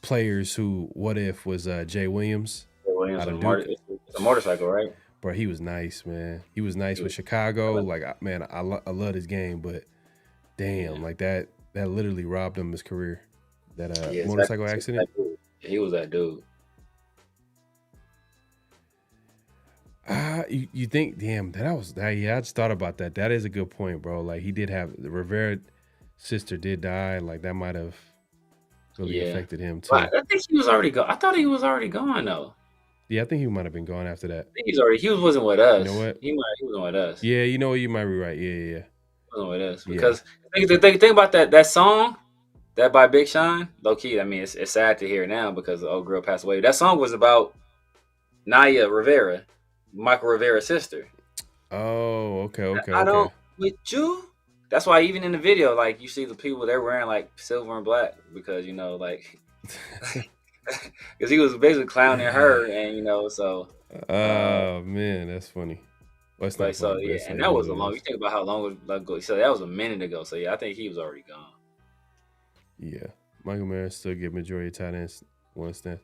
Players who what if was Jay Williams it's a motorcycle, right? Bro, he was nice, man. He was nice with Chicago. Like, man, I love his game, but damn, like that literally robbed him his career. That motorcycle accident. He was that dude. You think, damn, yeah, I just thought about that. That is a good point, bro. Like he did have the Rivera sister did die. Like that might have really affected him too. I think he was already gone. I thought he was already gone though. Yeah, I think he might have been gone after that. I think he wasn't with us. You know what? He wasn't with us. Yeah, you know what? You might be right. Yeah. He wasn't with us because the thing about that song, that by Big Sean, low key. I mean, it's sad to hear now because the old girl passed away. That song was about Naya Rivera, Michael Rivera's sister. Oh, okay. I don't with you. That's why even in the video, like you see the people they're wearing like silver and black because like because he was basically clowning her, and so. Oh man, that's funny. Well, that's not funny, but Yeah, it's and like that what was it a long. is. You think about how long ago. So that was a minute ago. So yeah, I think he was already gone. Yeah, Michael Mayer still get majority of tight ends one snap.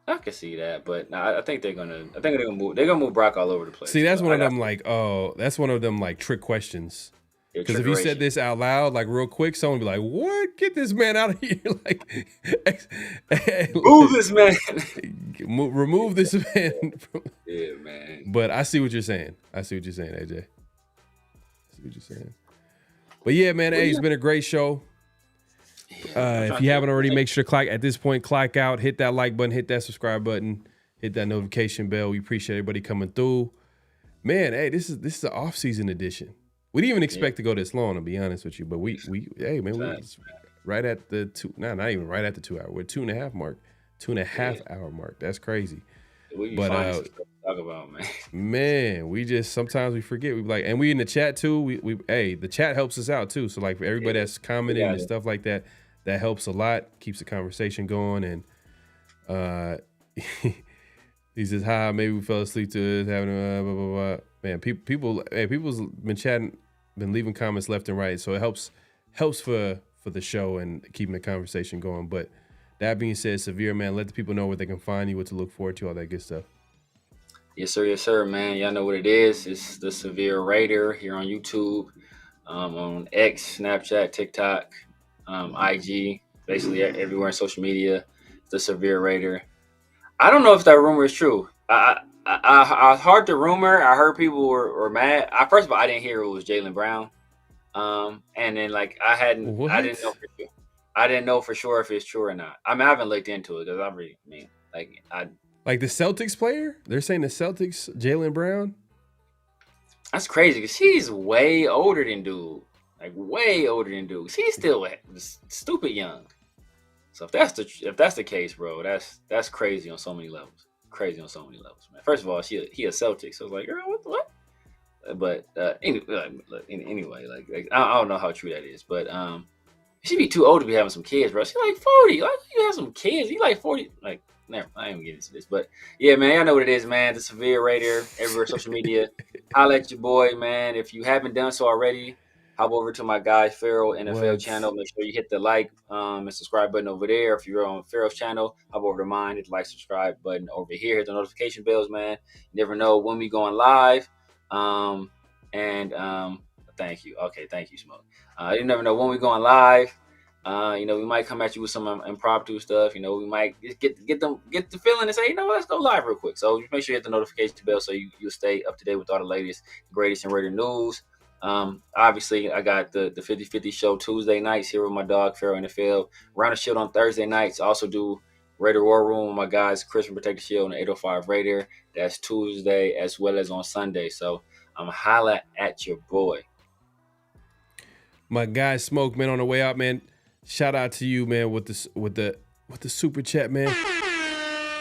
I can see that, but I think they're gonna. I think they're gonna move. They're gonna move Brock all over the place. See, that's one of them that's one of them like trick questions. Because if you said this out loud, like real quick, someone would be like, "What? Get this man out of here!" Like, move this man. Remove this man. Yeah, man. But I see what you're saying. AJ. I see what you're saying. But yeah, man, it's been a great show. If you haven't already, make sure to clock out, hit that like button, hit that subscribe button, hit that notification bell. We appreciate everybody coming through. Man, this is an off-season edition. We didn't even expect to go this long, to be honest with you. But we right at the not even right at the 2 hour. We're 2.5 mark, 2.5 hour mark. That's crazy. We find some stuff to talk about, man. Man, we just sometimes we forget. We like, and we in the chat too. The chat helps us out too. So like for everybody that's commenting and stuff like that, that helps a lot. Keeps the conversation going. And he says, "Hi, maybe we fell asleep to it, having a blah blah blah." Man, people's been chatting, been leaving comments left and right. So it helps for the show and keeping the conversation going. But that being said, Severe, man, let the people know where they can find you, what to look forward to, all that good stuff. Yes, sir, man. Y'all know what it is. It's the Severe Raider here on YouTube, on X, Snapchat, TikTok, IG, basically everywhere in social media. The Severe Raider. I don't know if that rumor is true. I heard the rumor. I heard people were mad. First of all, I didn't hear it was Jaylen Brown. And then like I didn't know for sure. I didn't know for sure if it's true or not. I mean, I haven't looked into it because like the Celtics player. They're saying the Celtics, Jaylen Brown. That's crazy because he's way older than dude. Like way older than dude. He's still stupid young. So if that's the case, bro, that's crazy on so many levels. Crazy on so many levels, man. First of all, he a Celtic, so I was like, girl, what? But anyway, like I don't know how true that is, but she'd be too old to be having some kids, bro. She's like 40. Like you have some kids. You like 40. Like never. I ain't gonna get into this, but yeah, man, I know what it is, man. The Severe Raider, everywhere social media. Holla at your boy, man. If you haven't done so already, hop over to my guy PharoahNFL channel. Make sure you hit the like and subscribe button over there. If you're on Pharaoh's channel, hop over to mine. Hit the like, subscribe button over here. Hit the notification bells, man. You never know when we going live. Thank you. Okay, thank you, Smoke. You never know when we're going live. We might come at you with some impromptu stuff. We might get the feeling and say, let's go live real quick. So just make sure you hit the notification bell so you'll stay up to date with all the latest, greatest, and Raider news. Obviously, I got the 50-50 show Tuesday nights here with my dog, PharoahNFL. Round the Shield on Thursday nights. I also do Raider War Room with my guys, Chris from Protect the Shield and the 805 Raider. That's Tuesday as well as on Sunday. So I'm holla at your boy. My guy Smoke, man, on the way out, man. Shout out to you, man, with the super chat, man.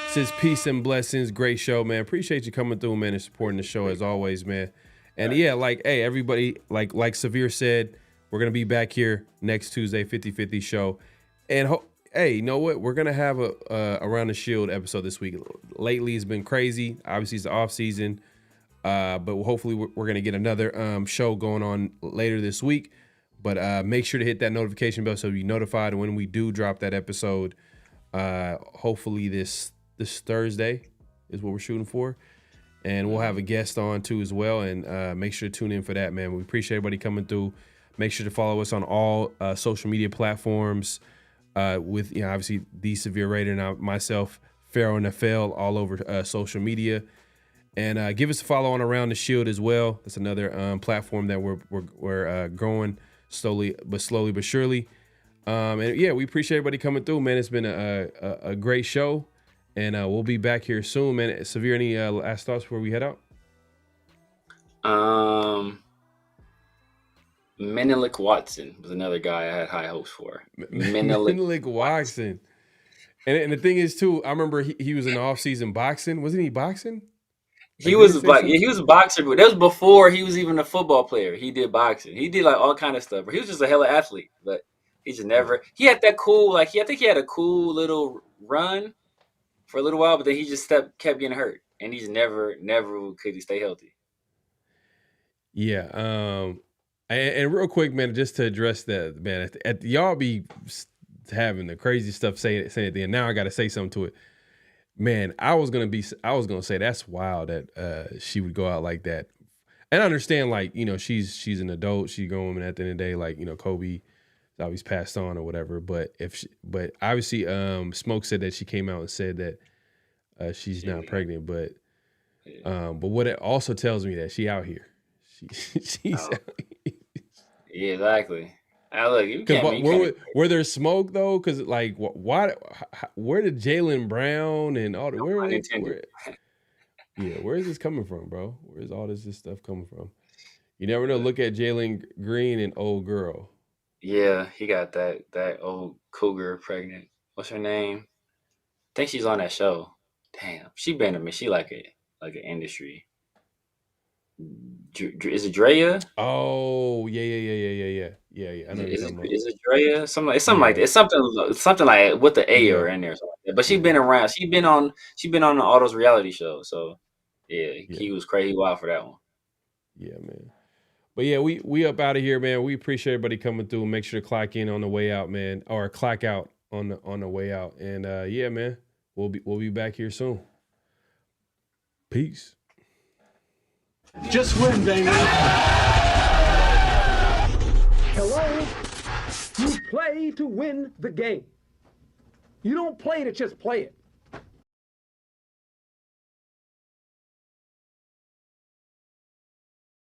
Says peace and blessings. Great show, man. Appreciate you coming through, man, and supporting the show as always, man. And yeah, like, hey, everybody, like Severe said, we're gonna be back here next Tuesday, 50-50 show. And hey, you know what? We're gonna have a Around the Shield episode this week. Lately, it's been crazy. Obviously, it's the off season, but hopefully, we're gonna get another show going on later this week. But make sure to hit that notification bell so you're notified when we do drop that episode. Hopefully, this Thursday is what we're shooting for. And we'll have a guest on too as well. And make sure to tune in for that, man. We appreciate everybody coming through. Make sure to follow us on all social media platforms with, obviously, The Severe Raider and myself, PharoahNFL, all over social media. And give us a follow on Around the Shield as well. That's another platform that we're growing slowly but surely. And yeah, we appreciate everybody coming through, man. It's been a great show. And we'll be back here soon, man. Severe, any last thoughts before we head out? Menelik Watson was another guy I had high hopes for. Menelik Watson. And the thing is too, I remember he was in the off-season boxing. Wasn't he boxing? He was a boxer, but that was before he was even a football player. He did boxing. He did like all kind of stuff. He was just a hella athlete, but he just never. He had that cool, I think he had a cool little run for a little while, but then he just kept getting hurt, and he's never could he stay healthy. Yeah. And real quick, man, just to address that, man, y'all be having the crazy stuff saying at the end. Now I got to say something to it. Man, I was gonna say that's wild that she would go out like that. And I understand, like, you know, she's an adult, she's grown, and at the end of the day, like, you know, Kobe always passed on or whatever. But obviously, Smoke said that she came out and said that she's not pregnant. But what it also tells me that she out here. She's out here. Yeah, exactly. Look, you can't. Were there smoke though? Because like, where did Jaylen Brown and all the where is this coming from, bro? Where's all this stuff coming from? You never know. Look at Jalen Green and old girl. Yeah, he got that old cougar pregnant. What's her name? I think she's on that show. Damn, she like an industry. Is it Drea? Oh yeah. I know is it Drea? Something like that. It's something like with the A or in there. Something like that. But she's been around. She's been on all those reality shows. So he was crazy wild for that one. Yeah, man. But yeah, we up out of here, man. We appreciate everybody coming through. Make sure to clock in on the way out, man, or clock out on the way out. And yeah, man, we'll be back here soon. Peace. Just win, baby. Hello? You play to win the game. You don't play to just play it.